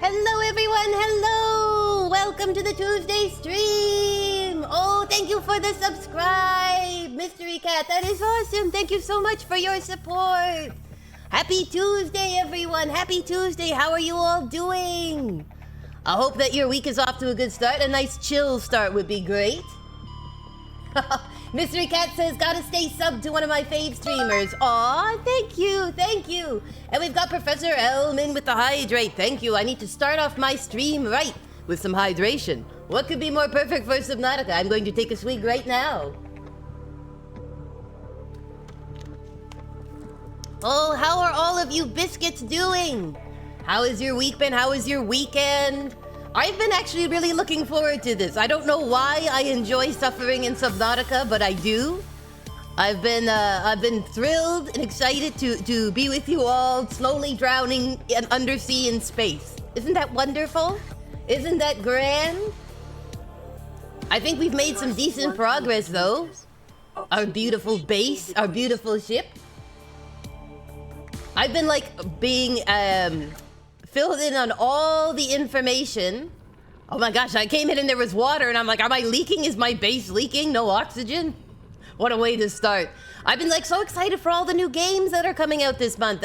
Hello everyone, hello! Welcome to the Tuesday stream! Oh, thank you for the subscribe! Mystery Cat, that is awesome! Thank you so much for your support! Happy Tuesday everyone! Happy Tuesday! How are you all doing? I hope that your week is off to a good start. A nice chill start would be great. Mystery Cat says, gotta stay subbed to one of my fave streamers. Aw, thank you, thank you. And we've got Professor Elman with the hydrate. Thank you. I need to start off my stream right with some hydration. What could be more perfect for Subnautica? I'm going to take a swig right now. Oh, how are all of you biscuits doing? How has your week been? How was your weekend? I've been actually really looking forward to this. I don't know why I enjoy suffering in Subnautica, but I do. I've been thrilled and excited to be with you all, slowly drowning in undersea in space. Isn't that wonderful? Isn't that grand? I think we've made some decent progress, though. Our beautiful base, our beautiful ship. I've been like being filled in on all the information. Oh my gosh, I came in and there was water and I'm like, am I leaking? Is my base leaking? No oxygen? What a way to start. I've been like so excited for all the new games that are coming out this month.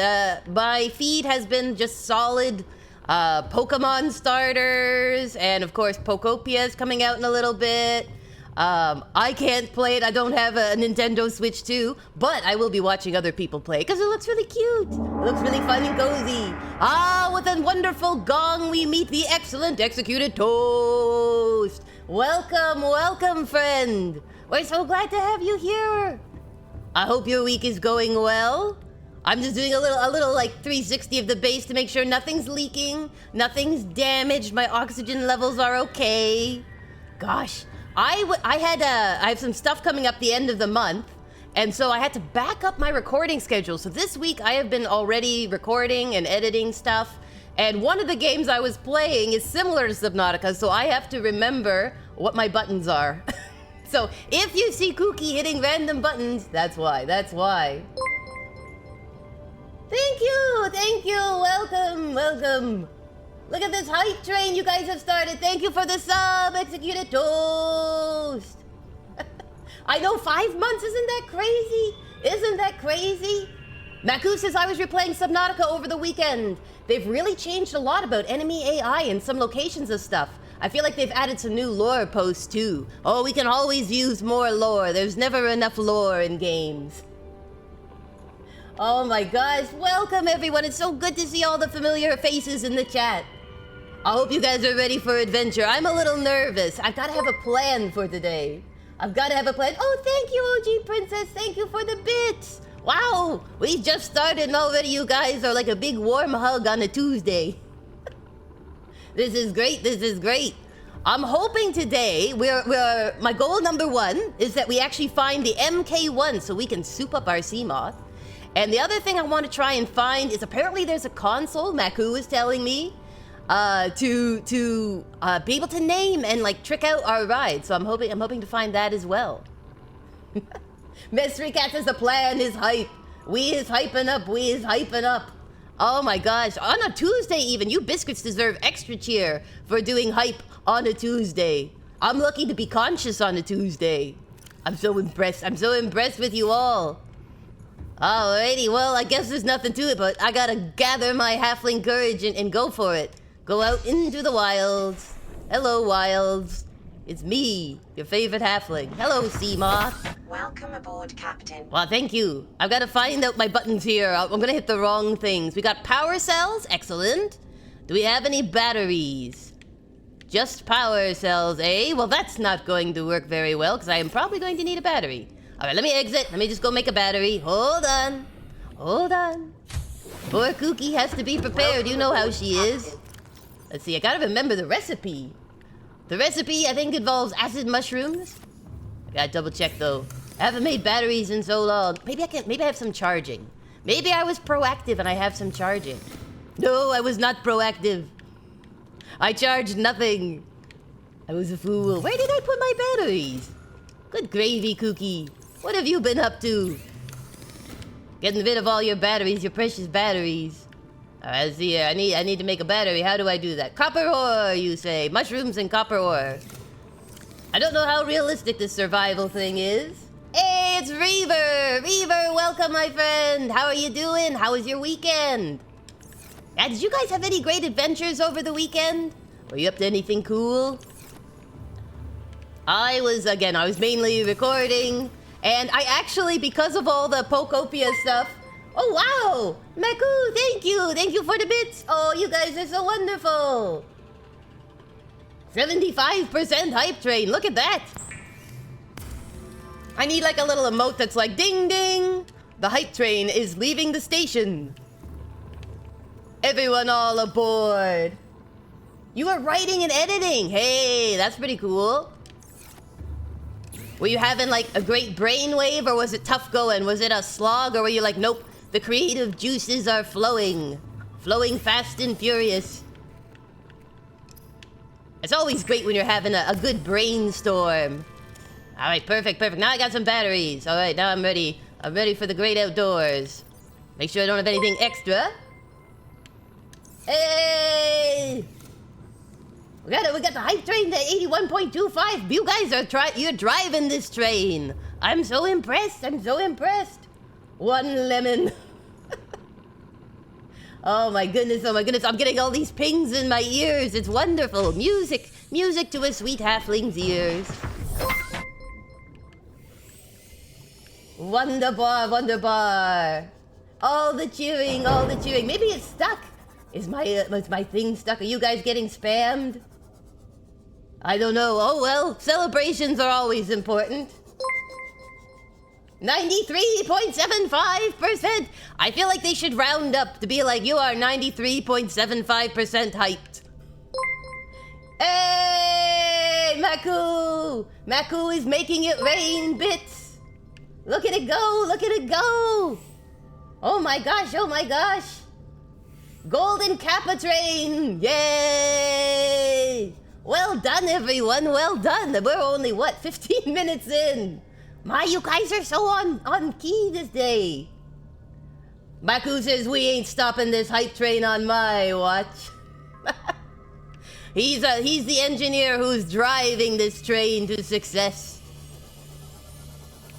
My feed has been just solid Pokemon starters, and of course Pokopia is coming out in a little bit. I can't play it. I don't have a Nintendo Switch 2, but I will be watching other people play because it looks really cute. It looks really fun and cozy. Ah, with a wonderful gong, we meet the excellent executed toast. Welcome, welcome, friend. We're so glad to have you here. I hope your week is going well. I'm just doing a little like 360 of the base to make sure nothing's leaking, nothing's damaged, my oxygen levels are okay. Gosh. I have some stuff coming up the end of the month, and so I had to back up my recording schedule. So this week I have been already recording and editing stuff, and one of the games I was playing is similar to Subnautica, so I have to remember what my buttons are. So if you see Kooky hitting random buttons, that's why, that's why. Thank you, welcome, welcome. Look at this hype train you guys have started. Thank you for the sub, executed toast. I know 5 months, isn't that crazy? Isn't that crazy? Maku says, I was replaying Subnautica over the weekend. They've really changed a lot about enemy AI and some locations of stuff. I feel like they've added some new lore posts too. Oh, we can always use more lore. There's never enough lore in games. Oh my gosh, welcome everyone. It's so good to see all the familiar faces in the chat. I hope you guys are ready for adventure. I'm a little nervous. I've got to have a plan for today. I've got to have a plan. Oh, thank you, OG Princess. Thank you for the bits. Wow, we just started and already you guys are like a big warm hug on a Tuesday. This is great. This is great. I'm hoping today, my goal number 1 is that we actually find the MK1 so we can soup up our sea moth. And the other thing I want to try and find is apparently there's a console, Maku is telling me, to be able to name and like trick out our ride. So I'm hoping to find that as well. Mystery Cat says the plan is hype. We is hyping up. We is hyping up. Oh my gosh! On a Tuesday even, you biscuits deserve extra cheer for doing hype on a Tuesday. I'm lucky to be conscious on a Tuesday. I'm so impressed. I'm so impressed with you all. Alrighty, well, I guess there's nothing to it, but I gotta gather my halfling courage and go for it. Go out into the wilds. Hello, wilds. It's me, your favorite halfling. Hello, sea moth. Welcome aboard, Captain. Well, thank you. I've got to find out my buttons here. I'm gonna hit the wrong things. We got power cells, excellent. Do we have any batteries? Just power cells, eh? Well, that's not going to work very well, because I am probably going to need a battery. All right, let me exit. Let me just go make a battery. Hold on. Hold on. Poor Kooky has to be prepared. You know how she is. Let's see, I gotta remember the recipe. The recipe, I think, involves acid mushrooms. I gotta double check, though. I haven't made batteries in so long. Maybe I have some charging. Maybe I was proactive and I have some charging. No, I was not proactive. I charged nothing. I was a fool. Where did I put my batteries? Good gravy, Kooky. What have you been up to? Getting rid of all your batteries, your precious batteries. Alright, let's see here. I need to make a battery. How do I do that? Copper ore, you say. Mushrooms and copper ore. I don't know how realistic this survival thing is. Hey, it's Reaver! Reaver, welcome, my friend! How are you doing? How was your weekend? Yeah, did you guys have any great adventures over the weekend? Were you up to anything cool? I was mainly recording, and I actually, because of all the Pokopia stuff... Oh, wow! Meku, thank you! Thank you for the bits! Oh, you guys are so wonderful! 75% hype train, look at that! I need like a little emote that's like, ding ding! The hype train is leaving the station. Everyone all aboard. You are writing and editing! Hey, that's pretty cool. Were you having like a great brainwave, or was it tough going? Was it a slog, or were you like, nope, the creative juices are flowing. Flowing fast and furious. It's always great when you're having a good brainstorm. Alright, perfect. Now I got some batteries. Alright, now I'm ready. I'm ready for the great outdoors. Make sure I don't have anything extra. Hey! We got the hype train to 81.25. You guys are you're driving this train. I'm so impressed. One lemon. Oh my goodness. I'm getting all these pings in my ears. It's wonderful. Music to a sweet halfling's ears. Wonderbar. All the cheering. Maybe it's stuck. Is my thing stuck? Are you guys getting spammed? I don't know. Oh well, celebrations are always important. 93.75%. I feel like they should round up to be like, you are 93.75% hyped. Hey, Maku! Maku is making it rain bits. Look at it go. Oh my gosh. Golden Kappa train. Yay! Well done, everyone. Well done. We're only, 15 minutes in. My, you guys are so on key this day. Baku says we ain't stopping this hype train on my watch. He's the engineer who's driving this train to success.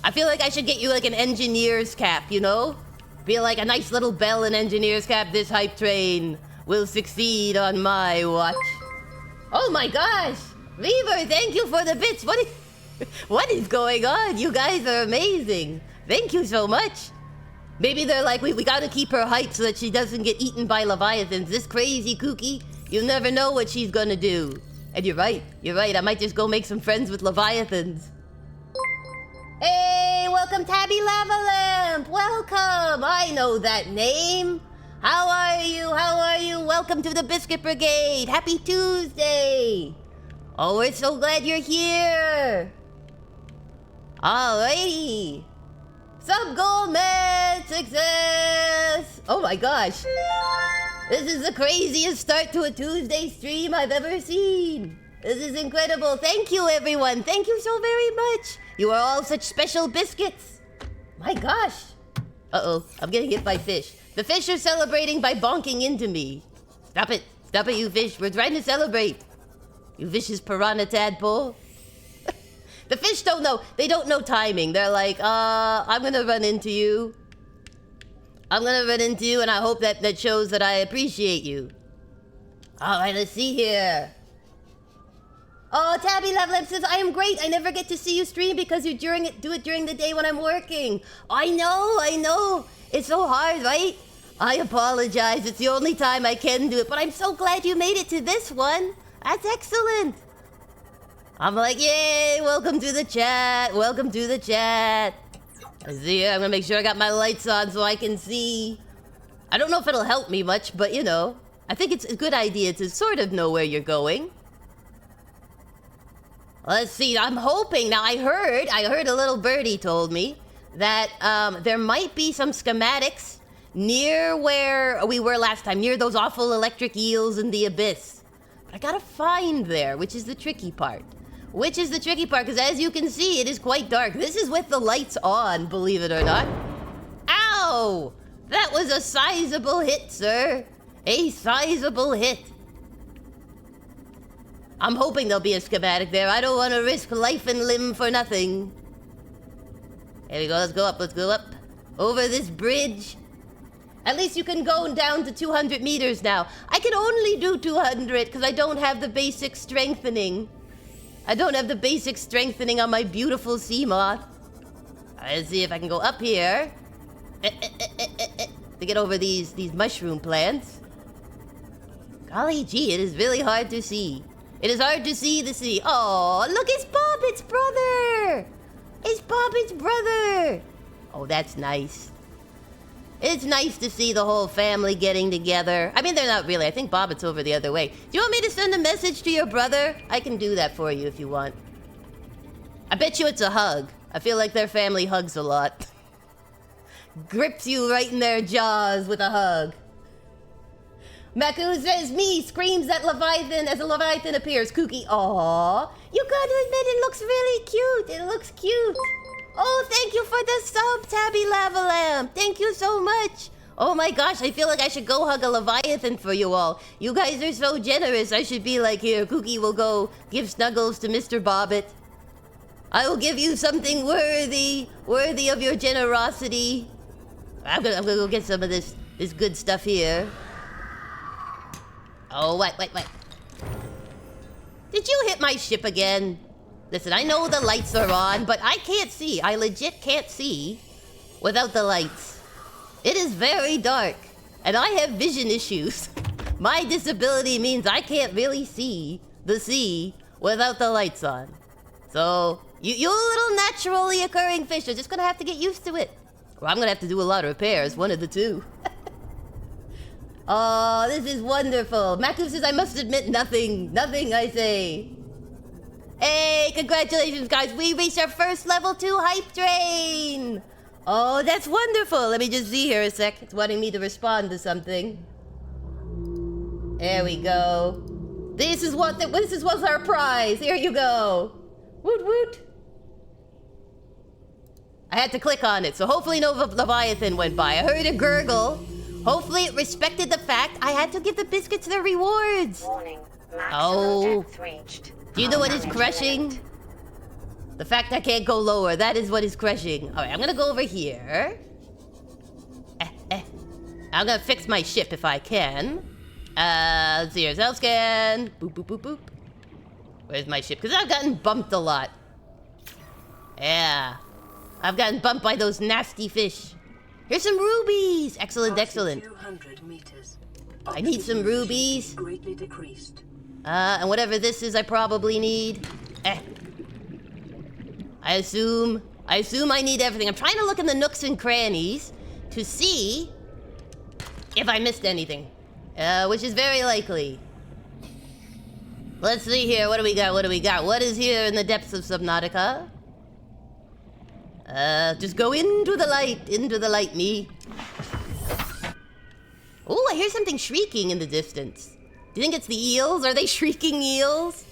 I feel like I should get you like an engineer's cap, you know? Be like a nice little bell and engineer's cap. This hype train will succeed on my watch. Oh my gosh! Reaver, thank you for the bits. What is going on? You guys are amazing. Thank you so much. Maybe they're like, we gotta keep her hyped so that she doesn't get eaten by Leviathans. This crazy Kooky, you never know what she's gonna do. And you're right. I might just go make some friends with Leviathans. Hey, welcome Tabby Lava Lamp. Welcome. I know that name. How are you? Welcome to the Biscuit Brigade. Happy Tuesday. Oh, we're so glad you're here. Alrighty. Sub-goal man, success. Oh my gosh. This is the craziest start to a Tuesday stream I've ever seen. This is incredible. Thank you, everyone. Thank you so very much. You are all such special biscuits. My gosh. Uh-oh, I'm getting hit by fish. The fish are celebrating by bonking into me. Stop it, you fish. We're trying to celebrate. You vicious piranha tadpole. The fish don't know. They don't know timing. They're like, I'm gonna run into you. And I hope that shows that I appreciate you. Alright, let's see here. Oh, Tabby Levelamp says, I am great. I never get to see you stream because you do it during the day when I'm working. I know. It's so hard, right? I apologize. It's the only time I can do it, but I'm so glad you made it to this one. That's excellent. I'm like, yay, welcome to the chat. Let's see, I'm gonna make sure I got my lights on so I can see. I don't know if it'll help me much, but you know, I think it's a good idea to sort of know where you're going. Let's see, I'm hoping, now I heard a little birdie told me that there might be some schematics near where we were last time, near those awful electric eels in the abyss. But I gotta find there, which is the tricky part. Because as you can see, it is quite dark. This is with the lights on, believe it or not. Ow! That was a sizable hit, sir. A sizable hit. I'm hoping there'll be a schematic there. I don't want to risk life and limb for nothing. Here we go, let's go up, Over this bridge. At least you can go down to 200 meters now. I can only do 200 because I don't have the basic strengthening. I don't have the basic strengthening on my beautiful sea moth. Let's see if I can go up here. To get over these mushroom plants. Golly gee, it is really hard to see. It is hard to see the sea. Oh, look, it's Bobbit's brother! It's Bobbit's brother! Oh, that's nice. It's nice to see the whole family getting together. I mean, they're not really. I think Bobbit's over the other way. Do you want me to send a message to your brother? I can do that for you if you want. I bet you it's a hug. I feel like their family hugs a lot. Grips you right in their jaws with a hug. Maku says, me screams at Leviathan as a Leviathan appears. Kooky, aww. You gotta admit, it looks really cute. It looks cute. Oh, thank you for the sub, Tabby Lava Lamp. Thank you so much. Oh my gosh, I feel like I should go hug a Leviathan for you all. You guys are so generous. I should be like, here, Kooky will go give snuggles to Mr. Bobbit. I will give you something worthy of your generosity. I'm gonna go get some of this good stuff here. Oh, wait. Did you hit my ship again? Listen, I know the lights are on, but I can't see. I legit can't see without the lights. It is very dark, and I have vision issues. My disability means I can't really see the sea without the lights on. So, you little naturally occurring fish are just gonna have to get used to it. Or I'm gonna have to do a lot of repairs, one of the two. Oh, this is wonderful. Maku says, I must admit nothing, I say. Hey, congratulations, guys. We reached our first level 2 hype train. Oh, that's wonderful. Let me just see here a sec. It's wanting me to respond to something. There we go. This is what's our prize. Here you go. Woot woot. I had to click on it, so hopefully no Leviathan went by. I heard a gurgle. Hopefully it respected the fact I had to give the biscuits their rewards. Warning. Maximum depth reached. Do you know what is crushing? The fact I can't go lower, that is what is crushing. Alright, I'm gonna go over here. I'm gonna fix my ship if I can. Let's see here, self scan. Boop, boop, boop, boop. Where's my ship? Because I've gotten bumped a lot. Yeah. I've gotten bumped by those nasty fish. Here's some rubies! Excellent. Meters. I need some rubies. Greatly decreased. And whatever this is, I probably need. I assume I need everything. I'm trying to look in the nooks and crannies to see if I missed anything. Which is very likely. Let's see here. What do we got? What is here in the depths of Subnautica? Just go into the light, me. Oh, I hear something shrieking in the distance. Do you think it's the eels? Are they shrieking eels?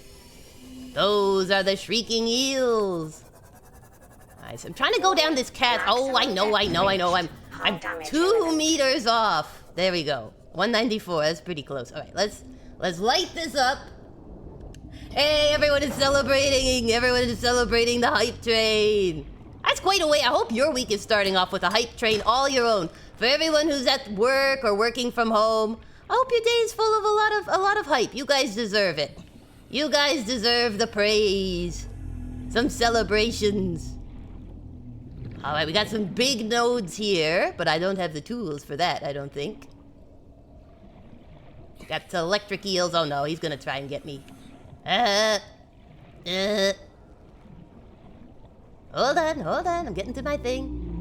Those are the shrieking eels. Alright, so I'm trying to go down this cat. Oh, I know. I'm 2 meters off. There we go. 194. That's pretty close. Alright, let's light this up. Hey, everyone is celebrating the hype train. That's quite a way. I hope your week is starting off with a hype train all your own. For everyone who's at work or working from home, I hope your day is full of a lot of hype. You guys deserve it. You guys deserve the praise. Some celebrations. Alright, we got some big nodes here, but I don't have the tools for that, I don't think. Got the electric eels. Oh no, he's gonna try and get me. Hold on, I'm getting to my thing.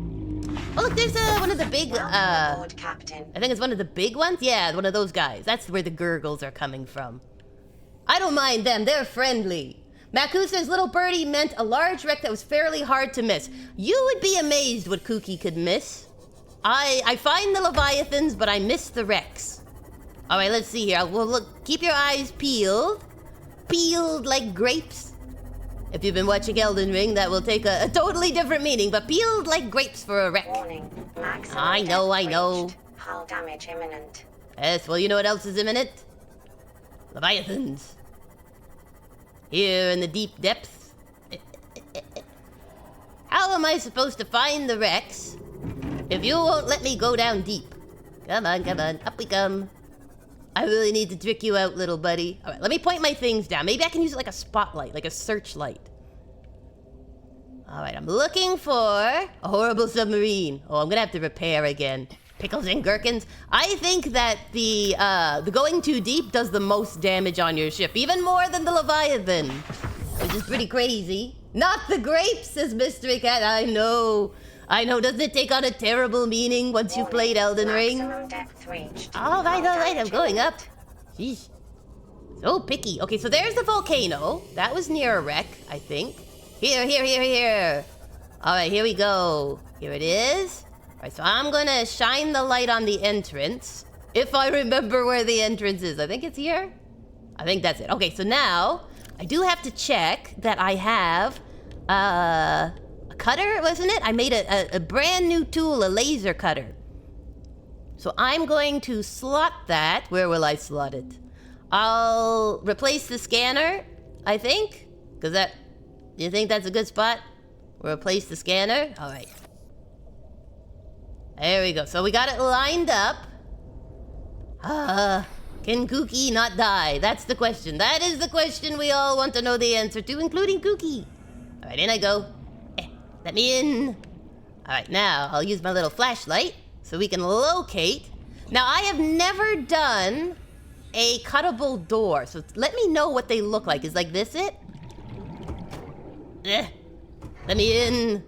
Oh look, there's one of the big, Board captain. I think it's one of the big ones? Yeah, one of those guys. That's where the gurgles are coming from. I don't mind them, they're friendly. Maku says little birdie meant a large wreck that was fairly hard to miss. You would be amazed what Kooky could miss. I find the Leviathans, but I miss the wrecks. Alright, let's see here. Well, look, keep your eyes peeled. Peeled like grapes. If you've been watching Elden Ring, that will take a totally different meaning, but peeled like grapes for a wreck. Warning. Maximum I know. Hull damage imminent. Yes, well, you know what else is imminent? Leviathans. Here in the deep depths. How am I supposed to find the wrecks if you won't let me go down deep? Come on, up we come. I really need to trick you out, little buddy. All right, let me point my things down. Maybe I can use it like a spotlight, like a searchlight. All right, I'm looking for a horrible submarine. Oh, I'm gonna have to repair again. Pickles and gherkins. I think that the going too deep does the most damage on your ship, even more than the Leviathan, which is pretty crazy. Not the grapes, says Mystery Cat. I know. Doesn't it take on a terrible meaning once you've played Elden Ring? All right, I'm going up. Sheesh. So picky. Okay, so there's the volcano. That was near a wreck, I think. Here. All right, here we go. Here it is. All right, so I'm gonna shine the light on the entrance. If I remember where the entrance is. I think it's here. I think that's it. Okay, so now I do have to check that I have a cutter, wasn't it? I made a brand new tool, a laser cutter. So I'm going to slot that. Where will I slot it? I'll replace the scanner, I think. Because that... You think that's a good spot? We'll replace the scanner. All right. There we go. So we got it lined up. Can Kooky not die? That's the question. That is the question we all want to know the answer to, including Kooky. All right, in I go. Let me in. All right, now I'll use my little flashlight so we can locate. Now, I have never done a cuttable door, so let me know what they look like. Is like this it? Let me in.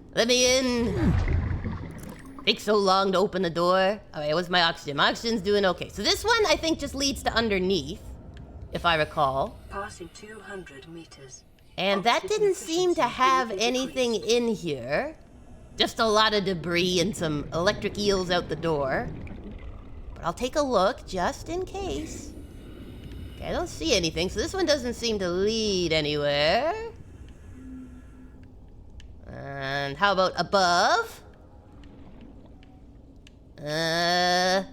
Takes so long to open the door. All right, what's my oxygen? My oxygen's doing okay. So this one, I think, just leads to underneath, if I recall. Passing 200 meters. And that didn't seem to have anything in here. Just a lot of debris and some electric eels out the door. But I'll take a look, just in case. Okay, I don't see anything, so this one doesn't seem to lead anywhere. And how about above? They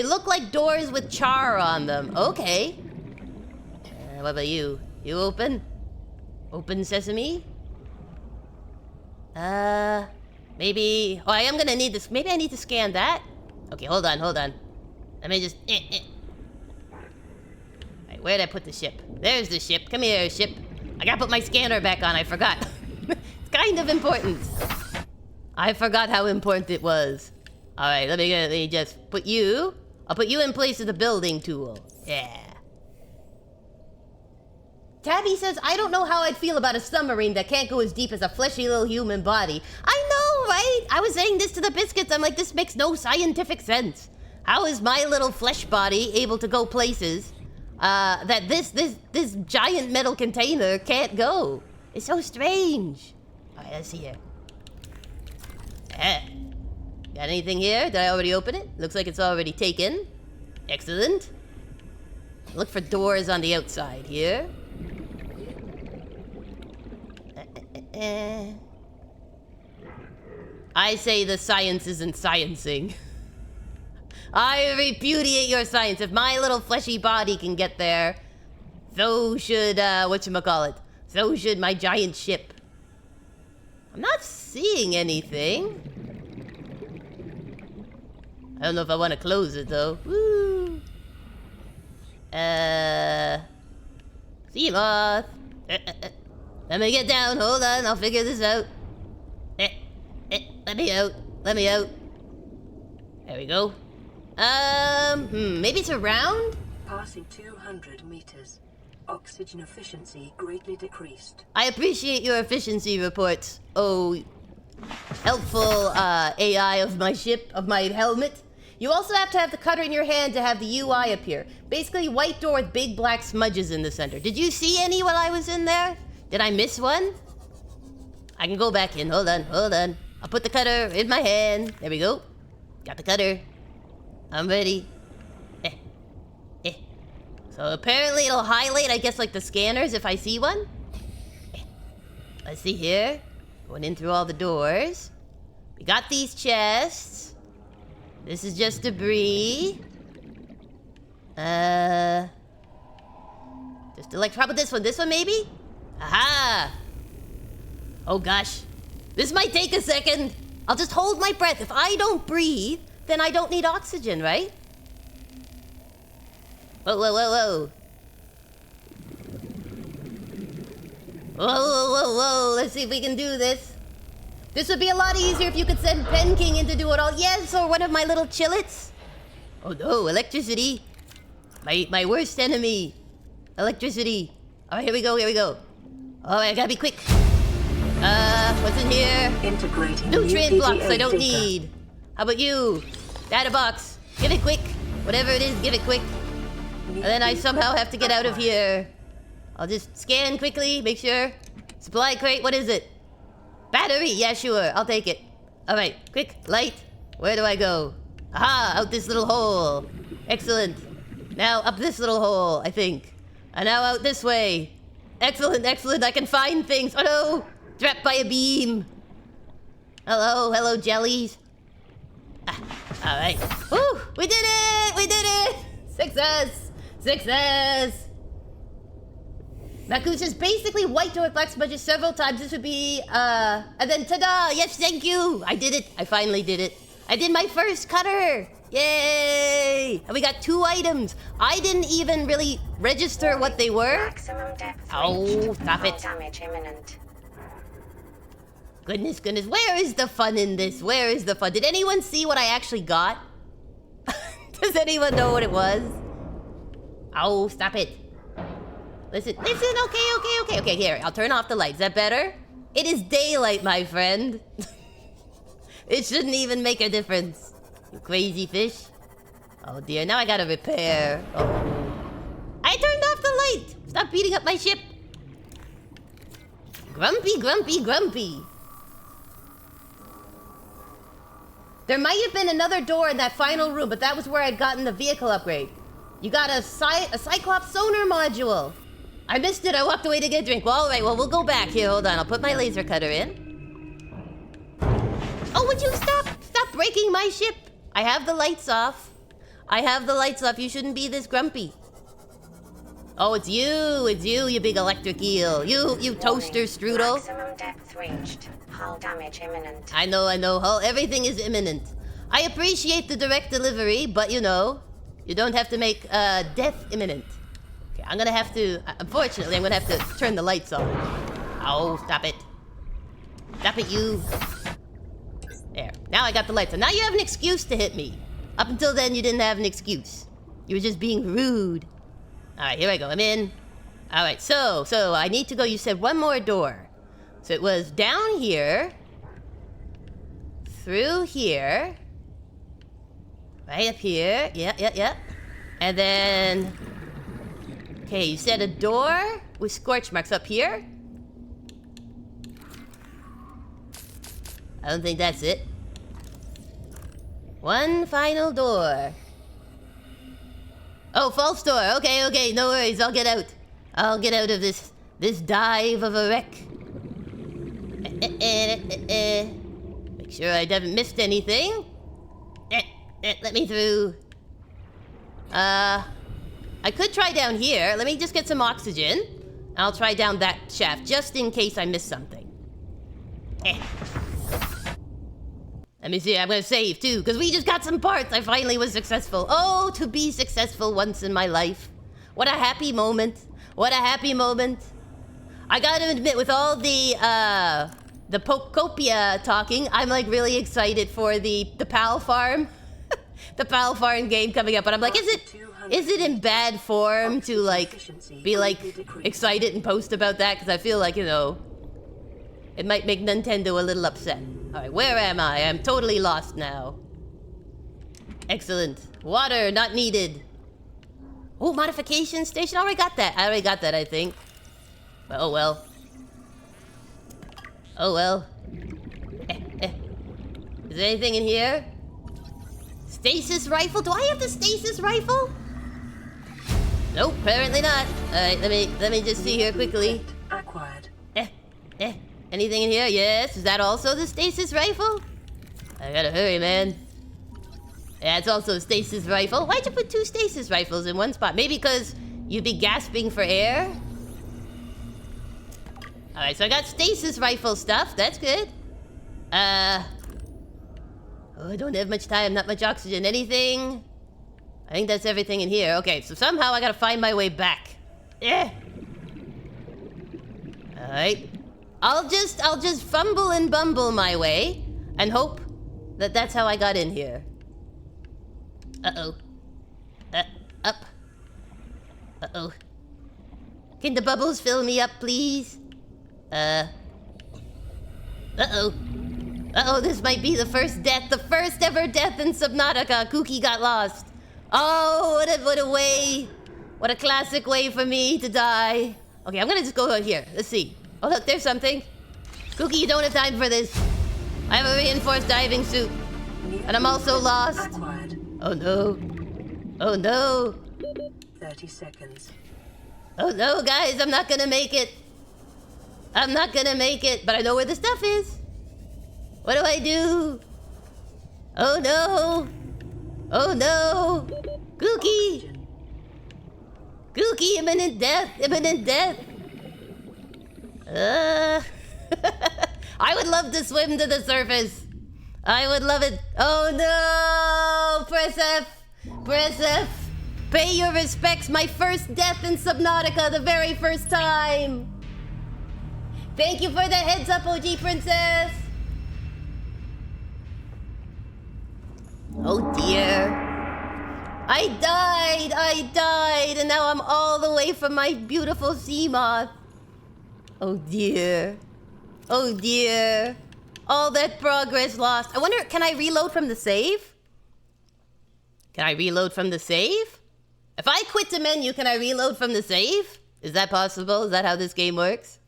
look like doors with char on them. Okay. What about you? You open? Open sesame? Maybe... Oh, I am gonna need this. Maybe I need to scan that. Okay, hold on. Let me just... Alright, where'd I put the ship? There's the ship. Come here, ship. I gotta put my scanner back on. I forgot. It's kind of important. I forgot how important it was. Alright, let me just put you... I'll put you in place of the building tool. Yeah. Tabby says, I don't know how I'd feel about a submarine that can't go as deep as a fleshy little human body. I know, right? I was saying this to the biscuits. I'm like, this makes no scientific sense. How is my little flesh body able to go places that this giant metal container can't go? It's so strange. All right, let's see here. Got anything here? Did I already open it? Looks like it's already taken. Excellent. Look for doors on the outside here. I say the science isn't sciencing. I repudiate your science. If my little fleshy body can get there, so should, whatchamacallit, so should my giant ship. I'm not seeing anything. I don't know if I want to close it, though. Woo! Sea moth. Let me get down. Hold on. I'll figure this out. Let me out. There we go. Maybe it's around? Passing 200 meters. Oxygen efficiency greatly decreased. I appreciate your efficiency reports. Oh, helpful AI of my ship, of my helmet. You also have to have the cutter in your hand to have the UI appear. Basically, white door with big black smudges in the center. Did you see any while I was in there? Did I miss one? I can go back in. Hold on. I'll put the cutter in my hand. There we go. Got the cutter. I'm ready. So apparently it'll highlight, I guess, like the scanners if I see one. Let's see here. Going in through all the doors. We got these chests. This is just debris. Just elect. How about this one? This one maybe? Aha! Oh gosh. This might take a second. I'll just hold my breath. If I don't breathe, then I don't need oxygen, right? Whoa, whoa, whoa, whoa. Whoa, whoa, whoa, whoa. Let's see if we can do this. This would be a lot easier if you could send Pen King in to do it all. Yes, or one of my little chillets. Oh no, electricity. My worst enemy. Electricity. Alright, here we go, here we go. Oh, I gotta be quick. What's in here? Integrating Nutrient blocks I don't data. need. How about you? Data box. Give it quick. Whatever it is, give it quick. And then I somehow have to get out of here. I'll just scan quickly, make sure. Supply crate, what is it? Battery, yeah, sure, I'll take it. Alright, quick, light. Where do I go? Aha, out this little hole. Excellent. Now up this little hole, I think. And now out this way. Excellent, excellent, I can find things. Oh no, trapped by a beam. Hello, hello, jellies. Alright. Woo, we did it, we did it. Success, success. Maku says basically white to reflect smudges several times. This would be, and then ta-da! Yes, thank you! I did it. I finally did it. I did my first cutter! Yay! And we got 2 items. I didn't even really register what they were. Maximum depth Oh, reached. stop Hull it. damage imminent. Goodness, goodness. Where is the fun in this? Where is the fun? Did anyone see what I actually got? Does anyone know what it was? Oh, stop it. Listen, listen, okay, here, I'll turn off the lights. Is that better? It is daylight, my friend. It shouldn't even make a difference. You crazy fish. Oh dear, now I gotta repair. Oh. I turned off the light! Stop beating up my ship! Grumpy, grumpy, grumpy. There might have been another door in that final room, but that was where I'd gotten the vehicle upgrade. You got a Cyclops sonar module. I missed it. I walked away to get a drink. Well, all right. Well, we'll go back. Here, hold on. I'll put my laser cutter in. Oh, would you stop? Stop breaking my ship. I have the lights off. I have the lights off. You shouldn't be this grumpy. Oh, it's you. It's you, you big electric eel. You toaster strudel. Maximum depth reached. Hull damage imminent. I know. Hull, everything is imminent. I appreciate the direct delivery, but you know, you don't have to make death imminent. Okay, I'm gonna have to, unfortunately, I'm gonna have to turn the lights off. Oh, stop it. Stop it, you. There, now I got the lights on. Now you have an excuse to hit me. Up until then, you didn't have an excuse. You were just being rude. All right, here I go, I'm in. All right, so I need to go, you said one more door. So it was down here, through here, right up here, yep. And then, okay, you said a door with scorch marks up here? I don't think that's it. One final door. Oh, false door. Okay, no worries. I'll get out. I'll get out of this dive of a wreck. Make sure I haven't missed anything. Let me through. I could try down here. Let me just get some oxygen. I'll try down that shaft just in case I miss something. Let me see, I'm gonna save too, because we just got some parts. I finally was successful. Oh, to be successful once in my life. What a happy moment. What a happy moment. I gotta admit, with all the Pokopia talking, I'm like really excited for the Pal Farm. The Pal Farm game coming up, but I'm like, is it in bad form to like be like excited and post about that? Because I feel like, you know, it might make Nintendo a little upset. Alright, where am I? I'm totally lost now. Excellent. Water, not needed. Oh, modification station. I already got that. I think. But oh well. Oh well. Is there anything in here? Stasis rifle? Do I have the stasis rifle? Nope, apparently not. Alright, let me just see here quickly. Acquired. Anything in here? Yes. Is that also the stasis rifle? I gotta hurry, man. Yeah, it's also a stasis rifle. Why'd you put 2 stasis rifles in one spot? Maybe because you'd be gasping for air? Alright, so I got stasis rifle stuff. That's good. Oh, I don't have much time, not much oxygen. Anything? I think that's everything in here. Okay, so somehow I gotta find my way back. Yeah. Alright. I'll just fumble and bumble my way and hope that that's how I got in here. Uh-oh. Up. Uh-oh. Can the bubbles fill me up, please? Uh-oh. Uh-oh, this might be the first death. The first ever death in Subnautica. Kooky got lost. Oh, what a way. What a classic way for me to die. Okay, I'm gonna just go out here. Let's see. Oh, look, there's something. Kooky, you don't have time for this. I have a reinforced diving suit. And I'm also lost. Oh, no. Oh, no. 30 seconds. Oh, no, guys, I'm not gonna make it. I'm not gonna make it, but I know where the stuff is. What do I do? Oh, no. Oh, no. Kooky. Kooky, imminent death, imminent death. I would love to swim to the surface. I would love it. Oh no! Press F! Press F! Pay your respects, my first death in Subnautica, the very first time! Thank you for the heads up, OG Princess! Oh dear. I died, and now I'm all the way from my beautiful sea moth. Oh dear. Oh dear. All that progress lost. I wonder, can I reload from the save? Can I reload from the save? If I quit the menu, can I reload from the save? Is that possible? Is that how this game works?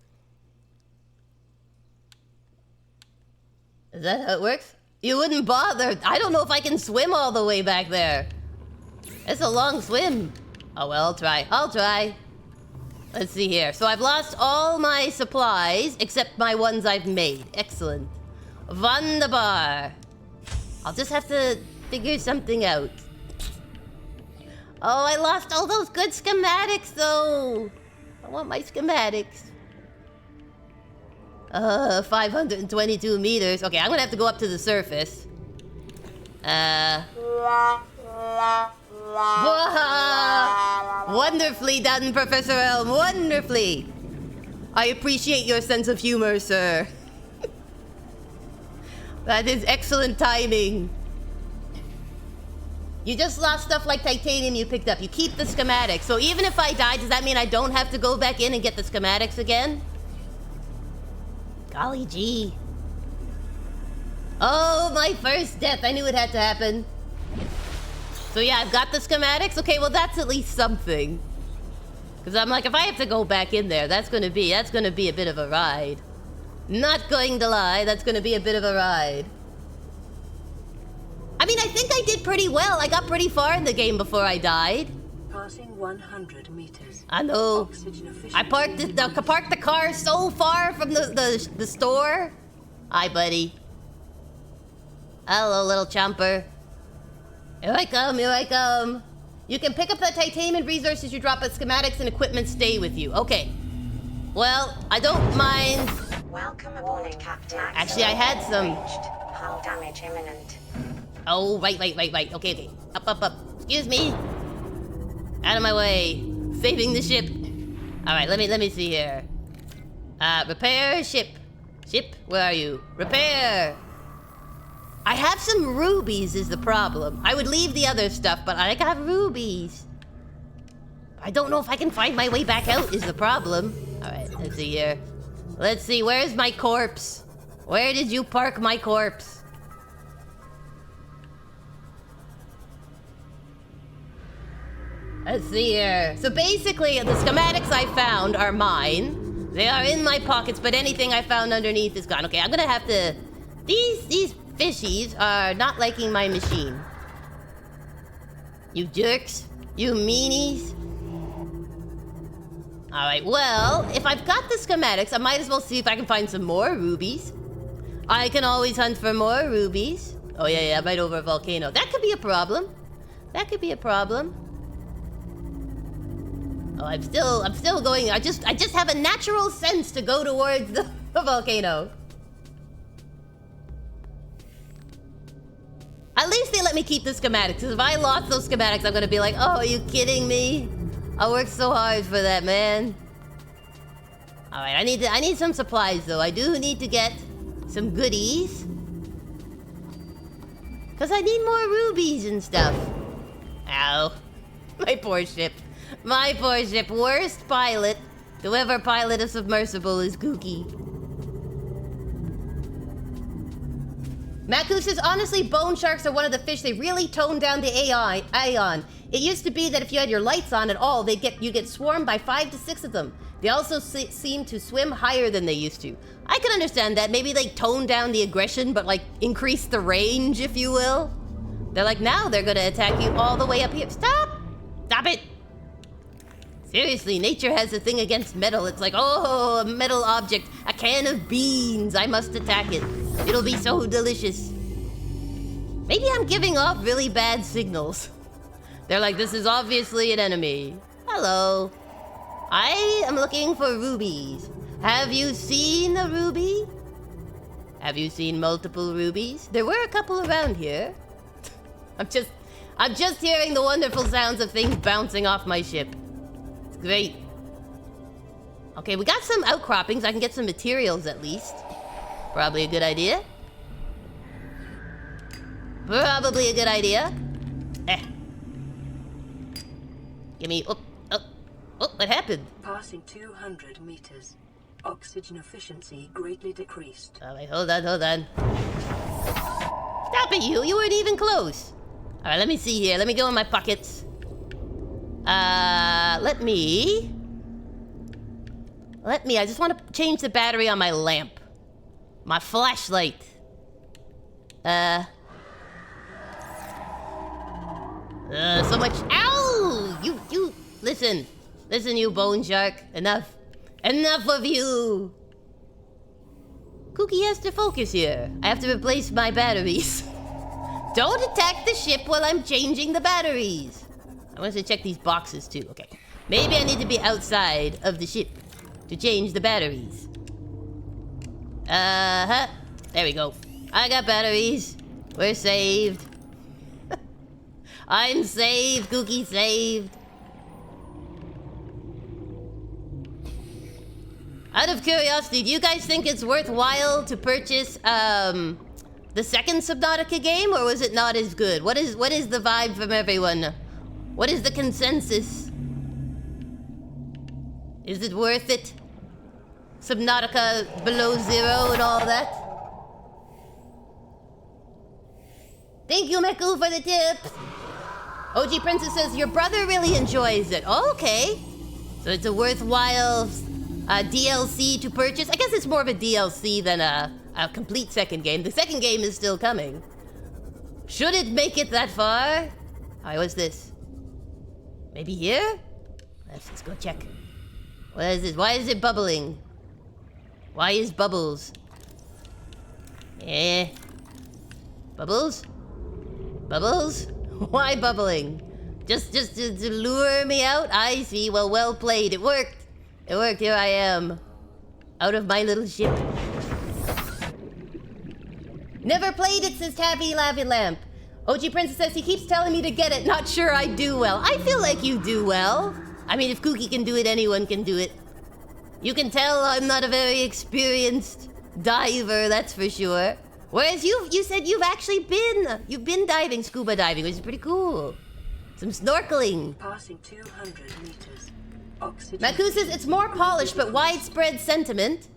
Is that how it works? You wouldn't bother. I don't know if I can swim all the way back there. It's a long swim. Oh well, I'll try. I'll try. Let's see here. So I've lost all my supplies, except my ones I've made. Excellent. Wunderbar. I'll just have to figure something out. Oh, I lost all those good schematics, though. I want my schematics. 522 meters. Okay, I'm gonna have to go up to the surface. Wonderfully done, Professor Elm. Wonderfully. I appreciate your sense of humor, sir. That is excellent timing. You just lost stuff like titanium you picked up. You keep the schematics. So even if I die, does that mean I don't have to go back in and get the schematics again? Golly gee. Oh, my first death. I knew it had to happen. So yeah, I've got the schematics. Okay, well that's at least something. Because I'm like, if I have to go back in there, that's gonna be a bit of a ride. Not going to lie, that's gonna be a bit of a ride. I mean, I think I did pretty well. I got pretty far in the game before I died. Passing 100 meters. I know. I parked the car so far from the store. Hi, buddy. Hello, little chomper. Here I come, here I come. You can pick up the titanium resources you drop, but schematics and equipment stay with you. Okay. Well, I don't mind. Welcome aboard, Captain. Actually, I had some. Hull damage imminent. Oh, right. Okay. Up. Excuse me. Out of my way. Saving the ship. All right, let me see here. Repair ship. Ship, where are you? Repair. I have some rubies is the problem. I would leave the other stuff, but I got rubies. I don't know if I can find my way back out is the problem. All right, let's see here. Let's see, where's my corpse? Where did you park my corpse? Let's see here. So basically, the schematics I found are mine. They are in my pockets, but anything I found underneath is gone. Okay, I'm gonna have to... These fishies are not liking my machine. You jerks. You meanies. Alright, well, if I've got the schematics, I might as well see if I can find some more rubies. I can always hunt for more rubies. Oh yeah, right over a volcano. That could be a problem. That could be a problem. Oh, I'm still going. I just have a natural sense to go towards the volcano. At least they let me keep the schematics, because if I lost those schematics, I'm gonna be like, oh, are you kidding me? I worked so hard for that, man. Alright, I need some supplies though. I do need to get some goodies. Cause I need more rubies and stuff. Ow. My poor ship. My poor ship. Worst pilot to ever pilot a submersible is Kooky. Maku says, honestly, bone sharks are one of the fish they really toned down the AI on. It used to be that if you had your lights on at all, you get swarmed by 5 to 6 of them. They also seem to swim higher than they used to. I can understand that. Maybe they toned down the aggression, but like increase the range, if you will. They're like, now they're gonna attack you all the way up here. Stop! Stop it! Seriously, nature has a thing against metal. It's like, oh, a metal object, a can of beans. I must attack it. It'll be so delicious. Maybe I'm giving off really bad signals. They're like, this is obviously an enemy. Hello. I am looking for rubies. Have you seen a ruby? Have you seen multiple rubies? There were a couple around here. I'm just hearing the wonderful sounds of things bouncing off my ship. It's great. Okay, we got some outcroppings. I can get some materials at least. Probably a good idea. Probably a good idea. Give me... Oh, what happened? Passing 200 meters. Oxygen efficiency greatly decreased. Alright, hold on. Stop it, you! You weren't even close! Alright, let me see here. Let me go in my pockets. Let me... I just want to change the battery on my lamp. My flashlight. So much... Ow! You... Listen, you bone shark. Enough of you! Kooky has to focus here. I have to replace my batteries. Don't attack the ship while I'm changing the batteries. I want to check these boxes too. Okay. Maybe I need to be outside of the ship to change the batteries. There we go. I got batteries. We're saved. I'm saved. Kooky saved. Out of curiosity, do you guys think it's worthwhile to purchase the second Subnautica game, or was it not as good? What is the vibe from everyone? What is the consensus? Is it worth it? Subnautica below zero and all that? Thank you, Meku, for the tips. OG Princess says, your brother really enjoys it. Oh, okay. So it's a worthwhile DLC to purchase. I guess it's more of a DLC than a complete second game. The second game is still coming. Should it make it that far? Alright, what's this? Maybe here? Let's go check. What is this? Why is it bubbling? Why is bubbles? Bubbles? Bubbles? Why bubbling? Just to lure me out? I see. Well played. It worked. It worked. Here I am. Out of my little ship. Never played it, says Tabby Lavy Lamp. OG Princess says he keeps telling me to get it. Not sure I do well. I feel like you do well. I mean, if Kooky can do it, anyone can do it. You can tell I'm not a very experienced diver, that's for sure. Whereas you said you've been diving, scuba diving, which is pretty cool. Some snorkeling. Passing 200 meters. Oxygen. Maku says it's more polished, but widespread sentiment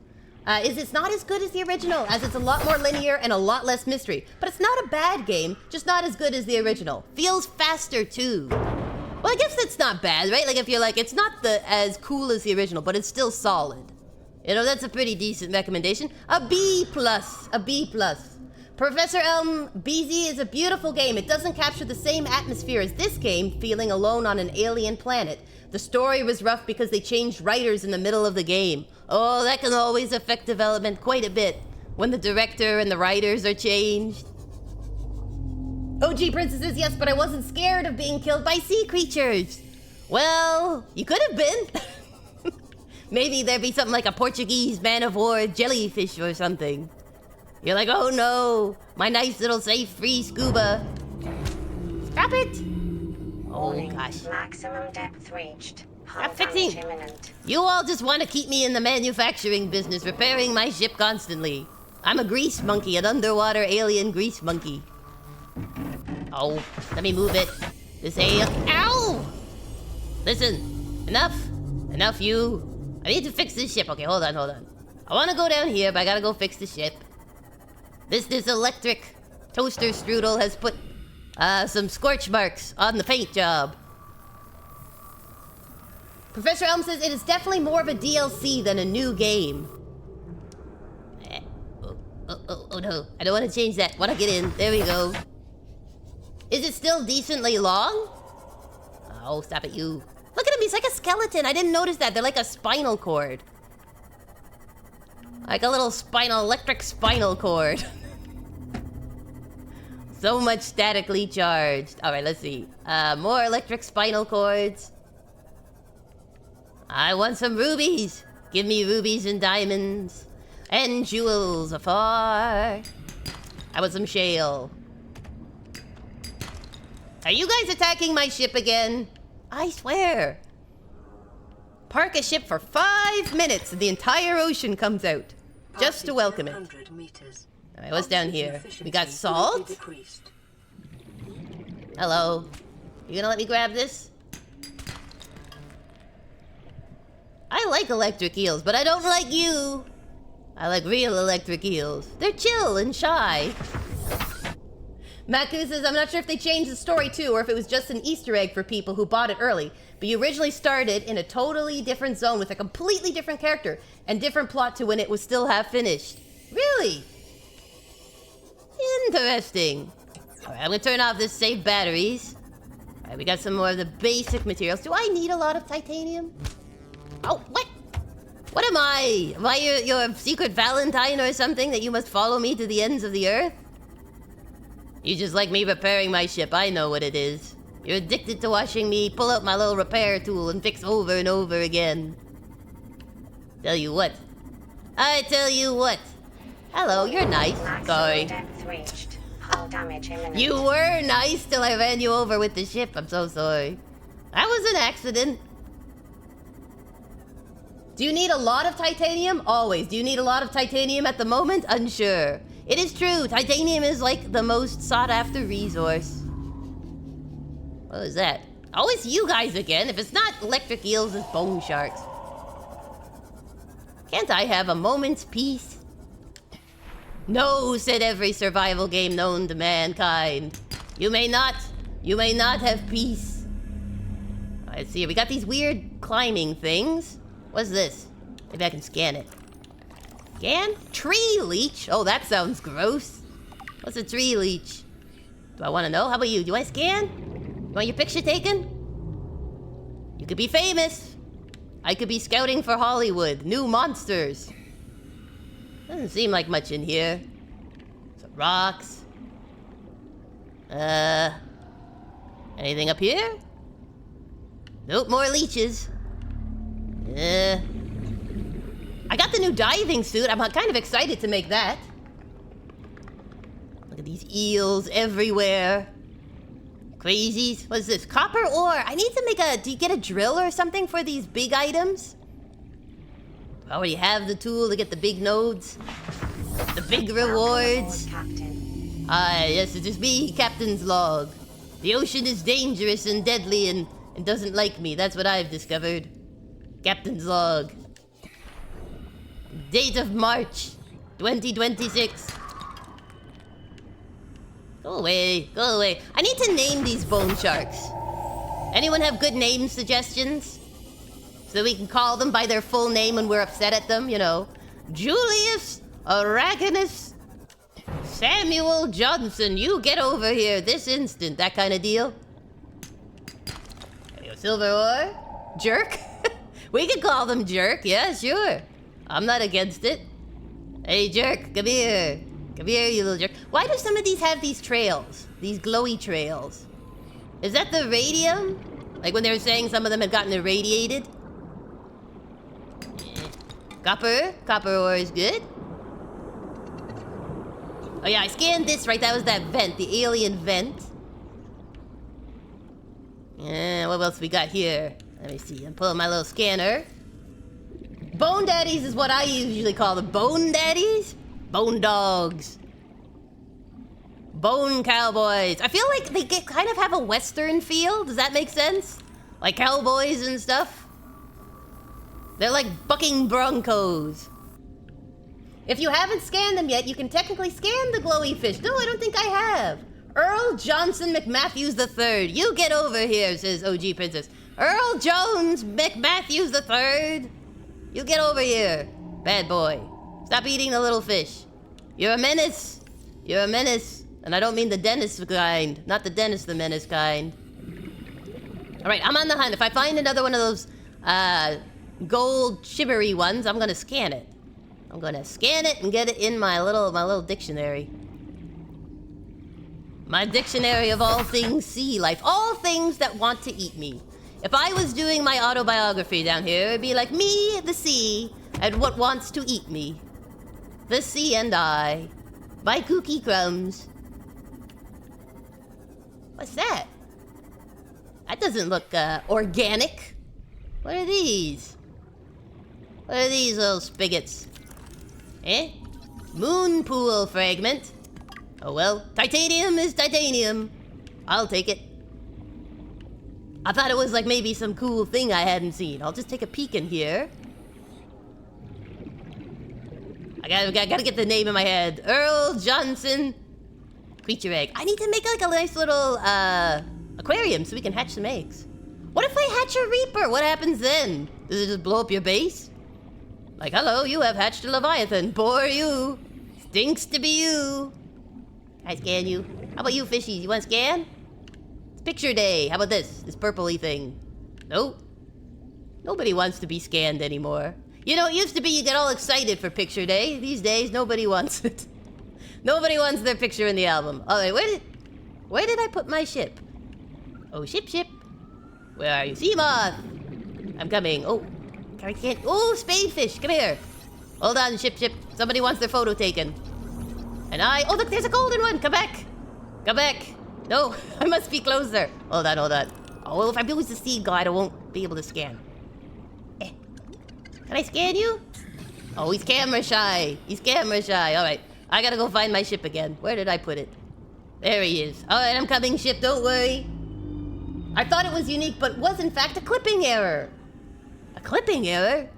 is it's not as good as the original, as it's a lot more linear and a lot less mystery. But it's not a bad game, just not as good as the original. Feels faster too. Well, I guess that's not bad, right? Like if you're like, it's not as cool as the original, but it's still solid. You know, that's a pretty decent recommendation. A B+. Professor Elm BZ is a beautiful game. It doesn't capture the same atmosphere as this game, feeling alone on an alien planet. The story was rough because they changed writers in the middle of the game. Oh, that can always affect development quite a bit when the director and the writers are changed. OG princesses, yes, but I wasn't scared of being killed by sea creatures. Well, you could have been. Maybe there'd be something like a Portuguese man of war jellyfish or something. You're like, oh no, my nice little safe free scuba. Stop it. Oh gosh. Maximum depth reached. Stop Hull fixing. damage imminent. You all just want to keep me in the manufacturing business, repairing my ship constantly. I'm a grease monkey, an underwater alien grease monkey. Oh, let me move it. This ow! Listen, enough. Enough you. I need to fix this ship. Okay, hold on. I want to go down here, but I gotta go fix the ship. This electric toaster strudel has put some scorch marks on the paint job. Professor Elm says it is definitely more of a DLC than a new game. Oh no, I don't want to change that. Want to get in. There we go. Is it still decently long? Oh, stop it, you. Look at him, he's like a skeleton. I didn't notice that. They're like a spinal cord. Like a little electric spinal cord. So much statically charged. All right, let's see. More electric spinal cords. I want some rubies. Give me rubies and diamonds. And jewels afar. I want some shale. Are you guys attacking my ship again? I swear. Park a ship for 5 minutes and the entire ocean comes out. Just to welcome it. Alright, what's down here? We got salt? Hello. You gonna let me grab this? I like electric eels, but I don't like you. I like real electric eels. They're chill and shy. Maku says, I'm not sure if they changed the story too, or if it was just an Easter egg for people who bought it early. But you originally started in a totally different zone with a completely different character and different plot to when it was still half finished. Really? Interesting. Alright, I'm gonna turn off this save batteries. Alright, we got some more of the basic materials. Do I need a lot of titanium? Oh, what? What am I? Am I your secret Valentine or something that you must follow me to the ends of the earth? You just like me repairing my ship. I know what it is. You're addicted to watching me pull out my little repair tool and fix over and over again. Tell you what. I tell you what. Hello, you're nice. Sorry. Depth reached. Hull damage imminent. You were nice till I ran you over with the ship. I'm so sorry. That was an accident. Do you need a lot of titanium? Always. Do you need a lot of titanium at the moment? Unsure. It is true. Titanium is like the most sought after resource. What was that? Oh, it's you guys again. If it's not electric eels, it's bone sharks. Can't I have a moment's peace? No, said every survival game known to mankind. You may not have peace. Let's see, we got these weird climbing things. What's this? Maybe I can scan it. Scan? Tree leech? Oh, that sounds gross. What's a tree leech? Do I want to know? How about you? Do I scan? You want your picture taken? You could be famous. I could be scouting for Hollywood. New monsters. Doesn't seem like much in here. Some rocks. Anything up here? Nope, more leeches. I got the new diving suit. I'm kind of excited to make that. Look at these eels everywhere. Crazies. What's this? Copper ore. I need to make a... Do you get a drill or something for these big items? I already have the tool to get the big nodes. The big rewards. Yes, it is me, Captain's log. The ocean is dangerous and deadly and doesn't like me. That's what I've discovered. Captain's log. Date of March 2026. Go away, go away. I need to name these bone sharks. Anyone have good name suggestions? So we can call them by their full name when we're upset at them, you know. Julius Aragonus Samuel Johnson, you get over here this instant. That kind of deal. There you go, silver ore. Jerk? We could call them Jerk, yeah, sure. I'm not against it. Hey, Jerk, come here. Come here, you little jerk. Why do some of these have these trails? These glowy trails. Is that the radium? Like when they were saying some of them had gotten irradiated? Copper. Copper ore is good. Oh yeah, I scanned this, right? That was that vent, the alien vent. Yeah, what else we got here? Let me see, I'm pulling my little scanner. Bone daddies is what I usually call them. Bone daddies? Bone dogs. Bone cowboys. I feel like they kind of have a Western feel. Does that make sense? Like cowboys and stuff. They're like bucking broncos. If you haven't scanned them yet, you can technically scan the glowy fish. No, I don't think I have. Earl Johnson McMatthews III. You get over here, says OG Princess. Earl Jones McMatthews III. You get over here, bad boy. Stop eating the little fish. You're a menace. You're a menace. And I don't mean the Dennis kind. Not the Dennis the Menace kind. Alright, I'm on the hunt. If I find another one of those gold shimmery ones, I'm gonna scan it. I'm gonna scan it and get it in my little dictionary. My dictionary of all things sea life. All things that want to eat me. If I was doing my autobiography down here, it'd be like me, the sea, and what wants to eat me. The sea and I. By Kooky Crumbz. What's that? That doesn't look organic. What are these? What are these little spigots? Eh? Moon pool fragment. Oh well, titanium is titanium. I'll take it. I thought it was like maybe some cool thing I hadn't seen. I'll just take a peek in here. I gotta get the name in my head. Earl Johnson creature egg. I need to make like a nice little aquarium so we can hatch some eggs. What if I hatch a reaper? What happens then? Does it just blow up your base? Like, hello, you have hatched a Leviathan. Poor you. Stinks to be you. Can I scan you? How about you, fishies? You want to scan? It's picture day. How about this? This purpley thing. Nope. Nobody wants to be scanned anymore. You know, it used to be you get all excited for picture day. These days, nobody wants it. Nobody wants their picture in the album. All right, where did I put my ship? Oh, ship. Where are you? Seamoth! I'm coming. Oh, I can't. Oh, spadefish, come here. Hold on, ship. Somebody wants their photo taken. And oh, look, there's a golden one. Come back. No, I must be closer. Hold on. Oh, well, if I lose the seed guide, I won't be able to scan. Can I scan you? Oh, he's camera shy. All right, I gotta go find my ship again. Where did I put it? There he is. All right, I'm coming, ship. Don't worry. I thought it was unique, but was in fact a clipping error. A clipping error?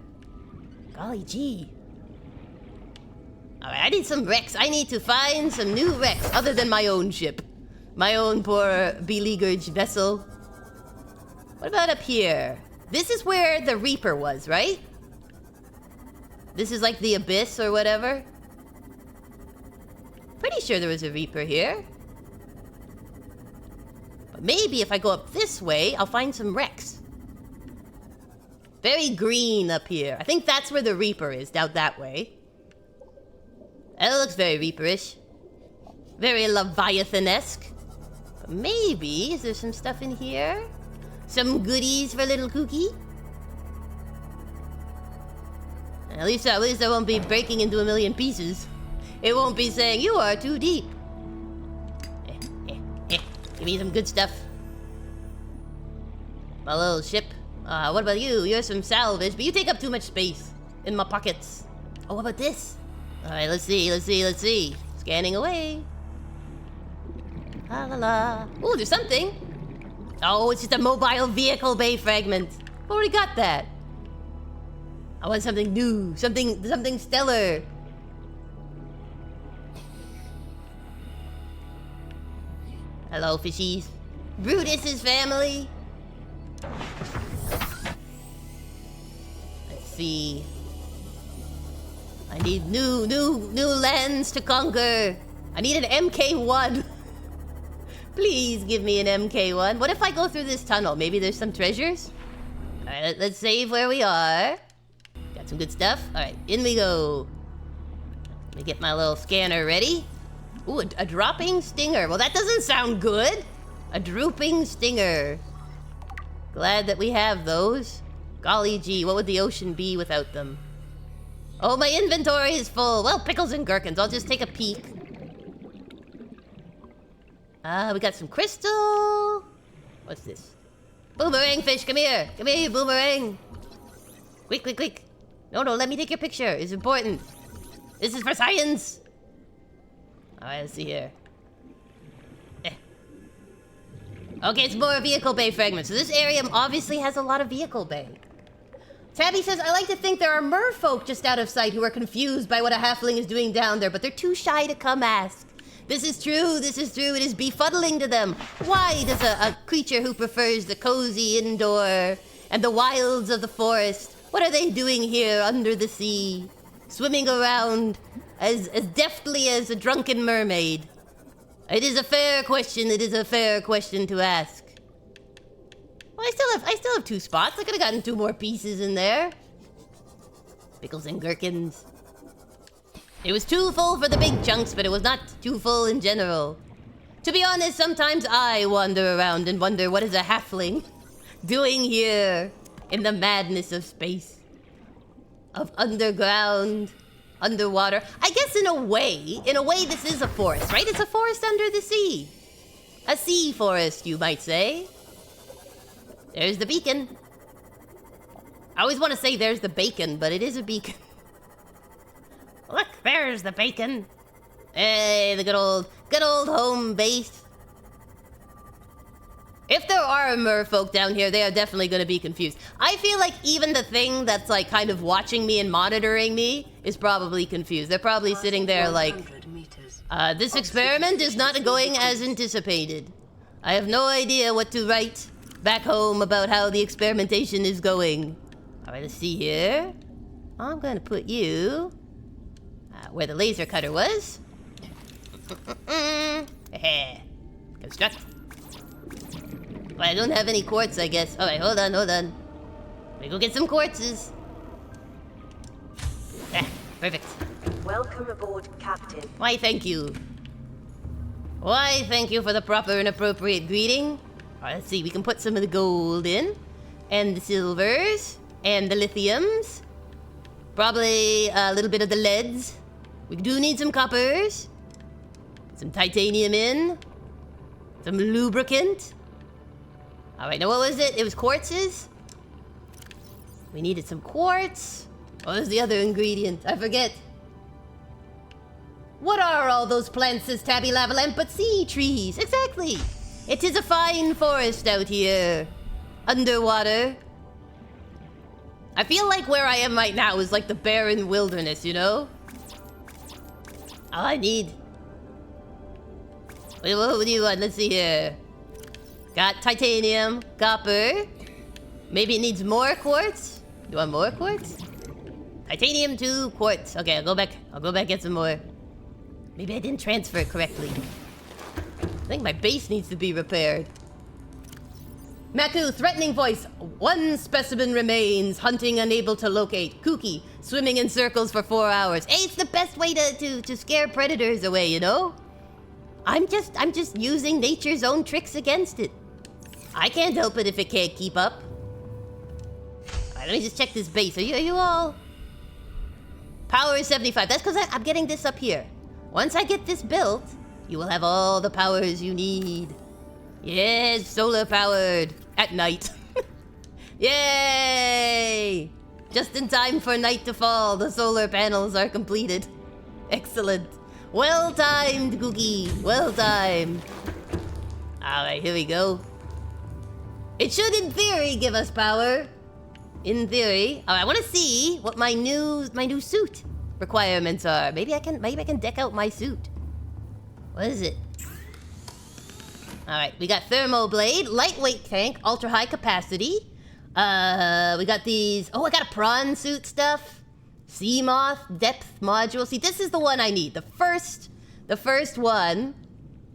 Golly gee. All right, I need some wrecks. I need to find some new wrecks other than my own ship. My own poor beleaguered vessel. What about up here? This is where the Reaper was, right? This is like the abyss or whatever. Pretty sure there was a Reaper here. But maybe if I go up this way, I'll find some wrecks. Very green up here. I think that's where the Reaper is, down that way. That looks very Reaperish. Very Leviathan-esque. But maybe, is there some stuff in here? Some goodies for little Kooky? At least I won't be breaking into a million pieces. It won't be saying, you are too deep. Give me some good stuff. My little ship. What about you? You're some salvage, but you take up too much space in my pockets. Oh, what about this? Alright, let's see. Scanning away. La la la. Oh, there's something. Oh, it's just a mobile vehicle bay fragment. Already got that. I want something new, something stellar. Hello, fishies. Brutus's family. Let's see. I need new lands to conquer. I need an MK1. Please give me an MK1. What if I go through this tunnel? Maybe there's some treasures? Alright, let's save where we are. Got some good stuff. Alright, in we go. Let me get my little scanner ready. Ooh, a dropping stinger. Well, that doesn't sound good. A drooping stinger. Glad that we have those. Golly gee, what would the ocean be without them? Oh, my inventory is full. Well, pickles and gherkins. I'll just take a peek. We got some crystal. What's this? Boomerang fish, come here. Come here, you boomerang. Quick, quick, quick. No, let me take your picture. It's important. This is for science. Alright, let's see here. Okay, it's more vehicle bay fragments. So this area obviously has a lot of vehicle bay. Tabby says, I like to think there are merfolk just out of sight who are confused by what a halfling is doing down there, but they're too shy to come ask. This is true, this is true. It is befuddling to them. Why does a creature who prefers the cozy indoor and the wilds of the forest, what are they doing here under the sea? Swimming around as deftly as a drunken mermaid. It is a fair question. It is a fair question to ask. Well, I still have 2 spots. I could have gotten 2 more pieces in there. Pickles and gherkins. It was too full for the big chunks, but it was not too full in general. To be honest, sometimes I wander around and wonder what is a halfling doing here in the madness of space, of underground, underwater. I guess in a way this is a forest, right? It's a forest under the sea. A sea forest, you might say. There's the beacon. I always want to say there's the bacon, but it is a beacon. Look, there's the bacon. Hey, the good old home base. If there are merfolk down here, they are definitely going to be confused. I feel like even the thing that's like kind of watching me and monitoring me is probably confused. They're probably sitting there like, this experiment is not going as anticipated. I have no idea what to write back home about how the experimentation is going. All right, let's see here. I'm going to put you where the laser cutter was. Construct. Well, I don't have any quartz, I guess. Alright, hold on. Let me go get some quartzes. Perfect. Welcome aboard, Captain. Why, thank you. Why, thank you for the proper and appropriate greeting. Alright, let's see. We can put some of the gold in. And the silvers. And the lithiums. Probably a little bit of the leads. We do need some coppers. Some titanium in. Some lubricant. Alright, now what was it? It was quartzes? We needed some quartz. What was the other ingredient? I forget. What are all those plants, says Tabby Lavalamp, but sea trees? Exactly. It is a fine forest out here. Underwater. I feel like where I am right now is like the barren wilderness, you know? All I need. Wait, what do you want? Let's see here. Got titanium, copper. Maybe it needs more quartz. You want more quartz? Titanium 2, quartz. Okay, I'll go back get some more. Maybe I didn't transfer it correctly. I think my base needs to be repaired. Maku, threatening voice. 1 specimen remains, hunting unable to locate. Kooky, swimming in circles for 4 hours. Hey, it's the best way to scare predators away, you know? I'm just using nature's own tricks against it. I can't help it if it can't keep up. Alright, let me just check this base. Are you all... Power is 75. That's because I'm getting this up here. Once I get this built, you will have all the powers you need. Yes, solar powered. At night. Yay! Just in time for night to fall, the solar panels are completed. Excellent. Well timed, Kooky. Well timed. Alright, here we go. It should, in theory, give us power. In theory. Alright, I want to see what my new suit requirements are. Maybe I can deck out my suit. What is it? Alright, we got thermal blade, lightweight tank, ultra high capacity. We got these. Oh, I got a prawn suit stuff. Sea moth depth module. See, this is the one I need. The first one.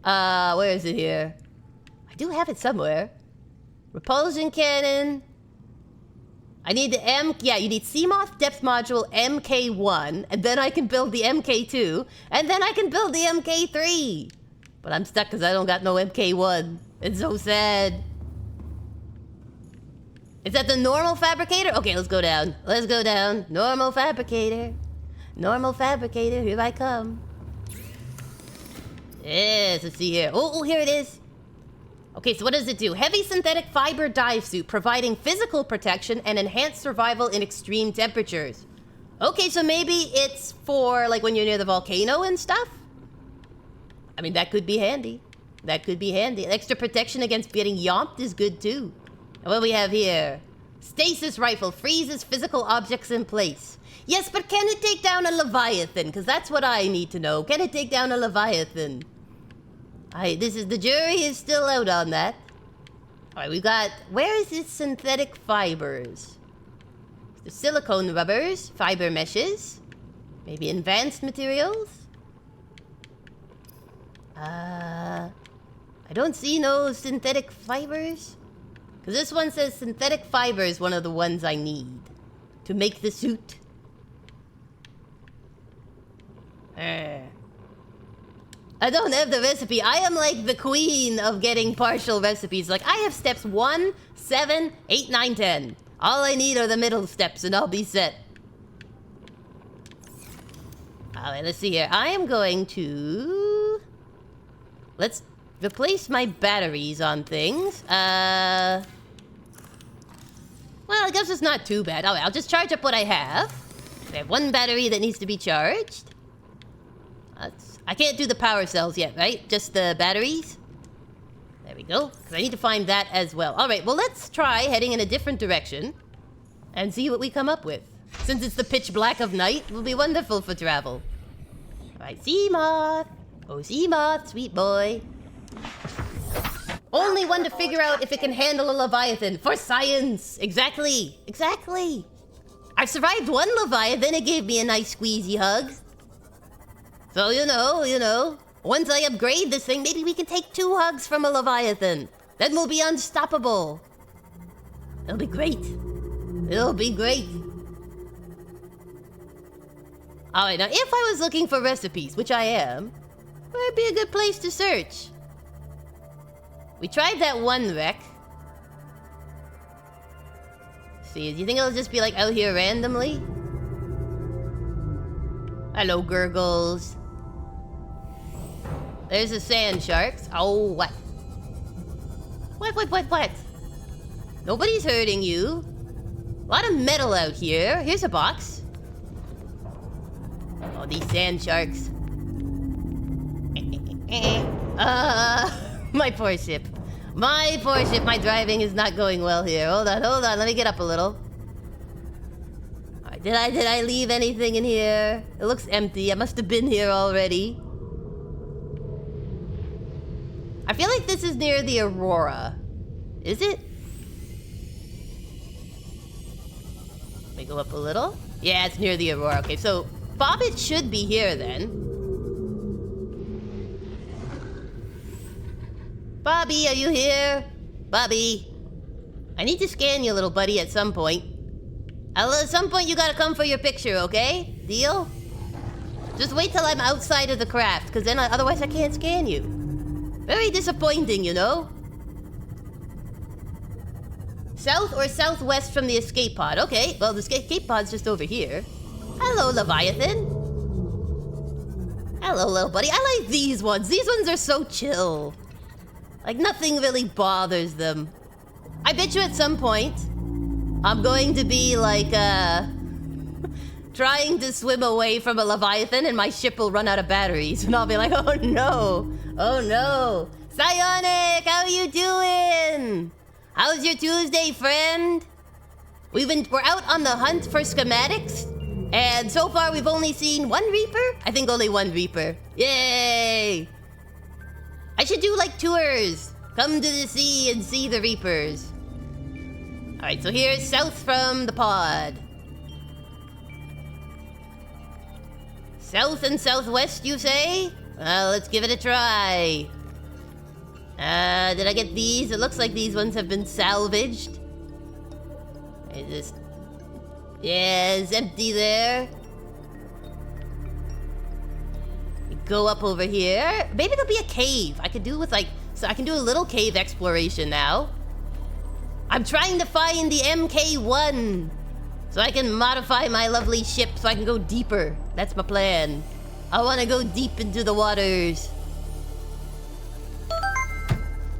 Where is it here? I do have it somewhere. Repulsion cannon. I need the yeah, you need Seamoth Depth Module MK1, and then I can build the MK2, and then I can build the MK3. But I'm stuck because I don't got no MK1. It's so sad. Is that the normal fabricator? Okay, let's go down. Let's go down. Normal fabricator. Normal fabricator, here I come. Yes, let's see here. Oh, here it is. Okay, so what does it do? Heavy synthetic fiber dive suit, providing physical protection and enhanced survival in extreme temperatures. Okay, so maybe it's for like when you're near the volcano and stuff? I mean, that could be handy. That could be handy. Extra protection against getting yomped is good too. And what do we have here? Stasis rifle freezes physical objects in place. Yes, but can it take down a Leviathan? Because that's what I need to know. Can it take down a Leviathan? The jury is still out on that. All right, we got, where is this synthetic fibers? The silicone rubbers, fiber meshes, maybe advanced materials? I don't see no synthetic fibers. Because this one says synthetic fiber is one of the ones I need to make the suit. I don't have the recipe. I am like the queen of getting partial recipes. Like, I have steps 1, 7, 8, 9, 10. All I need are the middle steps and I'll be set. Alright, let's see here. I am going to... Let's replace my batteries on things. Well, I guess it's not too bad. Alright, I'll just charge up what I have. I have one battery that needs to be charged. I can't do the power cells yet, right? Just the batteries? There we go. Because I need to find that as well. Alright, well, let's try heading in a different direction and see what we come up with. Since it's the pitch black of night, it will be wonderful for travel. Alright, Seamoth. Oh, Seamoth, sweet boy. Only one to figure out if it can handle a Leviathan. For science! Exactly! Exactly! I survived one Leviathan. It gave me a nice squeezy hug. So, you know, once I upgrade this thing, maybe we can take 2 hugs from a Leviathan. Then we'll be unstoppable. It'll be great. It'll be great. Alright, now if I was looking for recipes, which I am, where would be a good place to search? We tried that one wreck. See, do you think it'll just be like out here randomly? Hello, gurgles. There's the sand sharks. Oh, what? What? Nobody's hurting you. A lot of metal out here. Here's a box. Oh, these sand sharks. My poor ship. My poor ship. My driving is not going well here. Hold on. Let me get up a little. Alright, did I leave anything in here? It looks empty. I must have been here already. I feel like this is near the Aurora. Is it? Let me go up a little. Yeah, it's near the Aurora. Okay, so Bobbit should be here then. Bobby, are you here? Bobby. I need to scan you, little buddy, at some point. At some point, you gotta come for your picture, okay? Deal? Just wait till I'm outside of the craft, because then otherwise I can't scan you. Very disappointing, you know? South or southwest from the escape pod. Okay, well, the escape pod's just over here. Hello, Leviathan. Hello, little buddy. I like these ones. These ones are so chill. Like, nothing really bothers them. I bet you at some point, I'm going to be, like, trying to swim away from a Leviathan and my ship will run out of batteries. And I'll be like, oh no. Oh no. Psionic, how are you doing? How's your Tuesday, friend? We're out on the hunt for schematics. And so far, we've only seen 1 Reaper? I think only 1 Reaper. Yay! I should do, like, tours. Come to the sea and see the Reapers. Alright, so here's south from the pod. South and southwest, you say? Well, let's give it a try. Did I get these? It looks like these ones have been salvaged. Yeah, it's empty there. Go up over here. Maybe there'll be a cave. I could do with like, so I can do a little cave exploration now. I'm trying to find the MK1 so I can modify my lovely ship so I can go deeper. That's my plan. I want to go deep into the waters.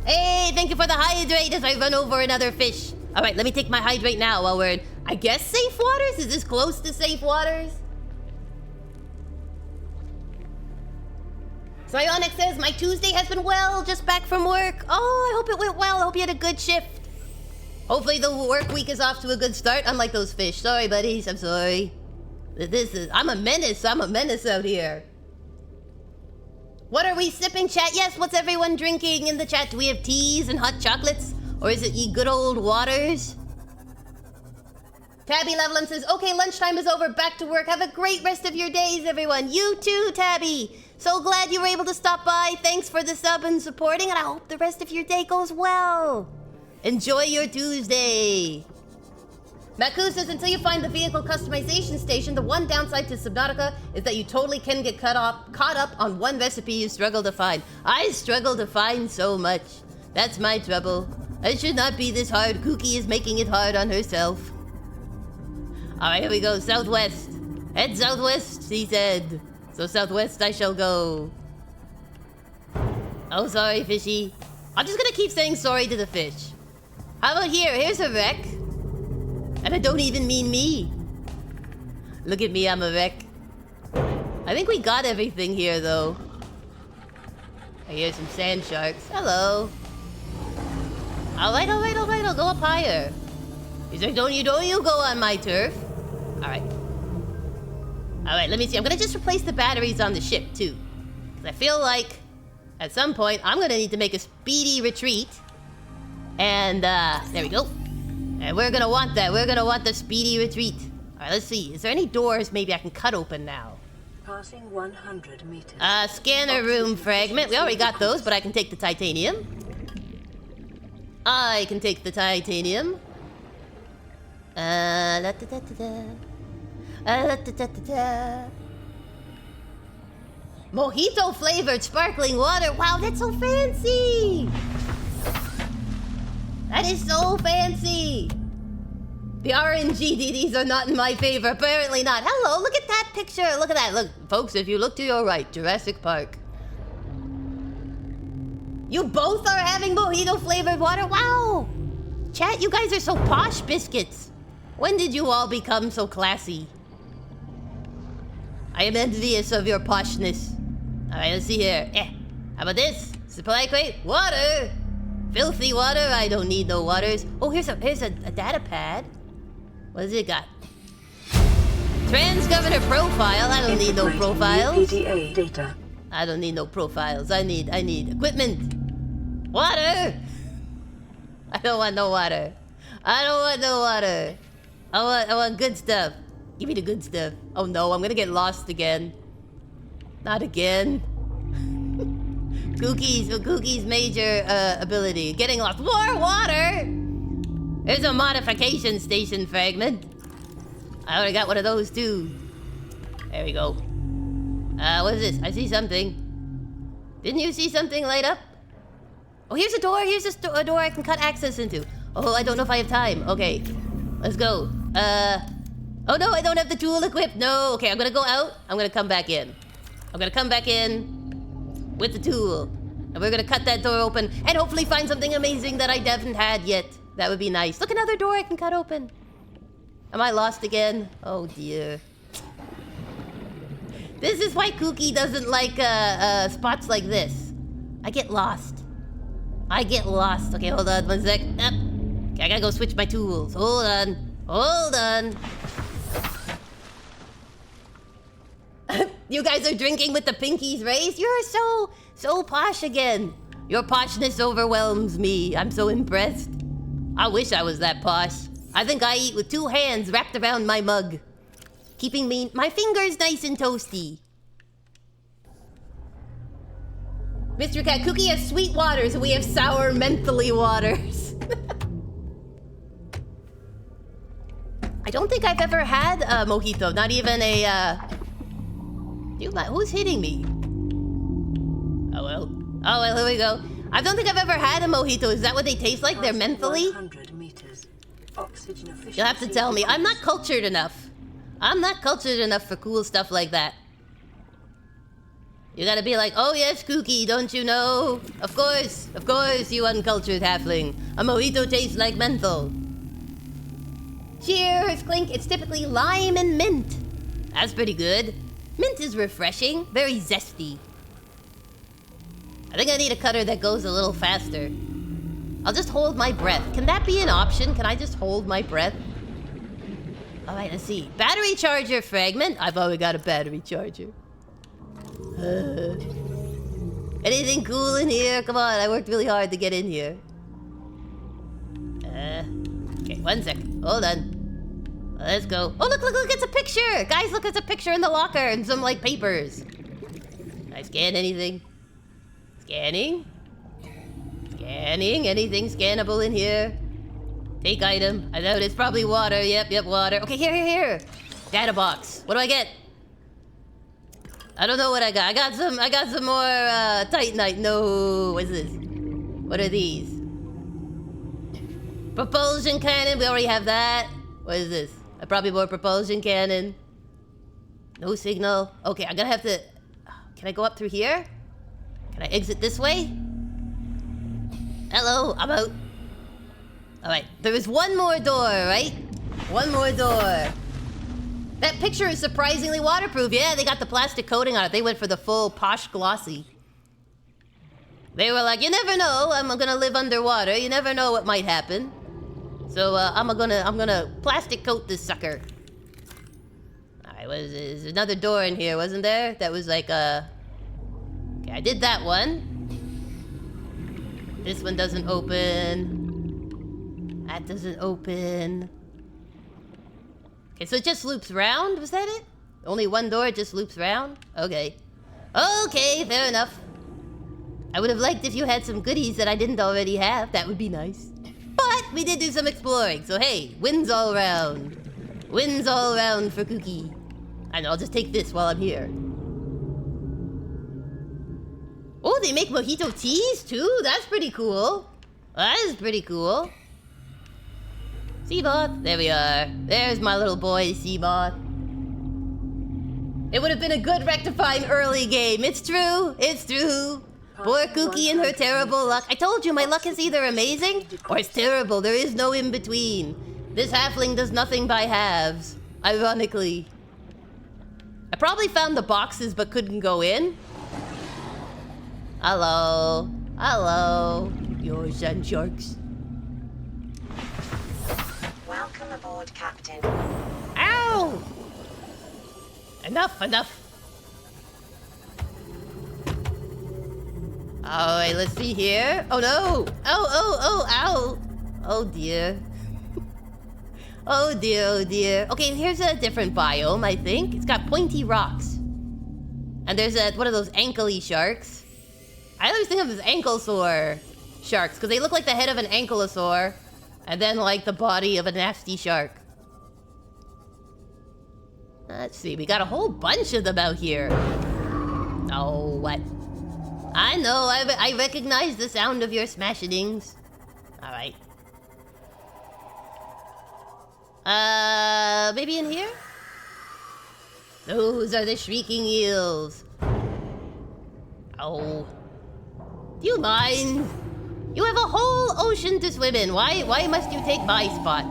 Hey, thank you for the hydrate as I run over another fish. All right, let me take my hydrate now while we're in, I guess, safe waters? Is this close to safe waters? Psionic says, my Tuesday has been well, just back from work. Oh, I hope it went well. I hope you had a good shift. Hopefully the work week is off to a good start, unlike those fish. Sorry, buddies, I'm sorry. I'm a menace out here. What are we sipping, chat? Yes, what's everyone drinking in the chat? Do we have teas and hot chocolates? Or is it ye good old waters? Tabby Leveland says, okay, lunchtime is over, back to work. Have a great rest of your days, everyone. You too, Tabby. So glad you were able to stop by. Thanks for the sub and supporting, and I hope the rest of your day goes well. Enjoy your Tuesday. Maku says, until you find the vehicle customization station, the one downside to Subnautica is that you totally can get caught up on one recipe you struggle to find. I struggle to find so much. That's my trouble. It should not be this hard. Kooky is making it hard on herself. Alright, here we go. Southwest. Head southwest, he said. So southwest I shall go. Oh, sorry, fishy. I'm just gonna keep saying sorry to the fish. How about here? Here's a wreck. And I don't even mean me. Look at me, I'm a wreck. I think we got everything here, though. I hear some sand sharks. Hello. Alright, I'll go up higher. He's like, don't you go on my turf. Alright. Alright, let me see. I'm gonna just replace the batteries on the ship, too. Because I feel like, at some point, I'm gonna need to make a speedy retreat. And, there we go. And we're gonna want that. We're gonna want the speedy retreat. Alright, let's see. Is there any doors maybe I can cut open now? Passing 100 meters. Scanner room fragment. We already got those, but I can take the titanium. I can take the titanium. Mojito flavored sparkling water. Wow, that's so fancy. That is so fancy. The RNG DDs are not in my favor. Apparently not. Hello, look at that picture. Look at that. Look, folks, if you look to your right, Jurassic Park. You both are having mojito flavored water? Wow. Chat, you guys are so posh biscuits. When did you all become so classy? I am envious of your poshness. Alright, let's see here. How about this? Supply crate? Water! Filthy water? I don't need no waters. Oh, here's a data pad. What has it got? Trans Governor profile. I don't need no profiles. PDA data. I don't need no profiles. I need equipment. Water! I don't want no water. I don't want no water. I want good stuff. Give me the good stuff. Oh no, I'm gonna get lost again. Not again. Kooky's major ability. Getting lost. More water! There's a modification station fragment. I already got one of those too. There we go. What is this? I see something. Didn't you see something light up? Oh, here's a door. Here's a door I can cut access into. Oh, I don't know if I have time. Okay, let's go. Oh no, I don't have the tool equipped. No, okay, I'm gonna go out. I'm gonna come back in. I'm gonna come back in with the tool. And we're gonna cut that door open and hopefully find something amazing that I haven't had yet. That would be nice. Look, another door I can cut open. Am I lost again? Oh dear. This is why Kooky doesn't like spots like this. I get lost. Okay, hold on 1 sec. Okay, I gotta go switch my tools. Hold on. You guys are drinking with the pinkies raised? You're so posh again. Your poshness overwhelms me. I'm so impressed. I wish I was that posh. I think I eat with 2 hands wrapped around my mug, keeping my fingers nice and toasty. Mr. Cat, Kooky has sweet waters and we have sour mentally waters. I don't think I've ever had a mojito. Not even a, who's hitting me? Oh, well. Oh, well, here we go. I don't think I've ever had a mojito. Is that what they taste like? They're mentally? 100 meters. Oxygen efficiency. You'll have to tell me. I'm not cultured enough. I'm not cultured enough for cool stuff like that. You gotta be like, oh yes, Kooky, don't you know? Of course, you uncultured halfling. A mojito tastes like menthol. Cheers, Clink. It's typically lime and mint. That's pretty good. Mint is refreshing, very zesty. I think I need a cutter that goes a little faster. I'll just hold my breath. Can that be an option? Can I just hold my breath? All right, let's see. Battery charger fragment. I've already got a battery charger. Anything cool in here? Come on, I worked really hard to get in here. Okay, 1 second. Hold on. Let's go. Oh, look, it's a picture! Guys, look, it's a picture in the locker and some, like, papers. Can I scan anything? Scanning. Scanning. Anything scannable in here? Take item. I know it's probably water. Yep, water. Okay, here. Data box. What do I get? I don't know what I got. I got some more Titanite. No, what's this? What are these? Propulsion cannon. We already have that. What is this? Probably more propulsion cannon. No signal. Okay, I'm gonna have to. Can I go up through here? Can I exit this way? Hello, I'm out. All right, there is one more door, right? One more door. That picture is surprisingly waterproof. Yeah, they got the plastic coating on it. They went for the full posh glossy. They were like, you never know. I'm gonna live underwater. You never know what might happen. So I'm gonna plastic coat this sucker. All right, what is this? There's another door in here, wasn't there? That was like Okay, I did that one. This one doesn't open. That doesn't open. Okay, so it just loops round. Was that it? Only one door, it just loops round? Okay. Okay, fair enough. I would have liked if you had some goodies that I didn't already have. That would be nice. But we did do some exploring, so hey, wins all round. Wins all round for Kooky. And I'll just take this while I'm here. Oh, they make mojito teas too? That's pretty cool. That is pretty cool. Seamoth, there we are. There's my little boy, Seamoth. It would have been a good rectifying early game. It's true. It's true. Poor Kooky and her terrible luck. I told you, my luck is either amazing or it's terrible. There is no in between. This halfling does nothing by halves, ironically. I probably found the boxes but couldn't go in. Hello. Hello. Your sand sharks. Welcome aboard, Captain. Ow! Enough. Alright, let's see here. Oh no! Ow! Oh dear. Oh dear. Okay, here's a different biome, I think. It's got pointy rocks. And there's one of those ankle-y sharks. I always think of them as ankle-sore sharks, because they look like the head of an ankylosaur, and then like the body of a nasty shark. Let's see, we got a whole bunch of them out here. Oh, what? I know, I recognize the sound of your smashings. Alright. Maybe in here? Those are the shrieking eels. Oh. Do you mind? You have a whole ocean to swim in. Why must you take my spot?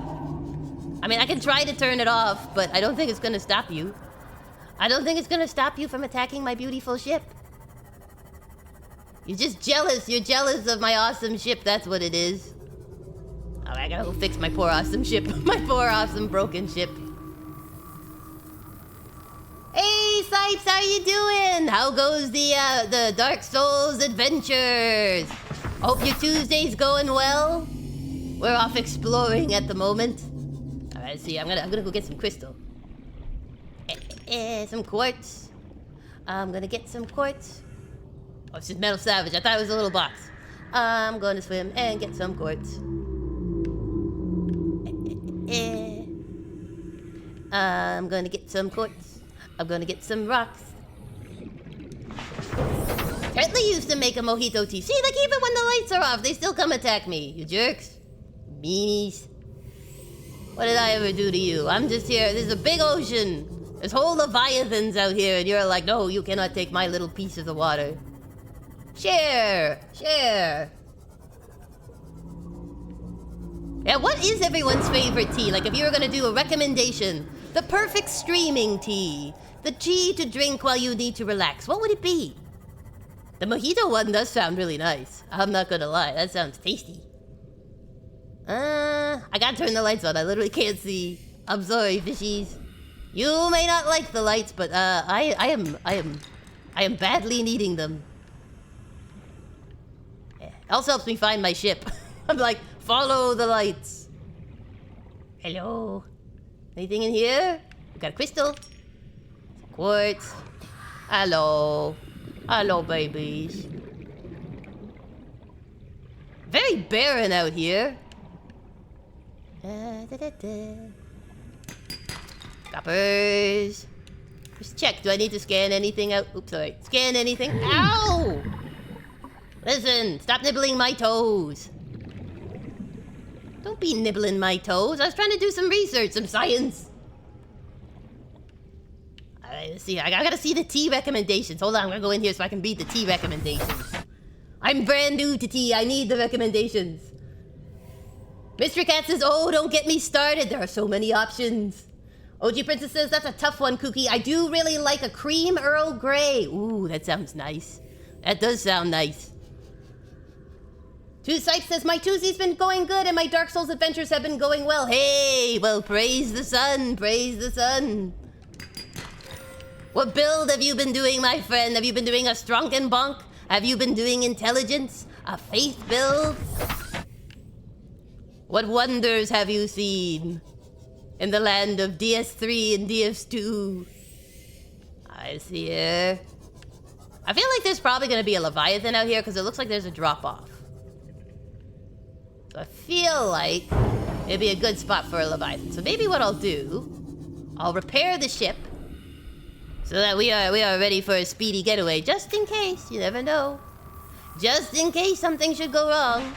I mean, I can try to turn it off, but I don't think it's gonna stop you. I don't think it's gonna stop you from attacking my beautiful ship. You're just jealous. You're jealous of my awesome ship. That's what it is. Oh, I gotta go fix my poor awesome ship. My poor awesome broken ship. Hey, Sipes, how you doing? How goes the Dark Souls adventures? Hope your Tuesday's going well. We're off exploring at the moment. All right, see, I'm gonna go get some crystal. Some quartz. I'm gonna get some quartz. Oh, it's just metal savage. I thought it was a little box. I'm going to swim and get some quartz. I'm gonna get some quartz. I'm gonna get some rocks. Apparently used to make a mojito tea. See, like even when the lights are off, they still come attack me. You jerks. Meanies. What did I ever do to you? I'm just here. There's a big ocean. There's whole Leviathans out here, and you're like, no, you cannot take my little piece of the water. Share! Share! Yeah, what is everyone's favorite tea? Like, if you were gonna do a recommendation, the perfect streaming tea, the tea to drink while you need to relax, what would it be? The mojito one does sound really nice. I'm not gonna lie, that sounds tasty. I gotta turn the lights on. I literally can't see. I'm sorry, fishies. You may not like the lights, but I am badly needing them. Yeah. It also helps me find my ship. I'm like, follow the lights. Hello. Anything in here? We got a crystal. Quartz. Hello. Hello, babies. Very barren out here. Coppers. Just check. Do I need to scan anything out? Oops, sorry. Scan anything? Ow! Listen, stop nibbling my toes. Don't be nibbling my toes. I was trying to do some research, some science. Alright, let's see. I gotta see the tea recommendations. Hold on, I'm gonna go in here so I can read the tea recommendations. I'm brand new to tea. I need the recommendations. Mr. Cat says, oh, don't get me started. There are so many options. OG Princess says, that's a tough one, Kooky. I do really like a cream Earl Grey. Ooh, that sounds nice. That does sound nice. Two Sykes says, my Tuesday's been going good and my Dark Souls adventures have been going well. Hey, well, praise the sun, praise the sun. What build have you been doing, my friend? Have you been doing a Strunk and Bonk? Have you been doing intelligence? A faith build? What wonders have you seen in the land of DS3 and DS2? I see here. I feel like there's probably going to be a Leviathan out here because it looks like there's a drop-off. So I feel like it'd be a good spot for a Leviathan. So maybe what I'll do, I'll repair the ship so that we are ready for a speedy getaway, just in case. You never know. Just in case something should go wrong.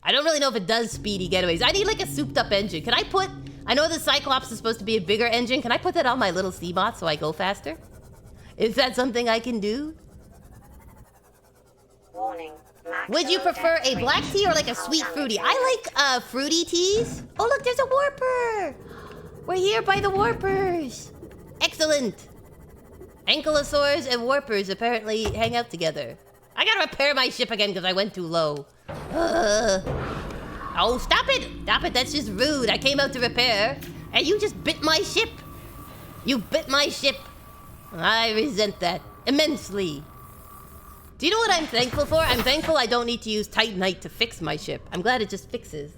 I don't really know if it does speedy getaways. I need like a souped up engine. Can I put, I know the Cyclops is supposed to be a bigger engine. Can I put that on my little Seamoth so I go faster? Is that something I can do? Warning. Would you prefer a black tea or like a sweet fruity? I like fruity teas. Oh look, there's a warper. We're here by the warpers. Excellent. Ankylosaurs and warpers apparently hang out together. I gotta repair my ship again because I went too low. Oh, stop it! Stop it, that's just rude. I came out to repair, and you just bit my ship. You bit my ship. I resent that immensely. Do you know what I'm thankful for? I'm thankful I don't need to use Titanite to fix my ship. I'm glad it just fixes.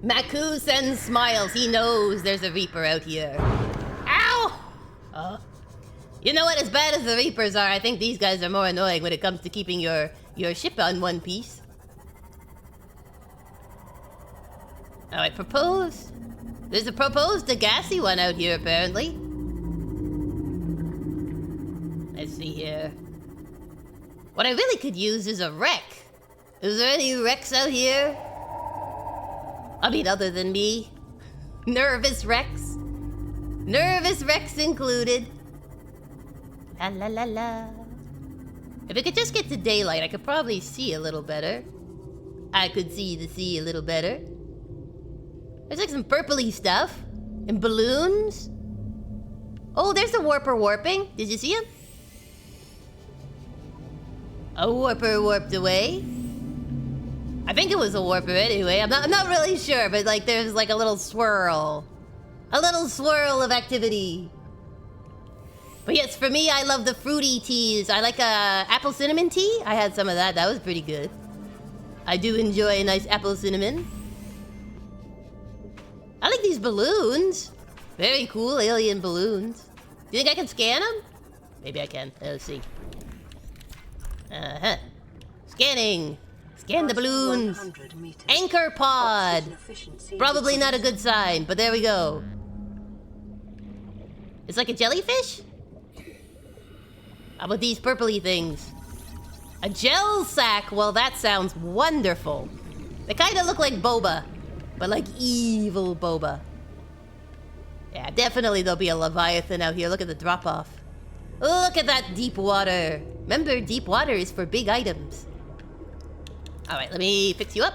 Maku sends smiles. He knows there's a Reaper out here. Ow! Oh. You know what? As bad as the Reapers are, I think these guys are more annoying when it comes to keeping your ship on one piece. Alright, proposed. There's a proposed Degassi one out here, apparently. Let's see here. What I really could use is a wreck. Is there any wrecks out here? I mean, other than me. Nervous wrecks. Nervous wrecks included. La la la la. If it could just get to daylight, I could probably see a little better. I could see the sea a little better. There's like some purpley stuff. And balloons. Oh, there's a warper warping. Did you see him? A warper warped away. I think it was a warper anyway. I'm not really sure, but like there's like a little swirl. A little swirl of activity. But yes, for me, I love the fruity teas. I like apple cinnamon tea. I had some of that. That was pretty good. I do enjoy a nice apple cinnamon. I like these balloons. Very cool alien balloons. Do you think I can scan them? Maybe I can. Let's see. Uh-huh. Scanning. Scan the balloons. 100 meters. Anchor pod. Oxygen efficiency Probably not a decreased. good sign, but there we go. It's like a jellyfish? How about these purpley things? A gel sack? Well, that sounds wonderful. They kind of look like boba, but like evil boba. Yeah, definitely there'll be a Leviathan out here. Look at the drop-off. Look at that deep water. Remember, deep water is for big items. All right, let me fix you up.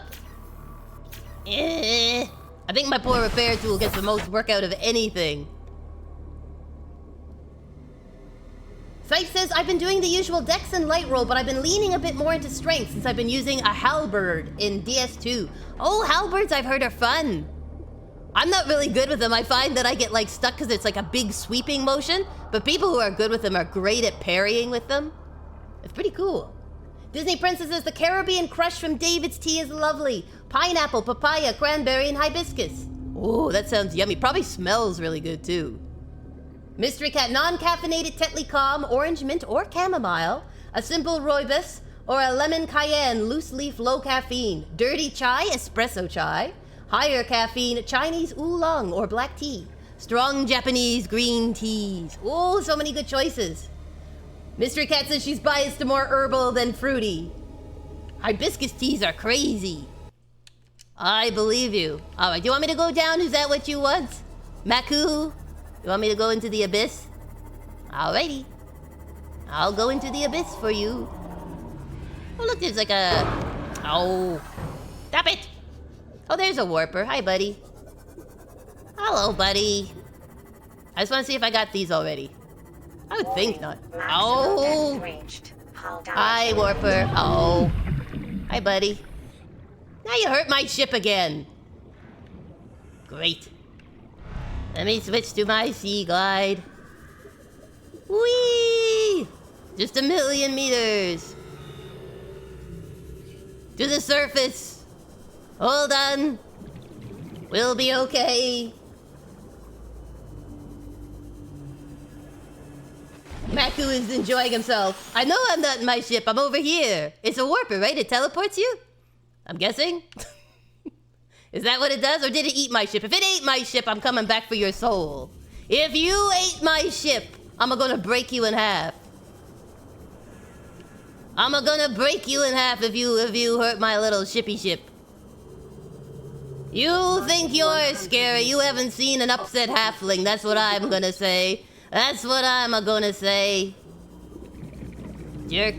I think my poor repair tool gets the most work out of anything. Scythe says, I've been doing the usual dex and light roll, but I've been leaning a bit more into strength since I've been using a halberd in DS2. Oh, halberds I've heard are fun. I'm not really good with them. I find that I get like stuck because it's like a big sweeping motion, but people who are good with them are great at parrying with them. It's pretty cool. Disney Princess says, the Caribbean Crush from David's Tea is lovely. Pineapple, papaya, cranberry, and hibiscus. Oh, that sounds yummy. Probably smells really good too. Mystery Cat, non-caffeinated Tetley Calm, orange mint or chamomile, a simple rooibos, or a lemon cayenne, loose leaf, low caffeine, dirty chai, espresso chai, higher caffeine, Chinese oolong or black tea, strong Japanese green teas. Oh, so many good choices. Mystery Cat says she's biased to more herbal than fruity. Hibiscus teas are crazy. I believe you. All right, do you want me to go down? Is that what you want? Maku? You want me to go into the abyss? Alrighty. I'll go into the abyss for you. Oh, look, there's like a... Oh. Stop it! Oh, there's a warper. Hi, buddy. Hello, buddy. I just want to see if I got these already. I would think not. Oh! Reached. Hull damage. Hi, warper. Oh. Hi, buddy. Now you hurt my ship again. Great. Let me switch to my sea glide. Whee! Just 1,000,000 meters. To the surface. Hold on. We'll be okay. Maku is enjoying himself. I know I'm not in my ship. I'm over here. It's a warper, right? It teleports you? I'm guessing. Is that what it does? Or did it eat my ship? If it ate my ship, I'm coming back for your soul. If you ate my ship, I'm gonna break you in half. I'm gonna break you in half if you hurt my little shippy ship. You think you're scary. You haven't seen an upset halfling. That's what I'm gonna say. That's what I'm gonna say. Jerk.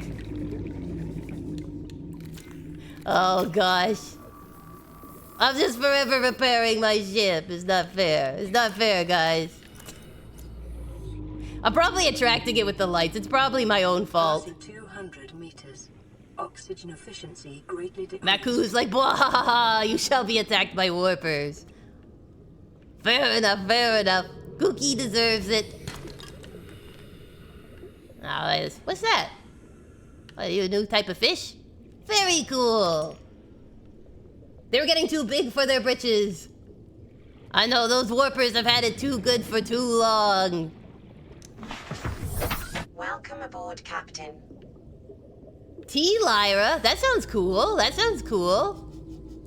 Oh gosh. I'm just forever repairing my ship. It's not fair. It's not fair, guys. I'm probably attracting it with the lights. It's probably my own fault. Passing 200 meters. Oxygen efficiency greatly decreased. Maku's like, blah, you shall be attacked by warpers. Fair enough, fair enough. Kooky deserves it. Alright, what's that? Are you a new type of fish? Very cool. They were getting too big for their britches. I know, those warpers have had it too good for too long. Welcome aboard, Captain. T-Lyra? That sounds cool. That sounds cool.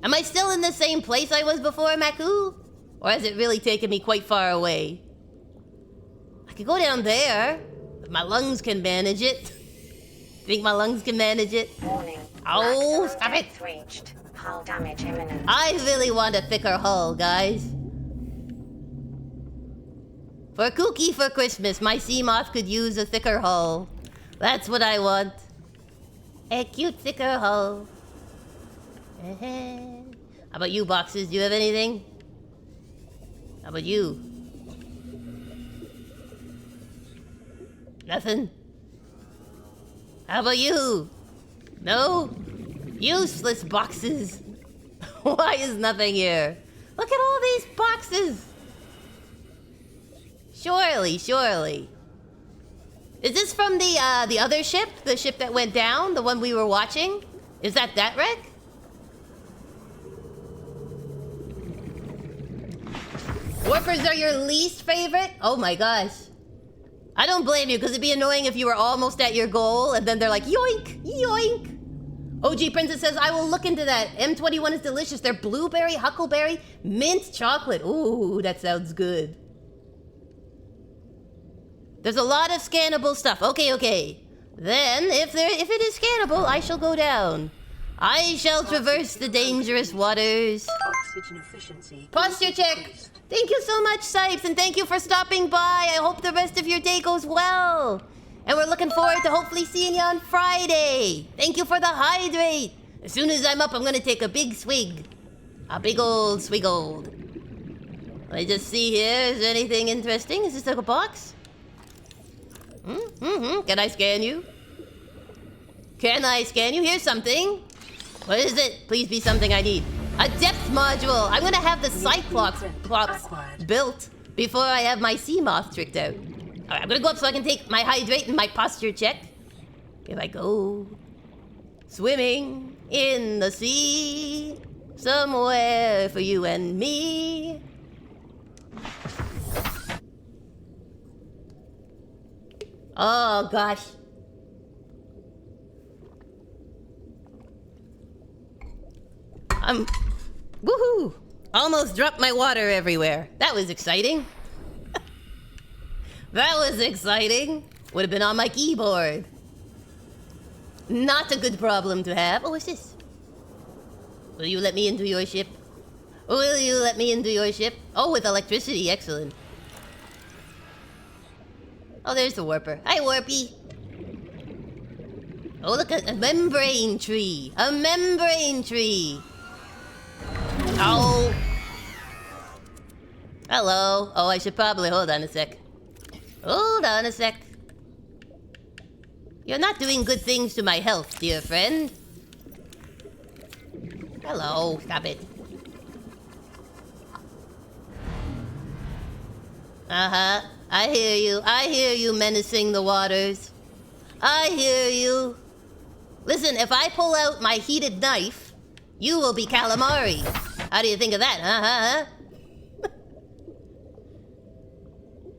Am I still in the same place I was before, Maku? Or has it really taken me quite far away? I could go down there. If my lungs can manage it. Think my lungs can manage it? Warning. Oh, Maximum stop it. depth reached. Hull damage imminent. I really want a thicker hull, guys. For Kooky for Christmas, my sea moth could use a thicker hull. That's what I want. A cute thicker hull. How about you, boxes? Do you have anything? How about you? Nothing? How about you? No? Useless boxes. Why is nothing here? Look at all these boxes. Surely, surely. Is this from the other ship? The ship that went down? The one we were watching? Is that wreck? Warpers are your least favorite? Oh my gosh. I don't blame you, because it'd be annoying if you were almost at your goal and then they're like, yoink, yoink. OG Princess says, I will look into that. M21 is delicious. They're blueberry, huckleberry, mint chocolate. Ooh, that sounds good. There's a lot of scannable stuff. Okay. Then, if it is scannable, I shall go down. I shall traverse the dangerous waters. Oxygen efficiency. Posture check. increased. Thank you so much, Sipes, and thank you for stopping by. I hope the rest of your day goes well. And we're looking forward to hopefully seeing you on Friday. Thank you for the hydrate. As soon as I'm up, I'm gonna take a big swig. A big old swig-old. Let me just see here. Is there anything interesting? Is this like a box? Can I scan you? Can I scan you? Here's something. What is it? Please be something I need. A depth module. I'm gonna have the Cyclops built before I have my sea moth tricked out. Alright, I'm gonna go up so I can take my hydrate and my posture check. Here I go. Swimming in the sea. Somewhere for you and me. Oh gosh. Woohoo! Almost dropped my water everywhere. That was exciting. That was exciting. Would have been on my keyboard. Not a good problem to have. Oh, what's this? Will you let me into your ship? Will you let me into your ship? Oh, with electricity. Excellent. Oh, there's the warper. Hi, Warpy. Oh, look at a membrane tree. A membrane tree. Oh. Hello. Oh, I should probably hold on a sec. Hold on a sec. You're not doing good things to my health, dear friend. Hello. Stop it. Uh-huh. I hear you. I hear you menacing the waters. I hear you. Listen, if I pull out my heated knife, you will be calamari. How do you think of that, huh?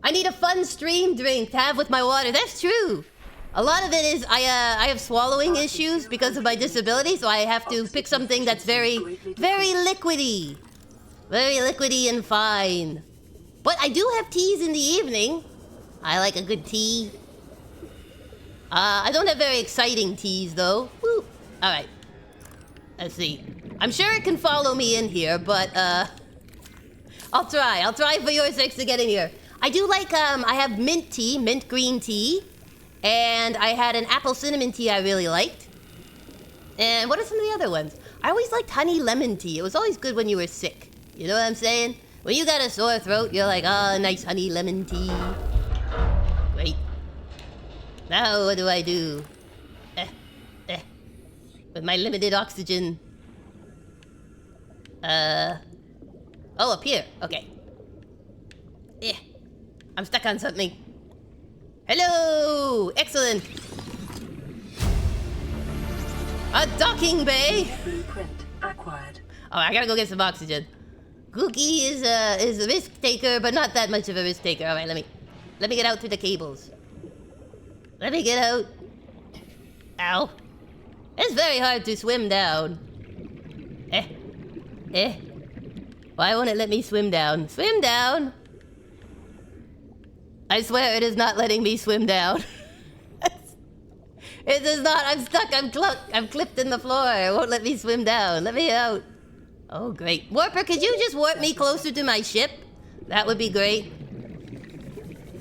I need a fun stream drink to have with my water. That's true. A lot of it is I have swallowing issues because of my disability, so I have to pick something that's very liquidy. Very liquidy and fine. But I do have teas in the evening. I like a good tea. I don't have very exciting teas, though. Woo. All right. Let's see. I'm sure it can follow me in here, but I'll try. I'll try for your sakes to get in here. I do like, I have mint tea, mint green tea. And I had an apple cinnamon tea I really liked. And what are some of the other ones? I always liked honey lemon tea. It was always good when you were sick. You know what I'm saying? When you got a sore throat, you're like, oh, nice honey lemon tea. Great. Now what do I do? With my limited oxygen. Oh, up here. Okay. Yeah. I'm stuck on something. Hello! Excellent! A docking bay! Blueprint acquired. Oh, I gotta go get some oxygen. Kooky is a risk taker, but not that much of a risk taker. Alright, let me get out through the cables. Let me get out. Ow. It's very hard to swim down. Why won't it let me swim down? Swim down! I swear it is not letting me swim down. It is not. I'm stuck. I'm clipped in the floor. It won't let me swim down. Let me out. Oh, great. Warper, could you just warp me closer to my ship? That would be great.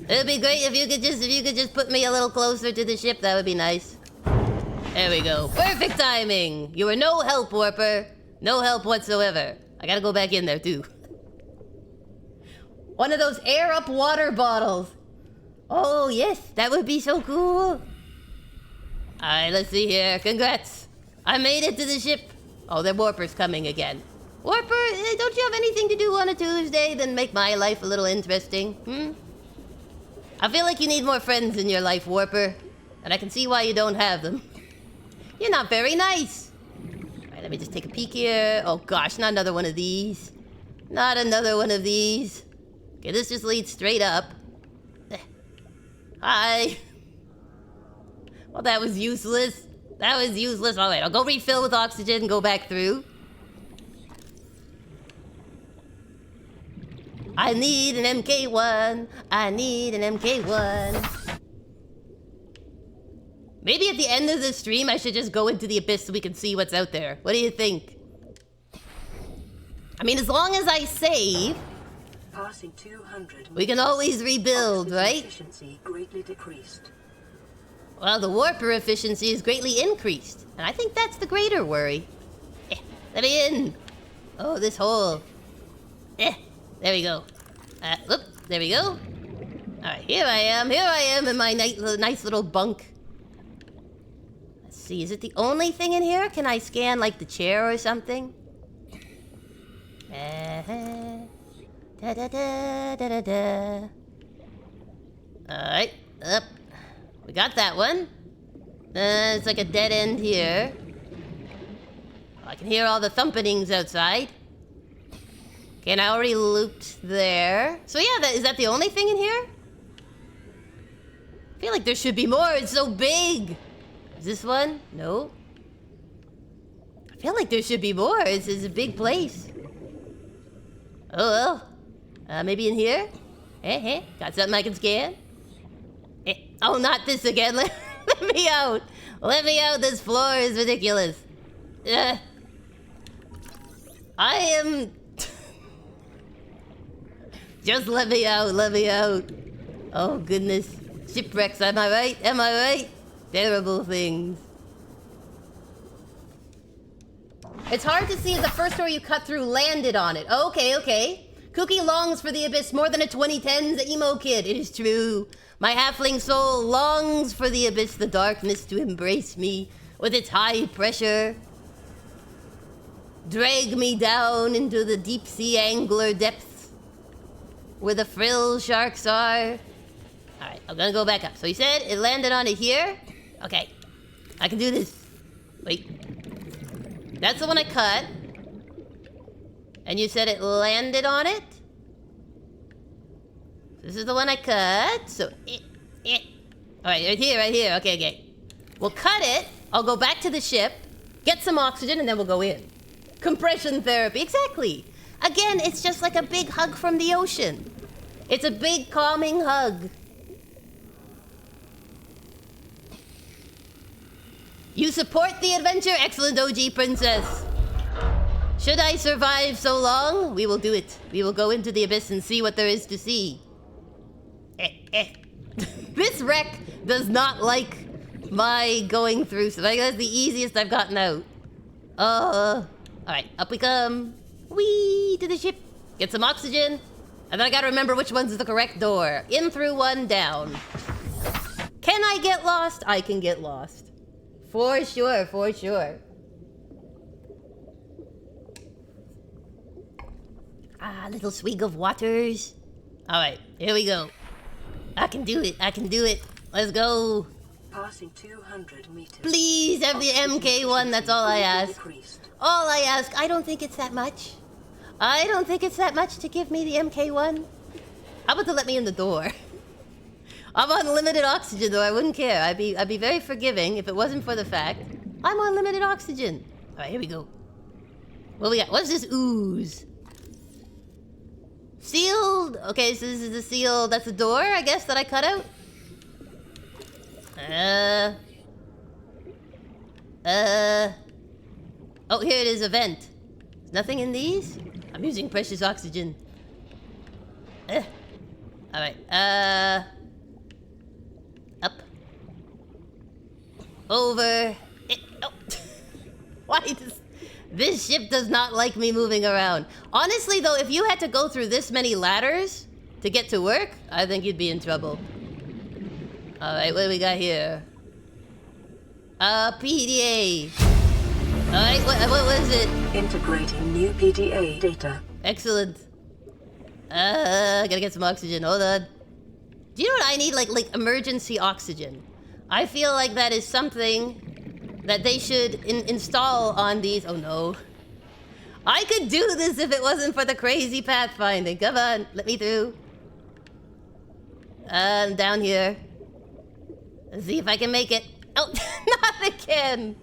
It would be great if you could just put me a little closer to the ship. That would be nice. There we go. Perfect timing. You were no help, Warper. No help whatsoever. I gotta go back in there, too. One of those air-up water bottles. Oh, yes. That would be so cool. Alright, let's see here. Congrats. I made it to the ship. Oh, the Warper's coming again. Warper, don't you have anything to do on a Tuesday than make my life a little interesting? I feel like you need more friends in your life, Warper. And I can see why you don't have them. You're not very nice. Alright, let me just take a peek here. Oh gosh, not another one of these. Not another one of these. Okay, this just leads straight up. Hi. Well, that was useless. That was useless. All right, I'll go refill with oxygen and go back through. I need an MK1. I need an MK1. Maybe at the end of the stream, I should just go into the abyss so we can see what's out there. What do you think? I mean, as long as I save, Passing 200 we can always rebuild, oxygen right? efficiency greatly decreased. Well, the warper efficiency is greatly increased. And I think that's the greater worry. Let me in. Oh, this hole. There we go. Whoop, there we go. Alright, here I am in my nice little bunk. Let's see, is it the only thing in here? Can I scan, like, the chair or something? Da-da-da-da-da-da. Alright, up. We got that one. It's like a dead end here. I can hear all the thumpenings outside. Okay, and I already looped there. So yeah, is that the only thing in here? I feel like there should be more. It's so big. Is this one? No. I feel like there should be more. It's a big place. Oh well. Maybe in here? Got something I can scan? Oh, not this again. Let me out. Let me out. This floor is ridiculous. I am... Just let me out. Let me out. Oh, goodness. Shipwrecks, am I right? Am I right? Terrible things. It's hard to see if the first door you cut through landed on it. Okay, okay. Kooky longs for the abyss more than a 2010s emo kid. It is true. My halfling soul longs for the abyss, the darkness to embrace me with its high pressure. Drag me down into the deep sea angler depths where the frill sharks are. Alright, I'm gonna go back up. So you said it landed on it here? Okay. I can do this. Wait. That's the one I cut. And you said it landed on it? This is the one I cut. So Alright, right here. Okay, okay. We'll cut it. I'll go back to the ship, get some oxygen, and then we'll go in. Compression therapy, exactly. Again, it's just like a big hug from the ocean. It's a big calming hug. You support the adventure? Excellent, OG Princess. Should I survive so long? We will do it. We will go into the abyss and see what there is to see. This wreck does not like my going through, so I guess that's the easiest I've gotten out. Alright, up we come. Whee! To the ship. Get some oxygen. And then I gotta remember which one's the correct door. In through one, down. Can I get lost? I can get lost. For sure, for sure. Little swig of waters. Alright, here we go. I can do it, I can do it. Let's go. Passing 200 meters. Please have the MK1, that's all I ask. All I ask, I don't think it's that much. I don't think it's that much to give me the MK1. How about to let me in the door? I'm on limited oxygen though, I wouldn't care. I'd be very forgiving if it wasn't for the fact I'm on limited oxygen. Alright, here we go. What we got? What's this ooze? Sealed? Okay, so this is the seal. That's the door, I guess, that I cut out? Oh, here it is, a vent. There's nothing in these? I'm using precious oxygen. Alright, up. Over. Oh. Why does... This ship does not like me moving around. Honestly, though, if you had to go through this many ladders to get to work, I think you'd be in trouble. Alright, what do we got here? PDA. Alright, what is it? Integrating new PDA data. Excellent. Gotta get some oxygen, hold on. Do you know what I need? Like emergency oxygen. I feel like that is something that they should install on these. Oh no. I could do this if it wasn't for the crazy pathfinding. Come on, let me through. Down here. Let's see if I can make it. Oh, not again.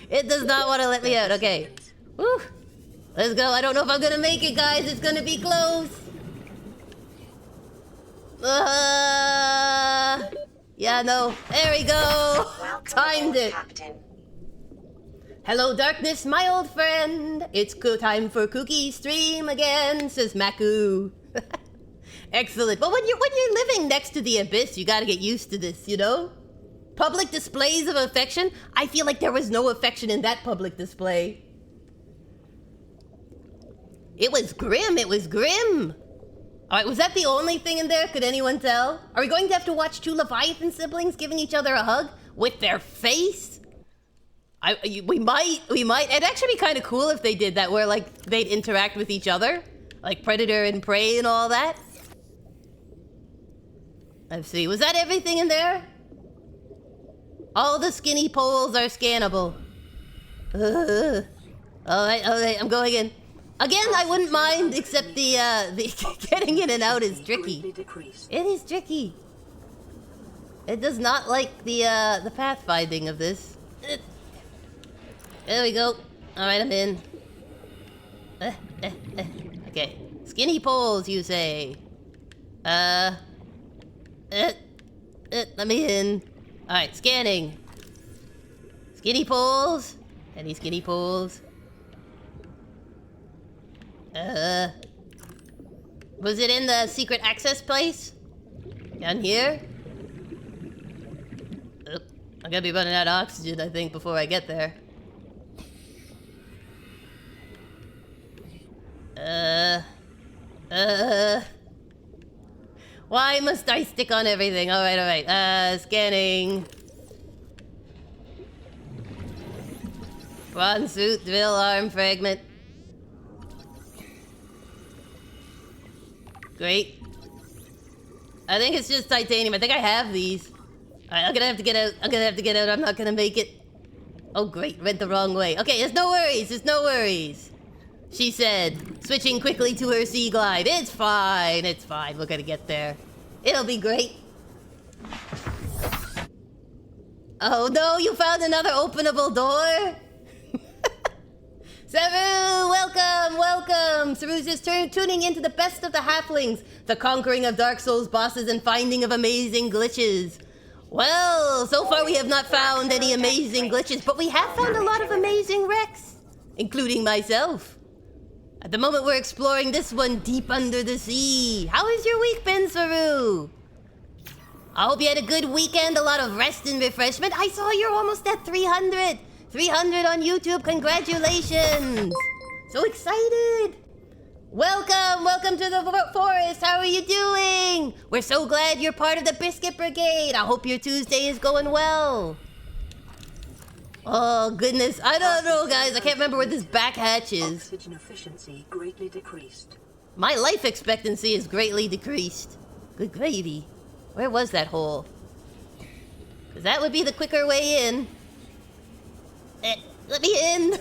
It does not want to let me out. Okay. Woo. Let's go. I don't know if I'm gonna make it, guys. It's gonna be close. Yeah, no. There we go. Timed it. Captain. Hello, darkness, my old friend. It's time for Kooky stream again, says Maku. Excellent. But when you're living next to the abyss, you gotta get used to this, you know? Public displays of affection? I feel like there was no affection in that public display. It was grim, it was grim. Alright, was that the only thing in there? Could anyone tell? Are we going to have to watch two Leviathan siblings giving each other a hug? With their face? We might. It'd actually be kind of cool if they did that, where like they'd interact with each other. Like predator and prey and all that. Let's see, was that everything in there? All the skinny poles are scannable. Alright, I'm going in. Again, I wouldn't mind, except the getting in and out is tricky. It is tricky. It does not like the pathfinding of this. There we go. Alright, I'm in. Okay. Skinny poles, you say. Let me in. Alright, scanning. Skinny poles. Any skinny poles? Was it in the secret access place? Down here? I'm gonna be running out of oxygen, I think, before I get there. Why must I stick on everything? Alright. Scanning. Bronze suit, drill arm fragment. Great. I think it's just titanium. I think I have these. Alright, I'm gonna have to get out. I'm not gonna make it. Oh, great. Went the wrong way. Okay, there's no worries. She said, switching quickly to her sea glide. It's fine. We're gonna get there. It'll be great. Oh no, you found another openable door? Saru, welcome! Saru's just tuning into the best of the halflings, the conquering of Dark Souls bosses and finding of amazing glitches. Well, so far we have not found any amazing glitches, but we have found a lot of amazing wrecks, including myself. At the moment we're exploring this one deep under the sea. How has your week been, Saru? I hope you had a good weekend, a lot of rest and refreshment. I saw you're almost at 300. 300 on YouTube, congratulations! So excited! Welcome to the forest, how are you doing? We're so glad you're part of the Biscuit Brigade. I hope your Tuesday is going well. Oh goodness, I don't know guys, I can't remember where this back hatch is. Oxygen efficiency greatly decreased. My life expectancy is greatly decreased. Good gravy. Where was that hole? Because that would be the quicker way in. Let me in.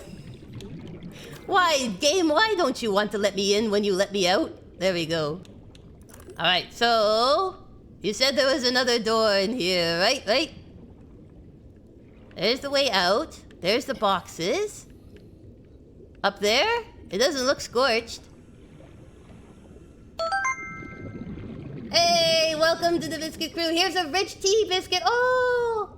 Why, game, why don't you want to let me in when you let me out? There we go. Alright, so... You said there was another door in here, right? There's the way out. There's the boxes. Up there? It doesn't look scorched. Hey, welcome to the Biscuit Crew. Here's a rich tea biscuit. Oh!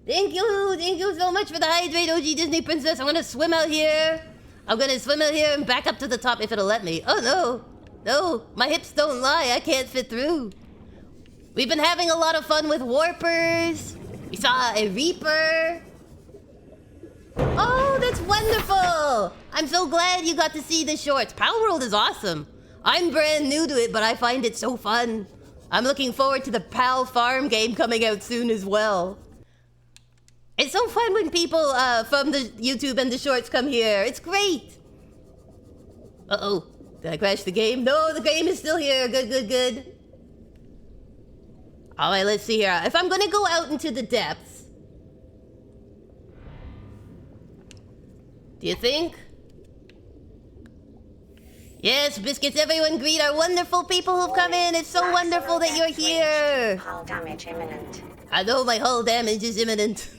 Thank you so much for the hydrate, OG Disney Princess. I'm gonna swim out here. And back up to the top if it'll let me. Oh no, my hips don't lie. I can't fit through. We've been having a lot of fun with warpers. We saw a reaper. Oh, that's wonderful. I'm so glad you got to see the shorts. Pal World is awesome. I'm brand new to it, but I find it so fun. I'm looking forward to the Pal Farm game coming out soon as well. It's so fun when people from the YouTube and the shorts come here. It's great. Uh-oh. Did I crash the game? No, the game is still here. Good. All right, let's see here. If I'm going to go out into the depths... Do you think? Yes, biscuits, everyone greet our wonderful people who've come in. It's so wonderful that you're here. Hull damage imminent. I know my hull damage is imminent.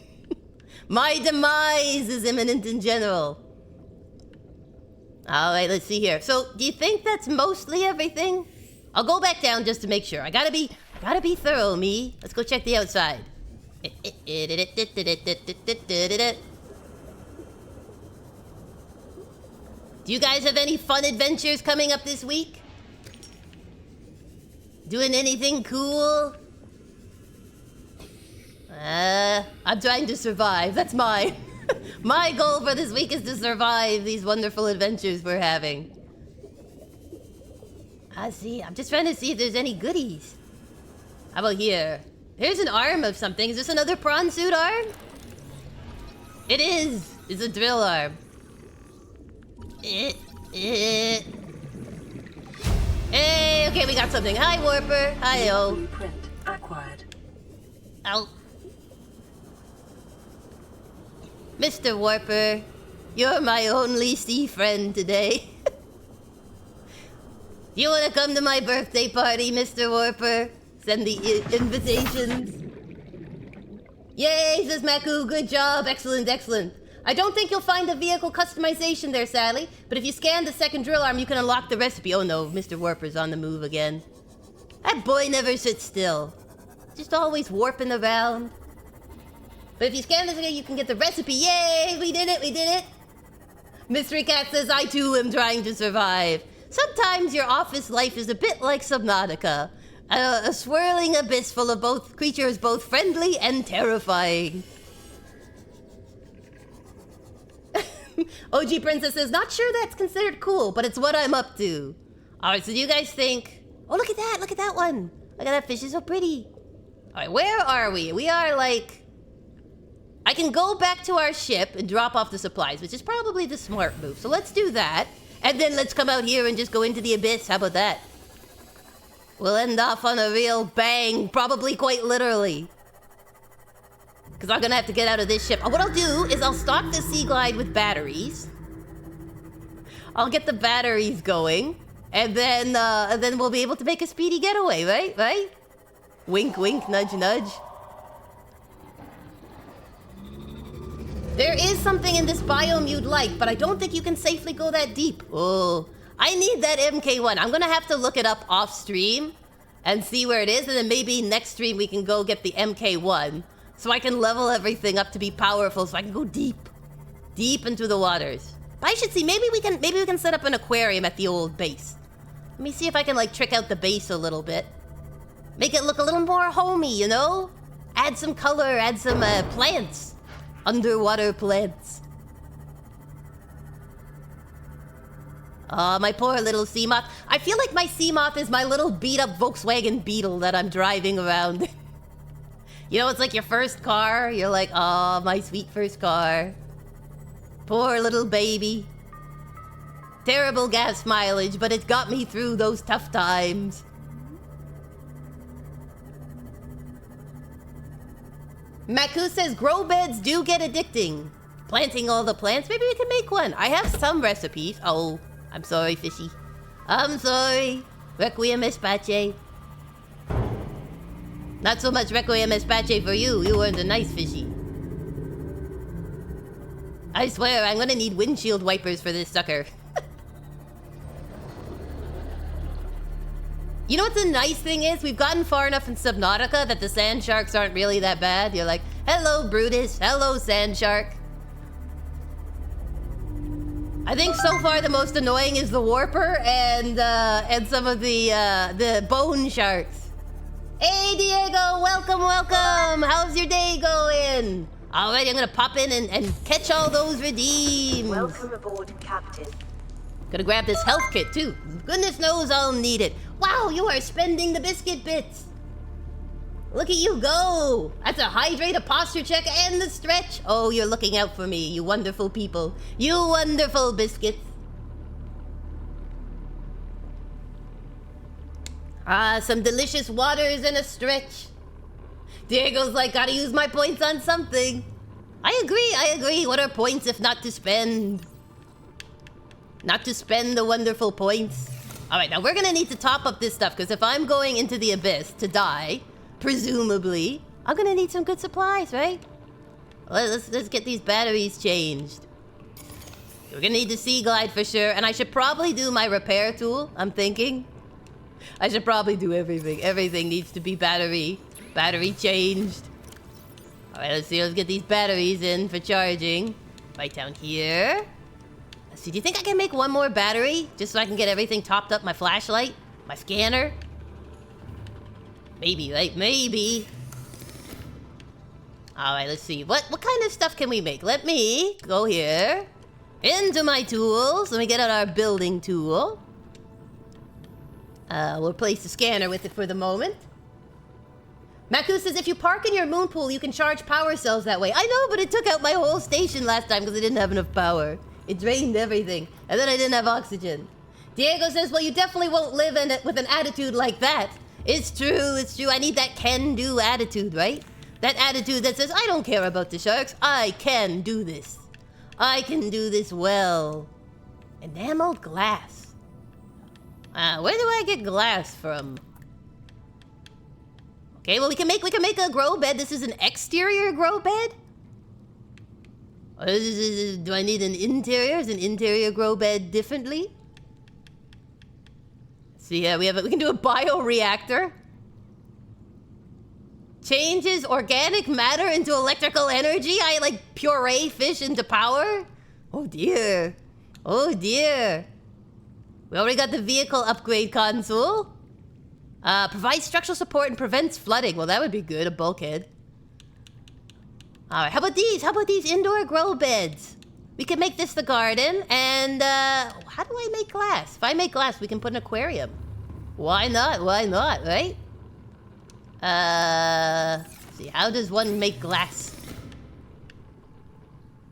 My demise is imminent in general. All right, let's see here. So, do you think that's mostly everything? I'll go back down just to make sure. I gotta be thorough, me. Let's go check the outside. Do you guys have any fun adventures coming up this week? Doing anything cool? I'm trying to survive. That's my my goal for this week is to survive these wonderful adventures we're having. I see. I'm just trying to see if there's any goodies. How about here? Here's an arm of something. Is this another prawn suit arm? It is. It's a drill arm. Hey, okay, we got something. Hi, Warper. Hi-yo. Blueprint acquired. Ow. Mr. Warper, you're my only sea friend today. Do you want to come to my birthday party, Mr. Warper? Send the invitations. Yay, says Maku. Good job. Excellent, excellent. I don't think you'll find a vehicle customization there, Sally, but if you scan the second drill arm, you can unlock the recipe. Oh no, Mr. Warper's on the move again. That boy never sits still. Just always warping around. But if you scan this again, you can get the recipe. Yay, we did it, we did it. Mystery Cat says, I too am trying to survive. Sometimes your office life is a bit like Subnautica. A swirling abyss full of both creatures, both friendly and terrifying. OG Princess says, not sure that's considered cool, but it's what I'm up to. Alright, so do you guys think... Oh, look at that one. Look at that fish, is so pretty. Alright, where are we? We are like... I can go back to our ship and drop off the supplies, which is probably the smart move. So let's do that. And then let's come out here and just go into the abyss. How about that? We'll end off on a real bang, probably quite literally. Because I'm going to have to get out of this ship. What I'll do is I'll stock the Sea Glide with batteries. I'll get the batteries going. And then we'll be able to make a speedy getaway, right? Right? Wink, wink, nudge, nudge. There is something in this biome you'd like, but I don't think you can safely go that deep. Oh, I need that MK1. I'm gonna have to look it up off stream and see where it is, and then maybe next stream we can go get the MK1 so I can level everything up to be powerful so I can go deep into the waters. But I should see, maybe we can set up an aquarium at the old base. Let me see if I can like trick out the base a little bit. Make it look a little more homey, you know? Add some color, add some plants. Underwater plants. Oh, my poor little sea moth. I feel like my sea moth is my little beat-up Volkswagen Beetle that I'm driving around. You know, it's like your first car. You're like, oh, my sweet first car. Poor little baby. Terrible gas mileage, but it got me through those tough times. Maku says grow beds do get addicting. Planting all the plants, maybe we can make one. I have some recipes. Oh, I'm sorry, fishy. I'm sorry. Requiem Espace. Not so much Requiem Espace for you. You weren't a nice fishy. I swear, I'm gonna need windshield wipers for this sucker. You know what the nice thing is? We've gotten far enough in Subnautica that the sand sharks aren't really that bad. You're like, hello, Brutus. Hello, sand shark. I think so far the most annoying is the Warper and some of the bone sharks. Hey, Diego, welcome, welcome. How's your day going? All right, I'm gonna pop in and catch all those redeems. Welcome aboard, Captain. Gonna grab this health kit too. Goodness knows I'll need it. Wow, you are spending the biscuit bits. Look at you go. That's a hydrate, a posture check, and the stretch. Oh, you're looking out for me, you wonderful people. You wonderful biscuits. Ah, some delicious waters and a stretch. Diego's like, gotta use my points on something. I agree. What are points if not to spend? Not to spend the wonderful points. Alright, now we're gonna need to top up this stuff, because if I'm going into the abyss to die, presumably, I'm gonna need some good supplies, right? Let's get these batteries changed. We're gonna need the sea glide for sure, and I should probably do my repair tool. I'm thinking. I should probably do everything. Everything needs to be battery changed. All right, let's see. Let's get these batteries in for charging. Right down here. Let's see. Do you think I can make one more battery just so I can get everything topped up? My flashlight, my scanner. Maybe, right? Maybe. All right, let's see. What kind of stuff can we make? Let me go here into my tools. Let me get out our building tool. We'll place the scanner with it for the moment. Maku says, if you park in your moon pool, you can charge power cells that way. I know, but it took out my whole station last time because I didn't have enough power. It drained everything. And then I didn't have oxygen. Diego says, well, you definitely won't live with an attitude like that. It's true, it's true. I need that can-do attitude, right? That attitude that says, I don't care about the sharks. I can do this. I can do this well. Enameled glass. Where do I get glass from? Okay, well, we can make a grow bed. This is an exterior grow bed? Do I need an interior? Is an interior grow bed differently? See, yeah, we can do a bioreactor. Changes organic matter into electrical energy. I like puree fish into power. Oh dear. Oh dear. We already got the vehicle upgrade console. Provides structural support and prevents flooding. Well, that would be good, a bulkhead. All right, how about these? How about these indoor grow beds? We can make this the garden, and how do I make glass? If I make glass, we can put an aquarium. Why not? Why not, right? Let's see, how does one make glass?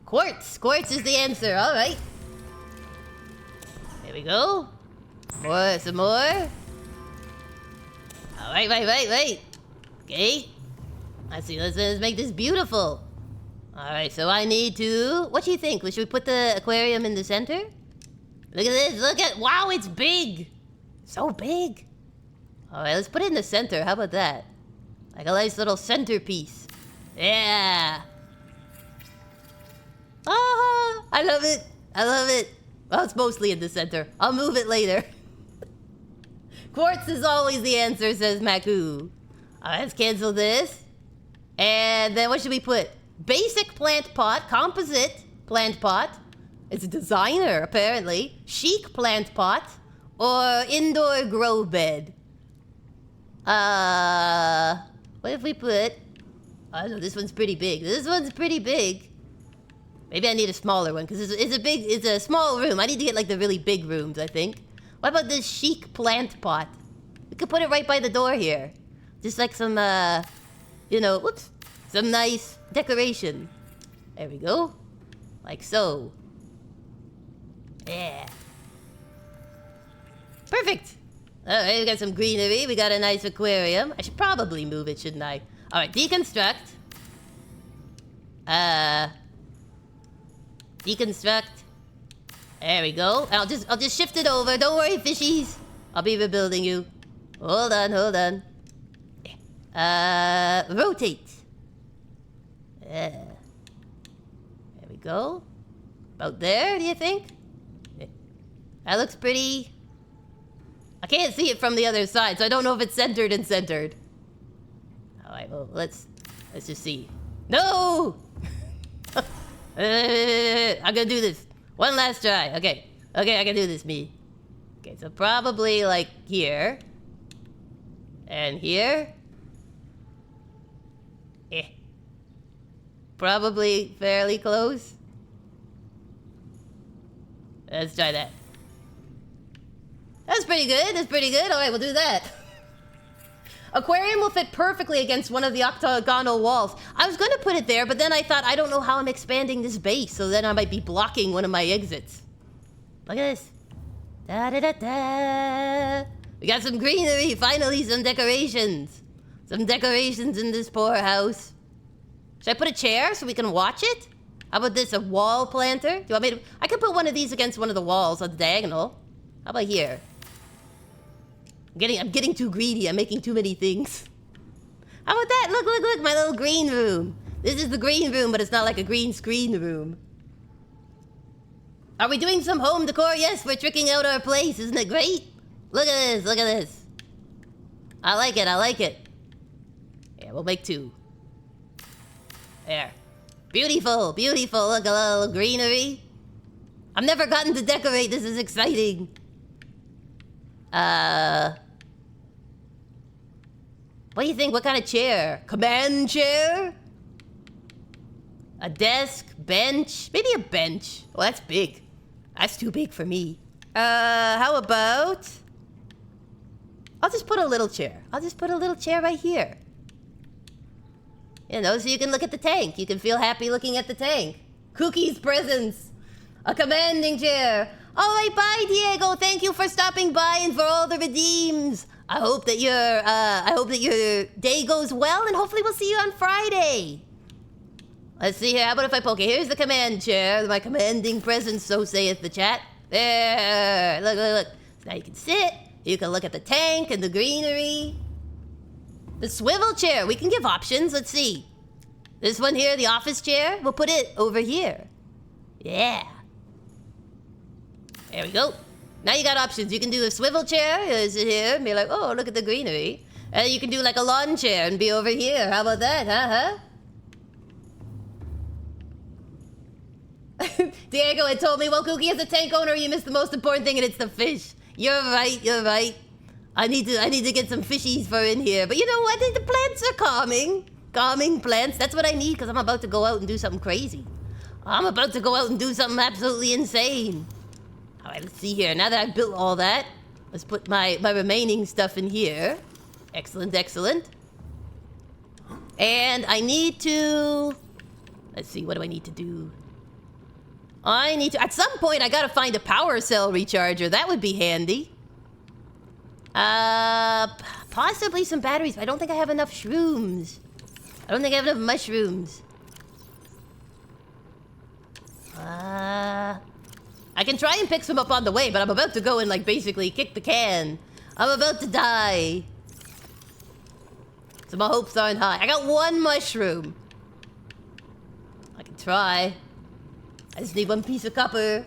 Quartz! Quartz is the answer, all right. There we go. More, some more. All right, right. Okay. Let's see, let's make this beautiful. All right, so I need to... What do you think? Should we put the aquarium in the center? Look at this, look at... Wow, it's big! So big. All right, let's put it in the center. How about that? Like a nice little centerpiece. Yeah. Ah, I love it. I love it. Well, it's mostly in the center. I'll move it later. Quartz is always the answer, says Maku. All right, let's cancel this. And then what should we put? Basic plant pot, composite plant pot. It's a designer, apparently. Chic plant pot. Or indoor grow bed. What if we put... I don't know, this one's pretty big. This one's pretty big. Maybe I need a smaller one, because it's a small room. I need to get like the really big rooms, I think. What about this chic plant pot? We could put it right by the door here. Just like some, you know, whoops. Some nice decoration. There we go. Like so. Yeah. Perfect. All right, we got some greenery. We got a nice aquarium. I should probably move it, shouldn't I? All right, deconstruct. Deconstruct. There we go. I'll just shift it over. Don't worry, fishies. I'll be rebuilding you. Hold on, hold on. Rotate. There we go. About there, do you think? That looks pretty... I can't see it from the other side, so I don't know if it's centered and centered. All right, well, let's just see. No! I'm gonna do this. One last try. Okay, I can do this, me. Okay, so probably like here. And here. Probably fairly close. Let's try that. That's pretty good, that's pretty good. All right, we'll do that. Aquarium will fit perfectly against one of the octagonal walls. I was gonna put it there, but then I thought, I don't know how I'm expanding this base, so then I might be blocking one of my exits. Look at this. Da-da-da-da. We got some greenery, finally some decorations. Some decorations in this poor house. Should I put a chair so we can watch it? How about this, a wall planter? Do you want me to... I could put one of these against one of the walls on the diagonal. How about here? I'm getting too greedy. I'm making too many things. How about that? Look, my little green room. This is the green room, but it's not like a green screen room. Are we doing some home decor? Yes, we're tricking out our place. Isn't it great? Look at this, look at this. I like it, I like it. Yeah, we'll make 2. There. Beautiful, beautiful. Look, a little greenery. I've never gotten to decorate. This is exciting. What do you think? What kind of chair? Command chair? A desk? Bench? Maybe a bench. Oh, that's big. That's too big for me. How about... I'll just put a little chair. I'll just put a little chair right here. You know, so you can look at the tank. You can feel happy looking at the tank. Kooky's presence. A commanding chair. All right, bye, Diego. Thank you for stopping by and for all the redeems. I hope that your day goes well, and hopefully we'll see you on Friday. Let's see here. How about if I poke it? Here's the command chair. My commanding presence, so saith the chat. There. Look, look, look. So now you can sit. You can look at the tank and the greenery. The swivel chair. We can give options. Let's see. This one here, the office chair. We'll put it over here. Yeah. There we go. Now you got options. You can do a swivel chair, sit here, and be like, oh, look at the greenery. And you can do like a lawn chair and be over here. How about that, huh? Diego had told me, well, Kooky, as a tank owner, you missed the most important thing, and it's the fish. You're right, you're right. I need to get some fishies for in here. But you know what? The plants are calming. Calming plants. That's what I need, because I'm about to go out and do something crazy. I'm about to go out and do something absolutely insane. All right, let's see here. Now that I've built all that, let's put my remaining stuff in here. Excellent, excellent. And I need to... Let's see, what do I need to do? I need to... At some point, I gotta find a power cell recharger. That would be handy. Possibly some batteries, but I don't think I have enough shrooms. I don't think I have enough mushrooms. I can try and pick some up on the way, but I'm about to go and, like, basically kick the can. I'm about to die. So my hopes aren't high. I got 1 mushroom. I can try. I just need 1 piece of copper.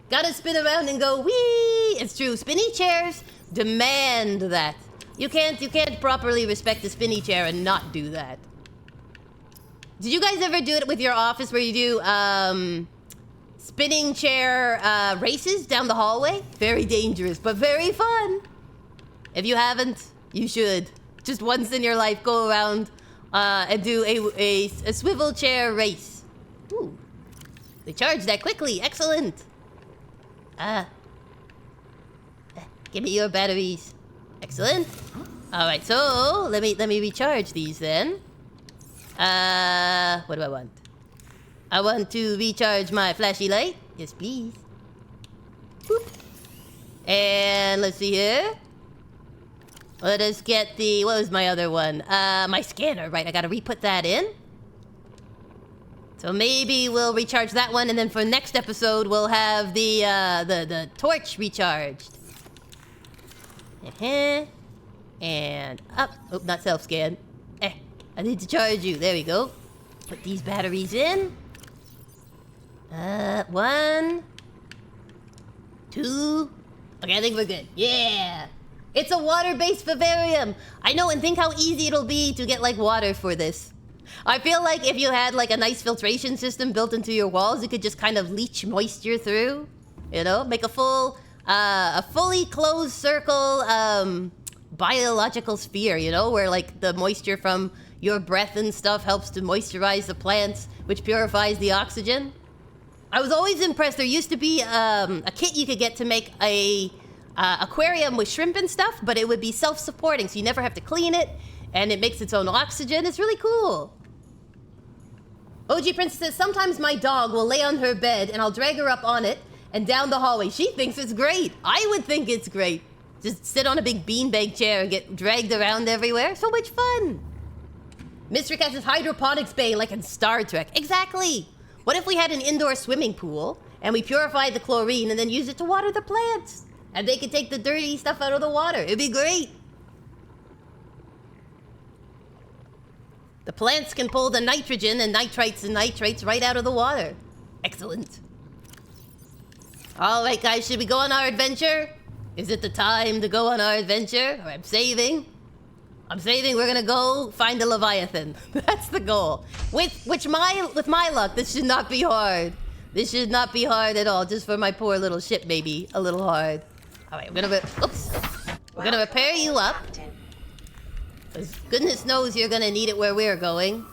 Gotta spin around and go, whee! It's true. Spinny chairs demand that. You can't properly respect a spinny chair and not do that. Did you guys ever do it with your office where you do, spinning chair races down the hallway? Very dangerous, but very fun. If you haven't, you should. Just once in your life, go around and do a swivel chair race. Ooh, they charge that quickly. Excellent. Give me your batteries. Excellent. All right, so let me recharge these then. What do I want? I want to recharge my flashy light. Yes, please. Boop. And let's see here. Let us get the... What was my other one? My scanner. Right, I gotta re-put that in. So maybe we'll recharge that one, and then for next episode, we'll have the torch recharged. And up. Oh, not self-scan. I need to charge you. There we go. Put these batteries in. 1, 2. Okay, I think we're good. Yeah. It's a water-based vivarium. I know, and think how easy it'll be to get, like, water for this. I feel like if you had, like, a nice filtration system built into your walls, it could just kind of leach moisture through. You know? Make a fully closed circle, biological sphere, you know? Where, like, the moisture from your breath and stuff helps to moisturize the plants, which purifies the oxygen. I was always impressed. There used to be a kit you could get to make a aquarium with shrimp and stuff, but it would be self-supporting, so you never have to clean it, and it makes its own oxygen. It's really cool. OG Princess says, sometimes my dog will lay on her bed, and I'll drag her up on it and down the hallway. She thinks it's great. I would think it's great. Just sit on a big beanbag chair and get dragged around everywhere. So much fun. Mr. Cat says, hydroponics bay like in Star Trek. Exactly. What if we had an indoor swimming pool and we purified the chlorine and then use it to water the plants? And they could take the dirty stuff out of the water. It'd be great. The plants can pull the nitrogen and nitrates right out of the water. Excellent. All right, guys, should we go on our adventure? Is it the time to go on our adventure? I'm saving. We're gonna go find a Leviathan. That's the goal. With my luck, this should not be hard. This should not be hard at all. Just for my poor little ship, maybe a little hard. All right, we're gonna repair you up. Because goodness knows you're gonna need it where we're going.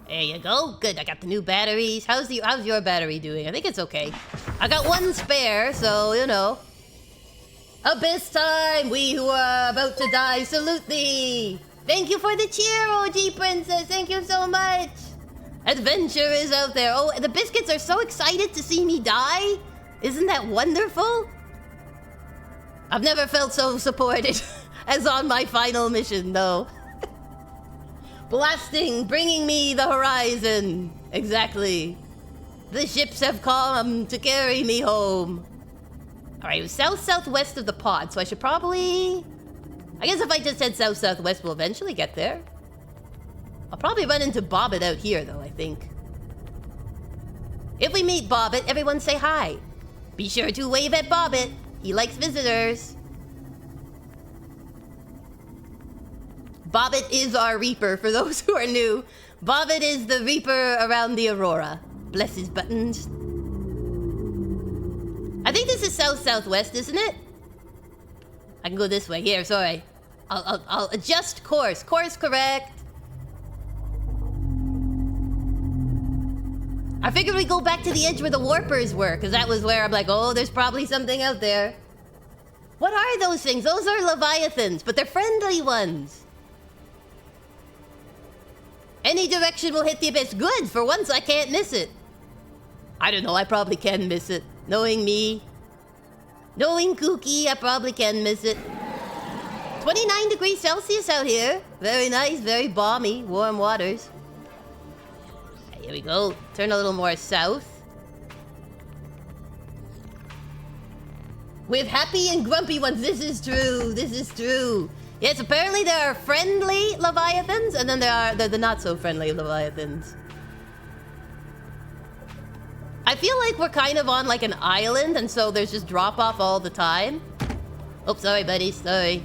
There you go. Good, I got the new batteries. How's your battery doing? I think it's okay. I got one spare, so, you know. Abyss time! We who are about to die salute thee! Thank you for the cheer, OG Princess! Thank you so much! Adventure is out there. Oh, the biscuits are so excited to see me die! Isn't that wonderful? I've never felt so supported as on my final mission, though. Blasting, bringing me the horizon. Exactly. The ships have come to carry me home. Alright, it was south-southwest of the pod, so I should probably... I guess if I just head south-southwest, we'll eventually get there. I'll probably run into Bobbit out here, though, I think. If we meet Bobbit, everyone say hi. Be sure to wave at Bobbit. He likes visitors. Bobbit is our Reaper, for those who are new. Bobbit is the Reaper around the Aurora. Bless his buttons. I think this is south-southwest, isn't it? I can go this way. Here, sorry. I'll adjust course. Course correct. I figured we'd go back to the edge where the warpers were, because that was where I'm like, oh, there's probably something out there. What are those things? Those are Leviathans, but they're friendly ones. Any direction will hit the abyss. Good, for once I can't miss it. I don't know, I probably can miss it. Knowing me. Knowing Kooky, I probably can miss it. 29 degrees Celsius out here. Very nice, very balmy, warm waters. Here we go. Turn a little more south. With happy and grumpy ones. This is true. This is true. Yes, apparently there are friendly Leviathans, and then there are the not so friendly Leviathans. I feel like we're kind of on like an island, and so there's just drop off all the time. Oh, sorry, buddy. Sorry.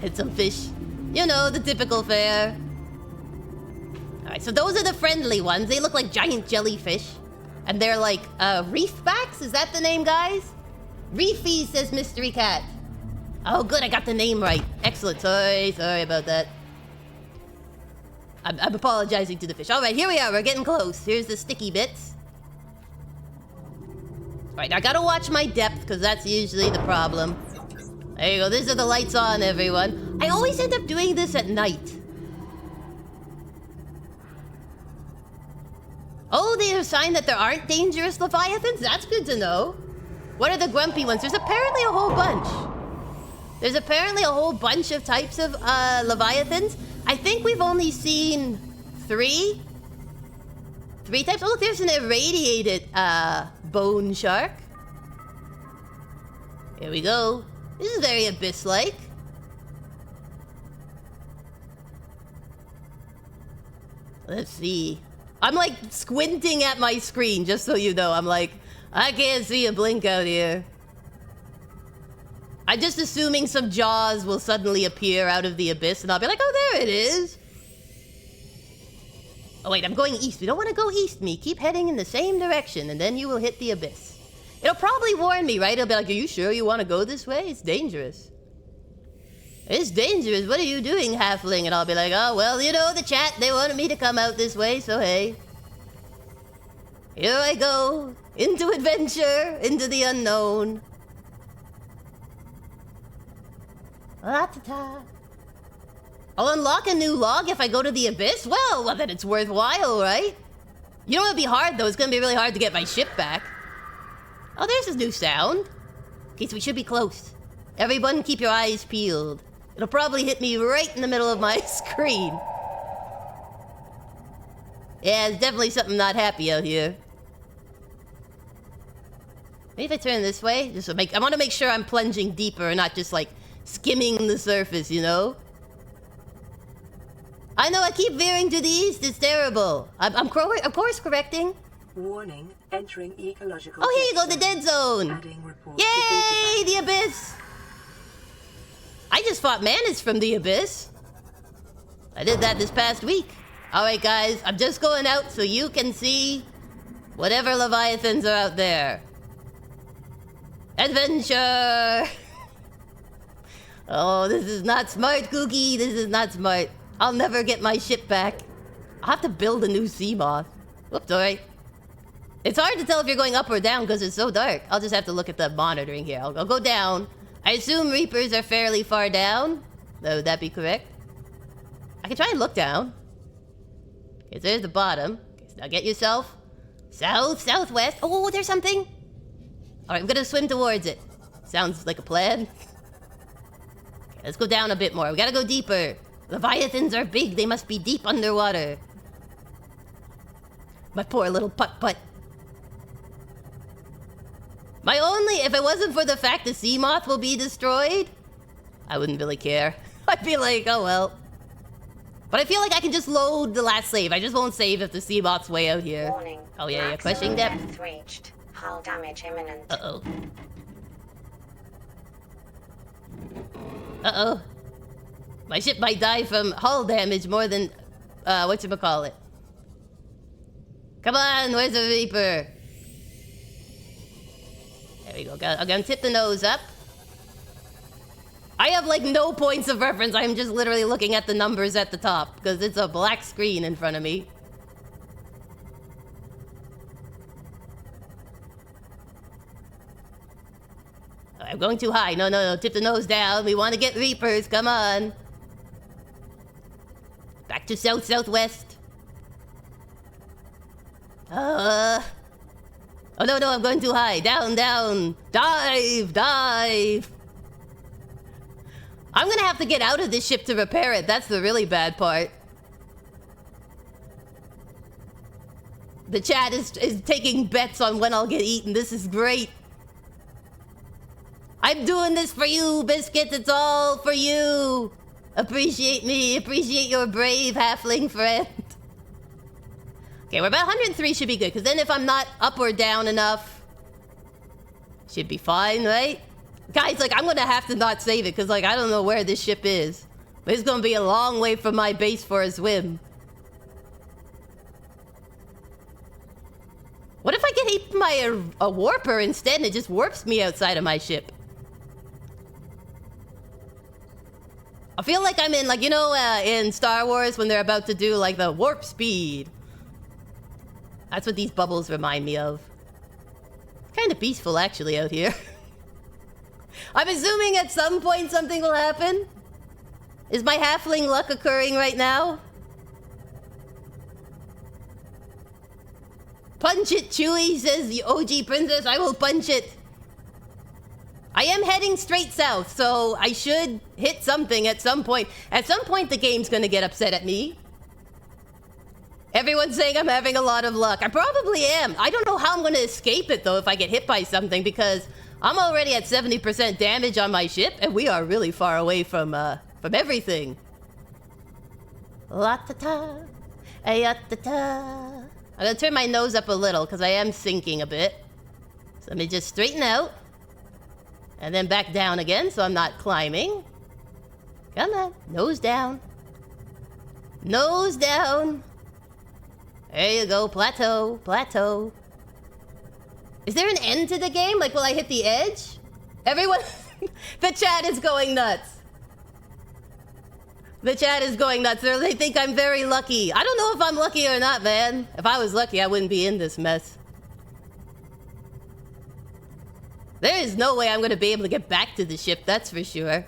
Hit some fish. You know, the typical fare. Alright, so those are the friendly ones. They look like giant jellyfish. And they're like, reefbacks? Is that the name, guys? Reefy, says Mystery Cat. Oh, good, I got the name right. Excellent. Sorry about that. I'm apologizing to the fish. Alright, here we are. We're getting close. Here's the sticky bits. Alright, I gotta watch my depth, because that's usually the problem. There you go. These are the lights on, everyone. I always end up doing this at night. Oh, they are a sign that there aren't dangerous Leviathans? That's good to know. What are the grumpy ones? There's apparently a whole bunch. There's apparently a whole bunch of types of Leviathans. I think we've only seen three. Three types. Oh, look, there's an irradiated bone shark. Here we go. This is very abyss-like. Let's see. I'm like squinting at my screen, just so you know. I'm like, I can't see a blink out here. I'm just assuming some jaws will suddenly appear out of the abyss, and I'll be like, oh, there it is. Oh, wait, I'm going east. We don't want to go east, me. Keep heading in the same direction, and then you will hit the abyss. It'll probably warn me, right? It'll be like, are you sure you want to go this way? It's dangerous. It's dangerous. What are you doing, Halfling? And I'll be like, oh, well, you know, the chat, they wanted me to come out this way, so hey. Here I go. Into adventure. Into the unknown. La-ta-ta. I'll unlock a new log if I go to the abyss? Well, then it's worthwhile, right? You know what would be hard, though? It's going to be really hard to get my ship back. Oh, there's a new sound. Okay, so we should be close. Everyone keep your eyes peeled. It'll probably hit me right in the middle of my screen. Yeah, it's definitely something not happy out here. Maybe if I turn this way, just to I want to make sure I'm plunging deeper and not just like skimming the surface, you know? I know, I keep veering to the east. It's terrible. I'm course correcting. Warning, entering ecological. Oh, here you go, the dead zone. Adding report Yay, the abyss. I just fought Manus from the abyss. I did that this past week. All right, guys, I'm just going out so you can see whatever Leviathans are out there. Adventure! Oh, this is not smart, Kooky. This is not smart. I'll never get my ship back. I'll have to build a new sea moth. Whoops, alright. It's hard to tell if you're going up or down because it's so dark. I'll just have to look at the monitoring here. I'll go down. I assume Reapers are fairly far down. Would that be correct? I can try and look down. Okay, so there's the bottom. Okay, so now get yourself southwest. Oh, there's something. All right, I'm gonna swim towards it. Sounds like a plan. Okay, let's go down a bit more. We gotta go deeper. Leviathans are big. They must be deep underwater. My poor little putt-putt. My only... If it wasn't for the fact the sea moth will be destroyed, I wouldn't really care. I'd be like, oh well. But I feel like I can just load the last save. I just won't save if the sea moth's way out here. Warning. Oh yeah, yeah. Crushing depth. Reached. Hull damage imminent. Uh-oh. Uh-oh. My ship might die from hull damage more than... whatchamacallit. Come on, where's the Reaper? There we go. I'm gonna tip the nose up. I have like no points of reference. I'm just literally looking at the numbers at the top because it's a black screen in front of me. I'm going too high. No, no, no. Tip the nose down. We want to get Reapers. Come on. Back to southwest. Oh no, no, I'm going too high. Down, down. Dive, dive. I'm gonna have to get out of this ship to repair it. That's the really bad part. The chat is taking bets on when I'll get eaten. This is great. I'm doing this for you, Biscuits. It's all for you. Appreciate me. Appreciate your brave halfling friend. Okay, we're about 103 should be good, because then if I'm not up or down enough, should be fine, right? Guys, like, I'm gonna have to not save it, because, like, I don't know where this ship is. But it's gonna be a long way from my base for a swim. What if I get hit by a warper instead, and it just warps me outside of my ship? I feel like I'm in, like, you know, in Star Wars when they're about to do, like, the warp speed. That's what these bubbles remind me of. Kind of peaceful, actually, out here. I'm assuming at some point something will happen. Is my halfling luck occurring right now? Punch it, Chewie, says the OG princess. I will punch it. I am heading straight south, so I should hit something at some point. At some point, the game's gonna get upset at me. Everyone's saying I'm having a lot of luck. I probably am. I don't know how I'm gonna escape it, though, if I get hit by something, because I'm already at 70% damage on my ship, and we are really far away from everything. La-ta-ta, ay-ya-ta-ta. I'm gonna turn my nose up a little, because I am sinking a bit. So let me just straighten out. And then back down again, so I'm not climbing. Come on, nose down. Nose down. There you go, plateau, plateau. Is there an end to the game? Like, will I hit the edge? Everyone, the chat is going nuts. The chat is going nuts. They think I'm very lucky. I don't know if I'm lucky or not, man. If I was lucky, I wouldn't be in this mess. There is no way I'm going to be able to get back to the ship, that's for sure.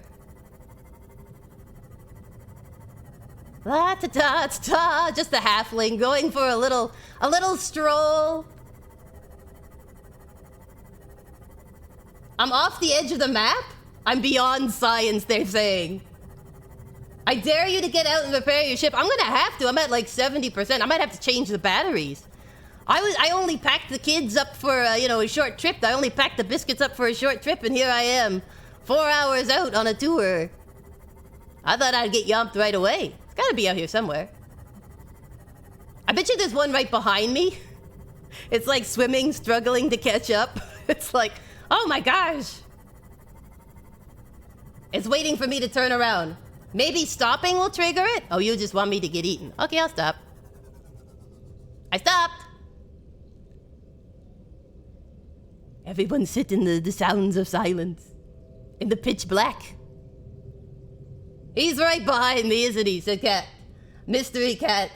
La-ta-ta-ta-ta, just a halfling going for a little stroll. I'm off the edge of the map? I'm beyond science, they're saying. I dare you to get out and repair your ship. I'm gonna have to. I'm at like 70%. I might have to change the batteries. I only packed the kids up for, you know, a short trip. I only packed the biscuits up for a short trip, and here I am. 4 hours out on a tour. I thought I'd get yomped right away. It's gotta be out here somewhere. I bet you there's one right behind me. It's like swimming, struggling to catch up. It's like, oh my gosh. It's waiting for me to turn around. Maybe stopping will trigger it? Oh, you just want me to get eaten. Okay, I'll stop. I stopped. Everyone sit in the sounds of silence. In the pitch black. He's right behind me, isn't he? Said Cat. Mystery Cat.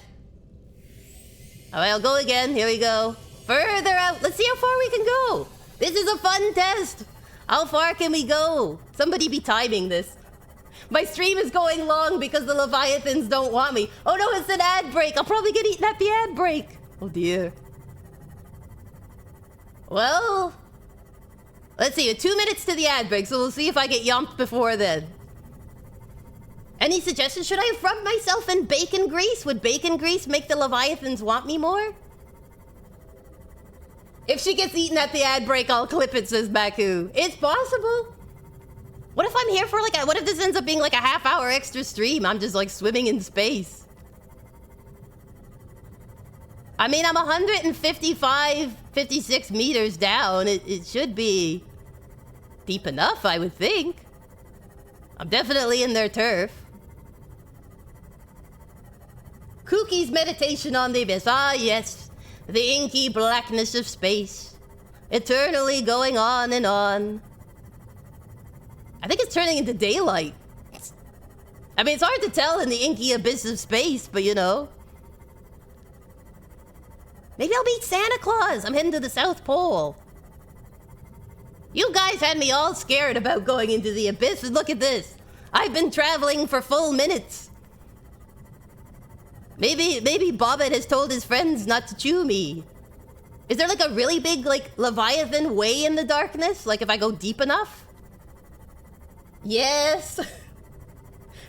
Alright, I'll go again. Here we go. Further out. Let's see how far we can go. This is a fun test. How far can we go? Somebody be timing this. My stream is going long because the Leviathans don't want me. Oh no, it's an ad break. I'll probably get eaten at the ad break. Oh dear. Well, let's see. 2 minutes to the ad break, so we'll see if I get yumped before then. Any suggestions? Should I rub myself in bacon grease? Would bacon grease make the Leviathans want me more? If she gets eaten at the ad break, I'll clip it, says Baku. It's possible. What if I'm here for like what if this ends up being like a half-hour extra stream? I'm just like swimming in space. I mean, I'm 155, 56 meters down. It should be deep enough, I would think. I'm definitely in their turf. Kooky's meditation on the abyss. Ah, yes. The inky blackness of space. Eternally going on and on. I think it's turning into daylight. I mean, it's hard to tell in the inky abyss of space, but you know. Maybe I'll meet Santa Claus. I'm heading to the South Pole. You guys had me all scared about going into the abyss, and look at this. I've been traveling for full minutes. Maybe Bobbit has told his friends not to chew me. Is there like a really big, like, Leviathan way in the darkness? Like if I go deep enough? Yes.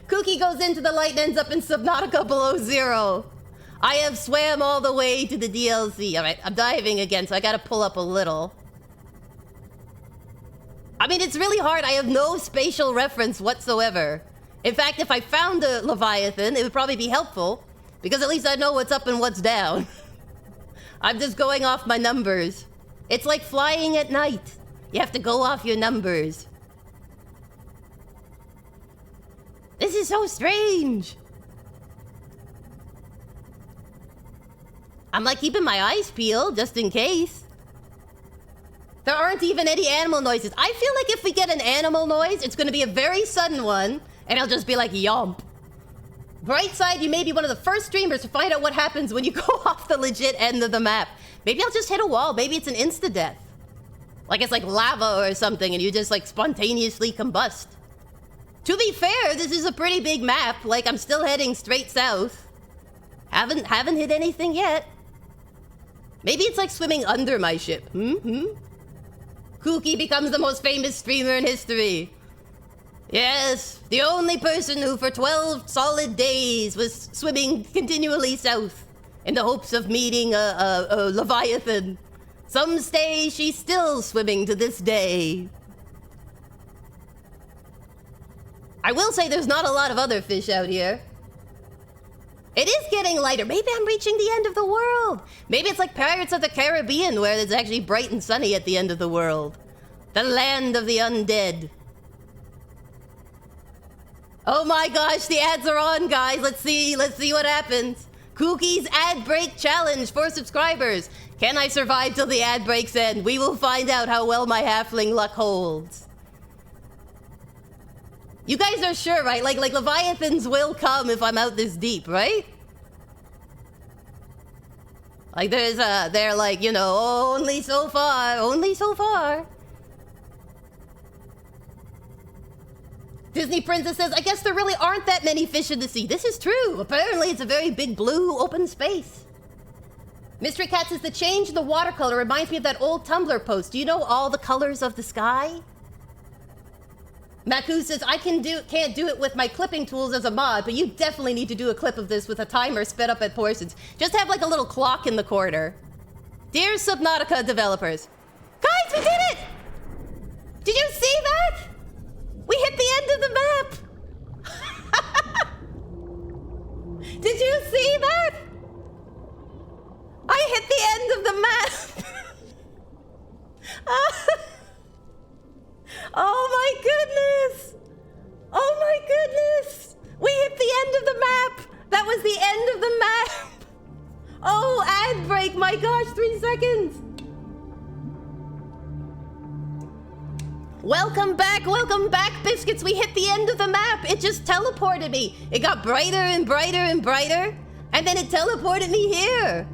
Kooky goes into the light and ends up in Subnautica below zero. I have swam all the way to the DLC. All right, I'm diving again, so I gotta pull up a little. I mean, it's really hard. I have no spatial reference whatsoever. In fact, if I found a Leviathan, it would probably be helpful, because at least I know what's up and what's down. I'm just going off my numbers. It's like flying at night. You have to go off your numbers. This is so strange. I'm like keeping my eyes peeled just in case. There aren't even any animal noises. I feel like if we get an animal noise, it's going to be a very sudden one, and it'll just be like yomp. Bright side, you may be one of the first streamers to find out what happens when you go off the legit end of the map. Maybe I'll just hit a wall. Maybe it's an insta-death. Like it's like lava or something, and you just like spontaneously combust. To be fair, this is a pretty big map. Like, I'm still heading straight south. Haven't hit anything yet. Maybe it's like swimming under my ship. Kooky becomes the most famous streamer in history. Yes, the only person who for 12 solid days was swimming continually south in the hopes of meeting a Leviathan. Some say she's still swimming to this day. I will say there's not a lot of other fish out here. It is getting lighter. Maybe I'm reaching the end of the world. Maybe it's like Pirates of the Caribbean, where it's actually bright and sunny at the end of the world. The land of the undead. Oh my gosh, the ads are on, guys. Let's see what happens. Kooky's ad break challenge for subscribers. Can I survive till the ad breaks end? We will find out how well my halfling luck holds. You guys are sure, right? Like Leviathans will come if I'm out this deep, right? Like they're like, you know, only so far, only so far. Disney Princess says, I guess there really aren't that many fish in the sea. This is true. Apparently it's a very big blue open space. Mystery Cat says, the change in the watercolor reminds me of that old Tumblr post. Do you know all the colors of the sky? Maku says, I can't do it with my clipping tools as a mod, but you definitely need to do a clip of this with a timer sped up at portions. Just have like a little clock in the corner. Dear Subnautica developers. Guys, we did it! Did you see that? seconds. Welcome back, Biscuits. We hit the end of the map. It just teleported me. It got brighter and brighter and brighter, and then it teleported me here.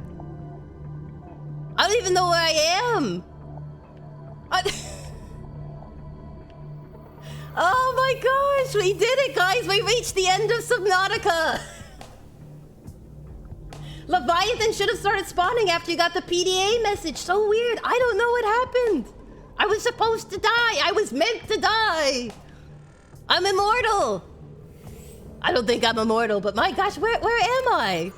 I don't even know where I am. Oh my gosh, we did it, guys. We reached the end of Subnautica. Leviathan should have started spawning after you got the PDA message. So weird. I don't know what happened. I was supposed to die. I was meant to die. I'm immortal. I don't think I'm immortal, but my gosh, where am I?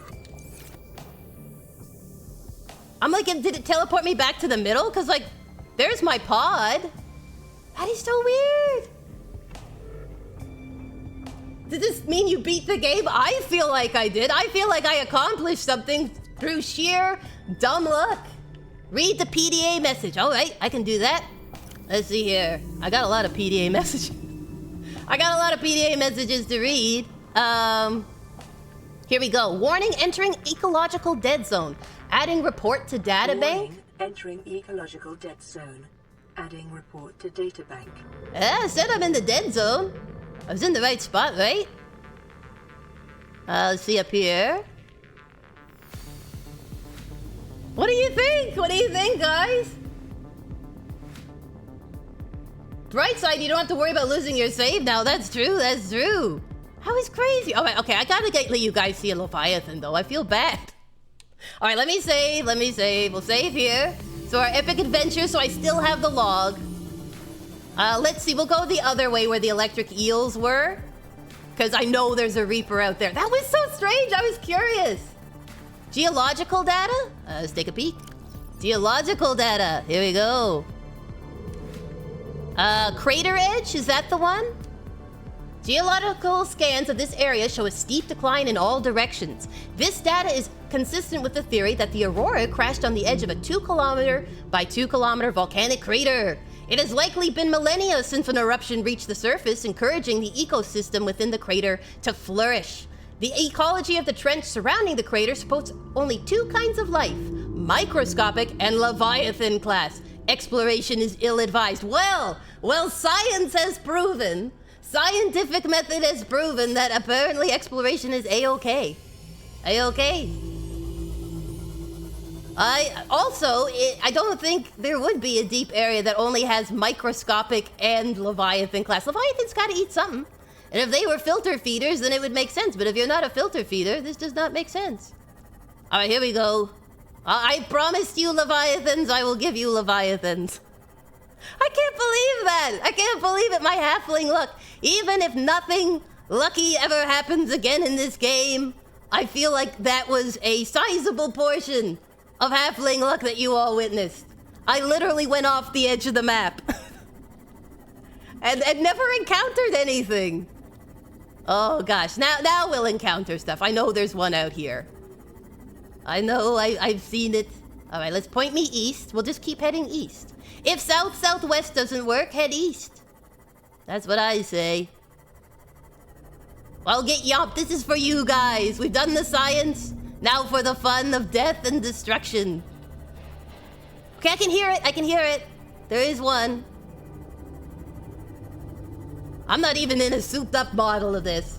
I'm like, did it teleport me back to the middle? Because, like, there's my pod. That is so weird. Does this mean you beat the game? I feel like I did. I feel like I accomplished something through sheer dumb luck. Read the PDA message. All right, I can do that. Let's see here. I got a lot of PDA messages. I got a lot of PDA messages to read. Here we go. Warning, entering ecological dead zone. Adding report to databank. Warning, entering ecological dead zone. Adding report to databank. I said I'm in the dead zone. I was in the right spot, right? Let's see up here. What do you think? What do you think, guys? Bright side, you don't have to worry about losing your save now. That's true, that's true. That was crazy. All right, okay, I gotta let you guys see a Leviathan, though. I feel bad. All right, let me save. We'll save here. So our epic adventure, so I still have the log. Let's see, we'll go the other way where the electric eels were. Because I know there's a Reaper out there. That was so strange, I was curious. Geological data? Let's take a peek. Geological data, here we go. Crater edge, is that the one? Geological scans of this area show a steep decline in all directions. This data is consistent with the theory that the Aurora crashed on the edge of a 2 kilometer by 2 kilometer volcanic crater. It has likely been millennia since an eruption reached the surface, encouraging the ecosystem within the crater to flourish. The ecology of the trench surrounding the crater supports only 2 kinds of life, microscopic and Leviathan class. Exploration is ill-advised. Well, science has proven, scientific method has proven that apparently exploration is A-okay. A-okay. I don't think there would be a deep area that only has microscopic and Leviathan class. Leviathan's gotta eat something. And if they were filter feeders, then it would make sense. But if you're not a filter feeder, this does not make sense. All right, here we go. I promised you Leviathans, I will give you Leviathans. I can't believe that. I can't believe it, my halfling luck. Even if nothing lucky ever happens again in this game, I feel like that was a sizable portion of halfling luck that you all witnessed. I literally went off the edge of the map. and never encountered anything. Oh gosh, now we'll encounter stuff. I know there's one out here. I know, I've seen it. All right, let's point me east. We'll just keep heading east. If south-southwest doesn't work, head east. That's what I say. I'll get yomped. This is for you guys. We've done the science. Now for the fun of death and destruction. Okay, I can hear it. I can hear it. There is one. I'm not even in a souped-up model of this.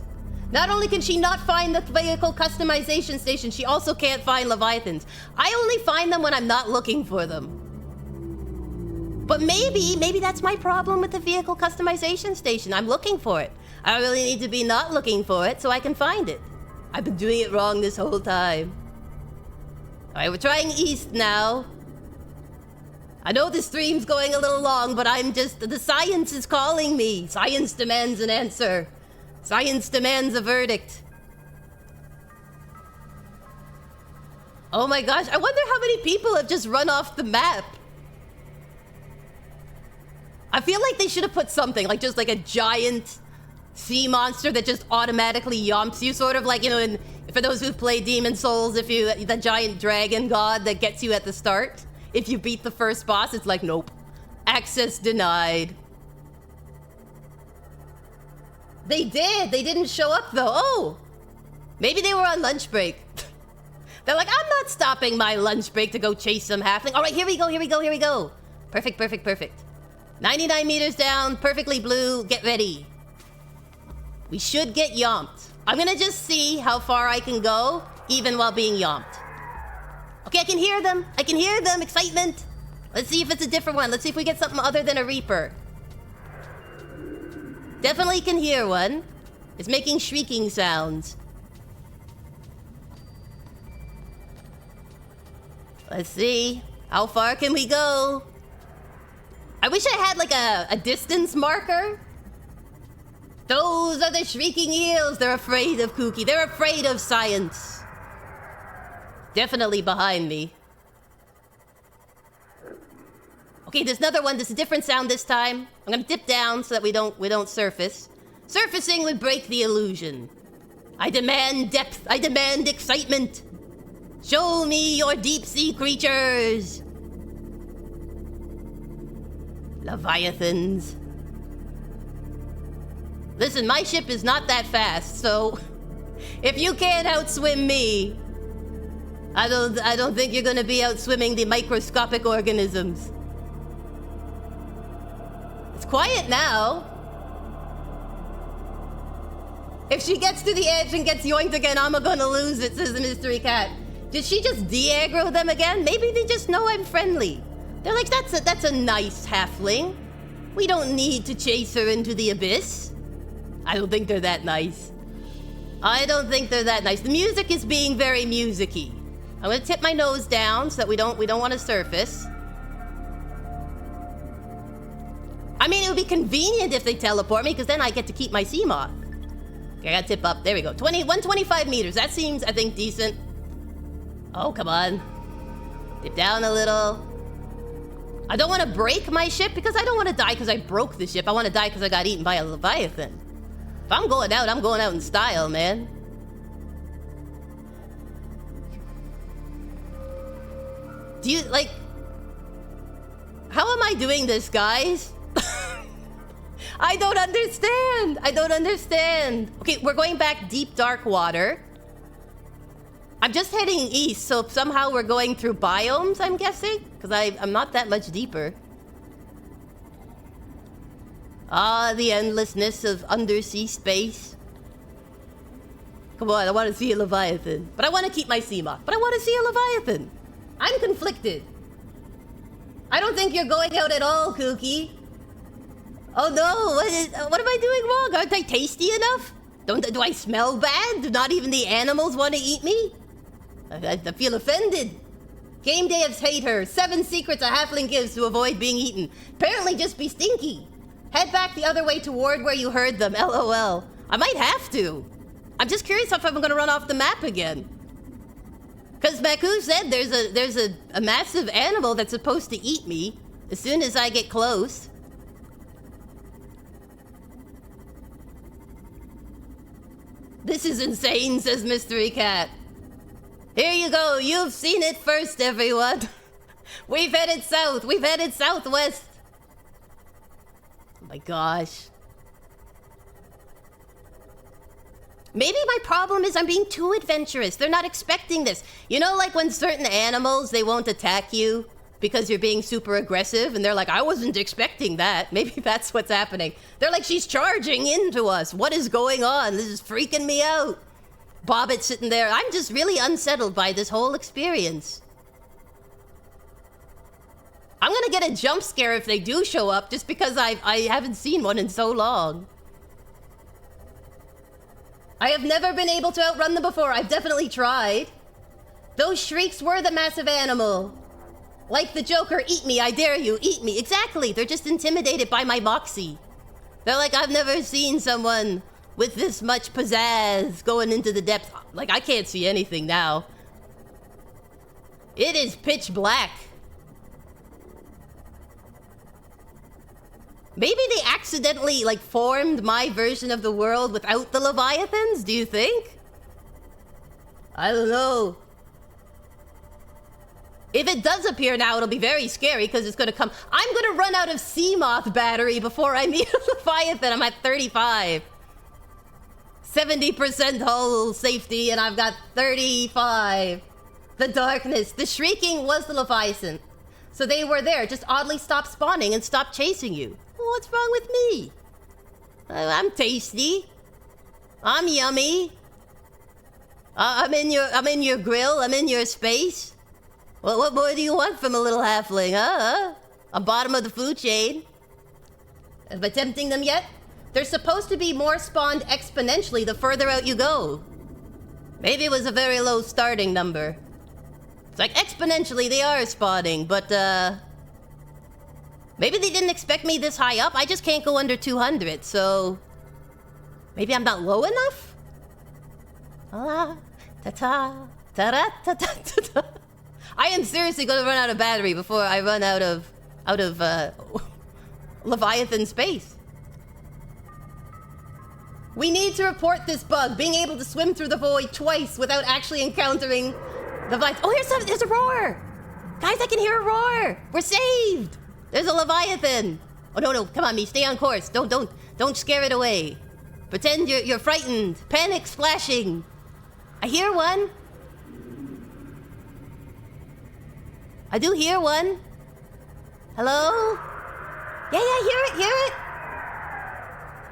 Not only can she not find the vehicle customization station, she also can't find Leviathans. I only find them when I'm not looking for them. But maybe that's my problem with the vehicle customization station. I'm looking for it. I really need to be not looking for it so I can find it. I've been doing it wrong this whole time. All right, we're trying east now. I know the stream's going a little long, but the science is calling me. Science demands an answer. Science demands a verdict. Oh my gosh, I wonder how many people have just run off the map. I feel like they should have put something, like just like a giant sea monster that just automatically yomps you, sort of like, you know, for those who've played Demon Souls, the giant dragon god that gets you at the start. If you beat the first boss, it's like, nope. Access denied. They did. They didn't show up, though. Oh! Maybe they were on lunch break. They're like, I'm not stopping my lunch break to go chase some halfling. All right, here we go, here we go, here we go. Perfect, perfect, perfect. 99 meters down, perfectly blue. Get ready. We should get yomped. I'm gonna just see how far I can go, even while being yomped. Okay, I can hear them. I can hear them. Excitement. Let's see if it's a different one. Let's see if we get something other than a Reaper. Definitely can hear one. It's making shrieking sounds. Let's see. How far can we go? I wish I had like a distance marker. Those are the shrieking eels. They're afraid of Kooky. They're afraid of science. Definitely behind me. Okay, there's another one. There's a different sound this time. I'm gonna dip down so that we don't surface. Surfacing would break the illusion. I demand depth. I demand excitement. Show me your deep sea creatures. Leviathans. Listen, my ship is not that fast, so if you can't outswim me, I don't think you're gonna be outswimming the microscopic organisms. It's quiet now. If she gets to the edge and gets yoinked again, I'm gonna lose it, says the mystery cat. Did she just de-aggro them again? Maybe they just know I'm friendly. They're like, that's a nice halfling. We don't need to chase her into the abyss. I don't think they're that nice. I don't think they're that nice. The music is being very music-y. I'm gonna tip my nose down so that we don't want to surface. I mean, it would be convenient if they teleport me, because then I get to keep my sea moth. Okay, I gotta tip up. There we go. 125 meters. That seems, I think, decent. Oh, come on. Dip down a little. I don't want to break my ship because I don't want to die because I broke the ship. I want to die because I got eaten by a Leviathan. If I'm going out in style, man. Do you, like... How am I doing this, guys? I don't understand. I don't understand. Okay, we're going back deep, dark water. I'm just heading east, so somehow we're going through biomes, I'm guessing? Because I'm not that much deeper. Ah, the endlessness of undersea space. Come on, I want to see a Leviathan. But I want to keep my sea moth. But I want to see a Leviathan. I'm conflicted. I don't think you're going out at all, Kooky. Oh no, what am I doing wrong? Aren't I tasty enough? Do I smell bad? Do not even the animals want to eat me? I feel offended. Game devs hate her. 7 secrets a halfling gives to avoid being eaten. Apparently just be stinky. Head back the other way toward where you heard them. LOL. I might have to. I'm just curious if I'm going to run off the map again. Because Maku said there's a massive animal that's supposed to eat me as soon as I get close. This is insane, says Mystery Cat. Here you go. You've seen it first, everyone. We've headed south. We've headed southwest. Oh my gosh. Maybe my problem is I'm being too adventurous. They're not expecting this. You know, like when certain animals, they won't attack you because you're being super aggressive, and they're like, I wasn't expecting that. Maybe that's what's happening. They're like, she's charging into us. What is going on? This is freaking me out. Bobbit's sitting there. I'm just really unsettled by this whole experience. I'm gonna get a jump scare if they do show up, just because I haven't seen one in so long. I have never been able to outrun them before. I've definitely tried. Those shrieks were the massive animal. Like the Joker, eat me, I dare you, eat me. Exactly, they're just intimidated by my moxie. They're like, I've never seen someone with this much pizzazz going into the depths. Like, I can't see anything now. It is pitch black. Maybe they accidentally, like, formed my version of the world without the Leviathans, do you think? I don't know. If it does appear now, it'll be very scary because it's going to come. I'm going to run out of sea moth battery before I meet a Leviathan. I'm at 35. 70% hull safety, and I've got 35. The darkness. The shrieking was the Leviathan. So they were there, just oddly stopped spawning and stopped chasing you. Well, what's wrong with me? I'm tasty. I'm yummy. I'm in your grill. I'm in your space. Well, what more do you want from a little halfling, huh? I'm bottom of the food chain. Am I tempting them yet? They're supposed to be more spawned exponentially the further out you go. Maybe it was a very low starting number. It's like exponentially they are spawning, but maybe they didn't expect me this high up. I just can't go under 200, so maybe I'm not low enough? Ta-ta-ta-ta-ta-ta-ta. I am seriously going to run out of battery before I run out of Leviathan space. We need to report this bug, being able to swim through the void twice without actually encountering the Leviathan. Oh, there's a roar! Guys, I can hear a roar! We're saved! There's a Leviathan! Oh, no, come on, me, stay on course. Don't scare it away. Pretend you're frightened. Panic splashing. I hear one. I do hear one. Hello? Yeah, hear it.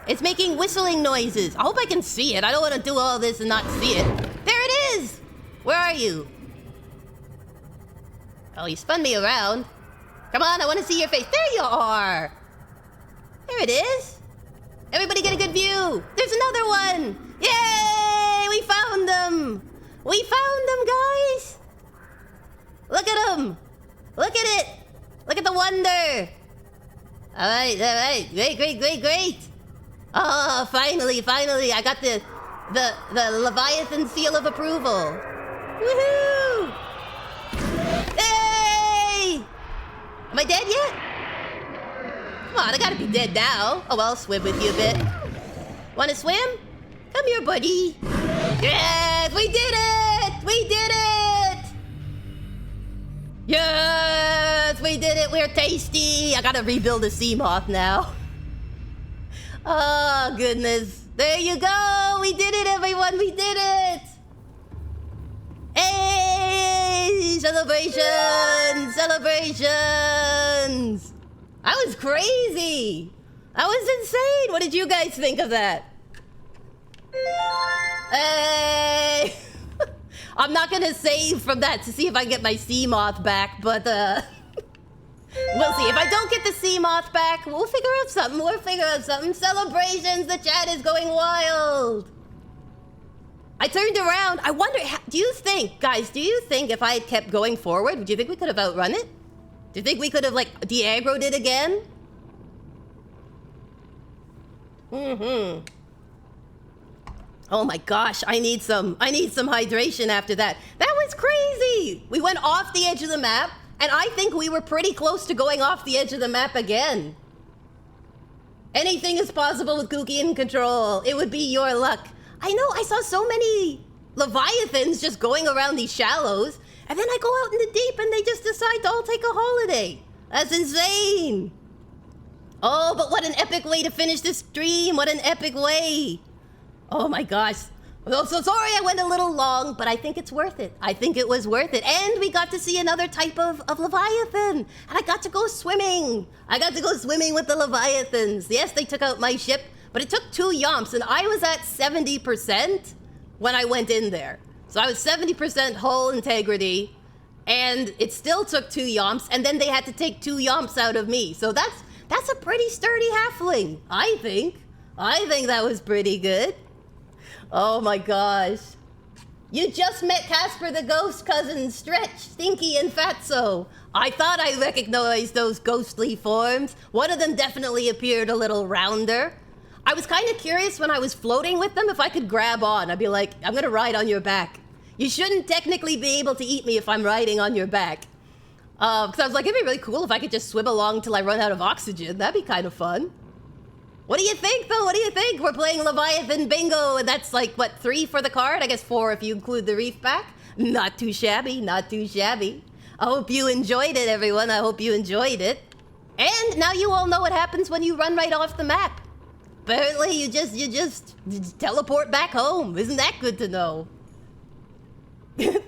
It's making whistling noises. I hope I can see it. I don't want to do all this and not see it. There it is! Where are you? Oh, you spun me around. Come on, I want to see your face. There you are! There it is. Everybody get a good view. There's another one! Yay! We found them! We found them, guys! Look at them! Look at it! Look at the wonder! Alright. Great! Oh, finally, I got the Leviathan seal of approval. Woohoo! Hey! Am I dead yet? Come on, I gotta be dead now. Oh, I'll swim with you a bit. Wanna swim? Come here, buddy. Yes, we did it! Yes, we did it! We're tasty! I gotta rebuild a sea moth now. Oh, goodness. There you go! We did it, everyone! We did it! Hey! Celebrations! That was crazy! That was insane! What did you guys think of that? Hey! I'm not gonna save from that to see if I get my sea moth back, but we'll see. If I don't get the sea moth back, we'll figure out something. Celebrations! The chat is going wild! I turned around. I wonder, do you think if I had kept going forward, do you think we could have outrun it? Do you think we could have, like, de-aggroed it again? Oh my gosh, I need some hydration after that. That was crazy! We went off the edge of the map, and I think we were pretty close to going off the edge of the map again. Anything is possible with Kooky in control. It would be your luck. I know, I saw so many Leviathans just going around these shallows, and then I go out in the deep and they just decide to all take a holiday. That's insane. Oh, but what an epic way to finish this stream. What an epic way. Oh my gosh. I'm so sorry I went a little long, but I think it's worth it. I think it was worth it. And we got to see another type of Leviathan. And I got to go swimming. With the Leviathans. Yes, they took out my ship, but it took 2 yomps, and I was at 70% when I went in there. So I was 70% hull integrity, and it still took 2 yomps, and then they had to take 2 yomps out of me. So that's a pretty sturdy halfling, I think. I think that was pretty good. Oh my gosh. You just met Casper the Ghost Cousin, Stretch, Stinky, and Fatso. I thought I recognized those ghostly forms. One of them definitely appeared a little rounder. I was kind of curious when I was floating with them if I could grab on. I'd be like, I'm gonna ride on your back. You shouldn't technically be able to eat me if I'm riding on your back. Because I was like, it'd be really cool if I could just swim along till I run out of oxygen. That'd be kind of fun. What do you think, though? What do you think? We're playing Leviathan Bingo, and that's like, what, 3 for the card? I guess 4 if you include the reef pack. Not too shabby, not too shabby. I hope you enjoyed it, everyone. I hope you enjoyed it. And now you all know what happens when you run right off the map. Apparently, you just teleport back home. Isn't that good to know?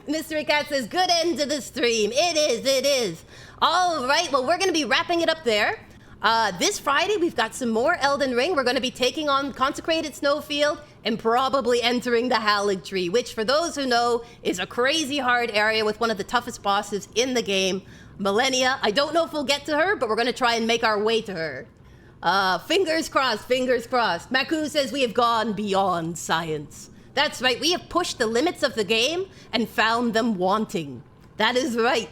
Mystery Cat says, good end to the stream. It is. All right, well, we're going to be wrapping it up there. This Friday, we've got some more Elden Ring. We're going to be taking on Consecrated Snowfield and probably entering the Hallig Tree, which, for those who know, is a crazy hard area with one of the toughest bosses in the game, Millennia. I don't know if we'll get to her, but we're going to try and make our way to her. Fingers crossed, fingers crossed. Maku says we have gone beyond science. That's right, we have pushed the limits of the game and found them wanting. That is right.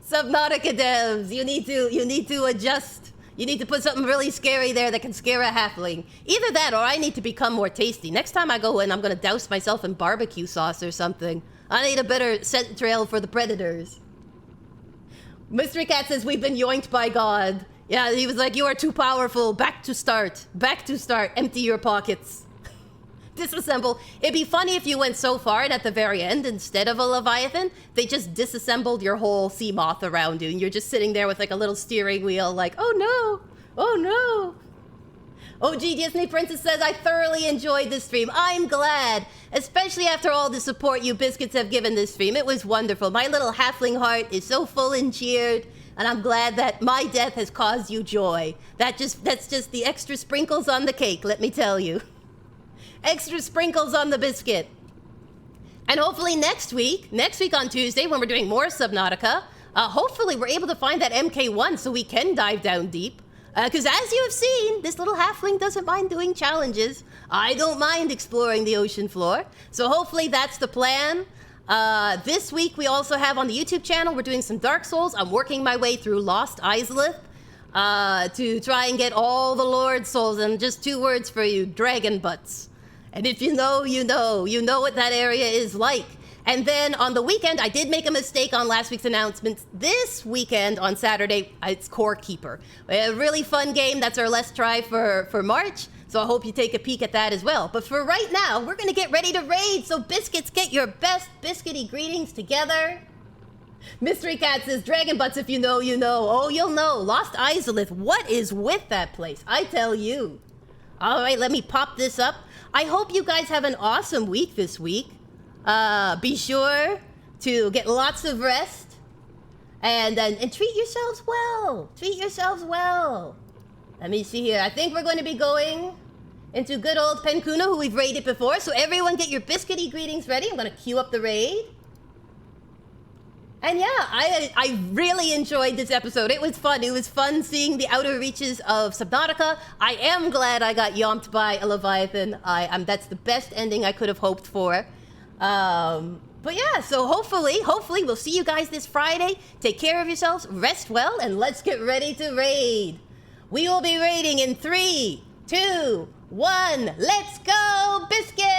Subnautica devs, you need to adjust. You need to put something really scary there that can scare a halfling. Either that or I need to become more tasty. Next time I go in, I'm going to douse myself in barbecue sauce or something. I need a better scent trail for the predators. Mystery Cat says we've been yoinked by God. Yeah, he was like, you are too powerful. Back to start. Back to start. Empty your pockets. Disassemble. It'd be funny if you went so far and at the very end, instead of a Leviathan, they just disassembled your whole sea moth around you. And you're just sitting there with like a little steering wheel like, oh no, oh no. OG Disney Princess says, I thoroughly enjoyed this stream. I'm glad, especially after all the support you biscuits have given this stream. It was wonderful. My little halfling heart is so full and cheered. And I'm glad that my death has caused you joy. That's just the extra sprinkles on the cake, let me tell you. Extra sprinkles on the biscuit. And hopefully next week on Tuesday, when we're doing more Subnautica, hopefully we're able to find that MK1 so we can dive down deep. Because as you have seen, this little halfling doesn't mind doing challenges. I don't mind exploring the ocean floor. So hopefully that's the plan. This week we also have on the YouTube channel, we're doing some Dark Souls. I'm working my way through Lost Islith to try and get all the Lord Souls. And just 2 words for you, dragon butts. And if you know, you know. You know what that area is like. And then on the weekend, I did make a mistake on last week's announcements. This weekend on Saturday, it's Core Keeper. A really fun game. That's our last try for March. So I hope you take a peek at that as well. But for right now, we're going to get ready to raid. So biscuits, get your best biscuity greetings together. Mystery Cat says, Dragon Butts, if you know, you know. Oh, you'll know. Lost Islith. What is with that place? I tell you. All right, let me pop this up. I hope you guys have an awesome week this week. Be sure to get lots of rest and treat yourselves well. Treat yourselves well. Let me see here. I think we're going to be going into good old Penkuna, who we've raided before. So everyone get your biscuity greetings ready. I'm going to queue up the raid. And yeah, I really enjoyed this episode. It was fun. It was fun seeing the outer reaches of Subnautica. I am glad I got yomped by a Leviathan. That's the best ending I could have hoped for. But yeah, so hopefully we'll see you guys this Friday. Take care of yourselves, rest well, and let's get ready to raid. We will be raiding in 3, 2, 1. Let's go, biscuits!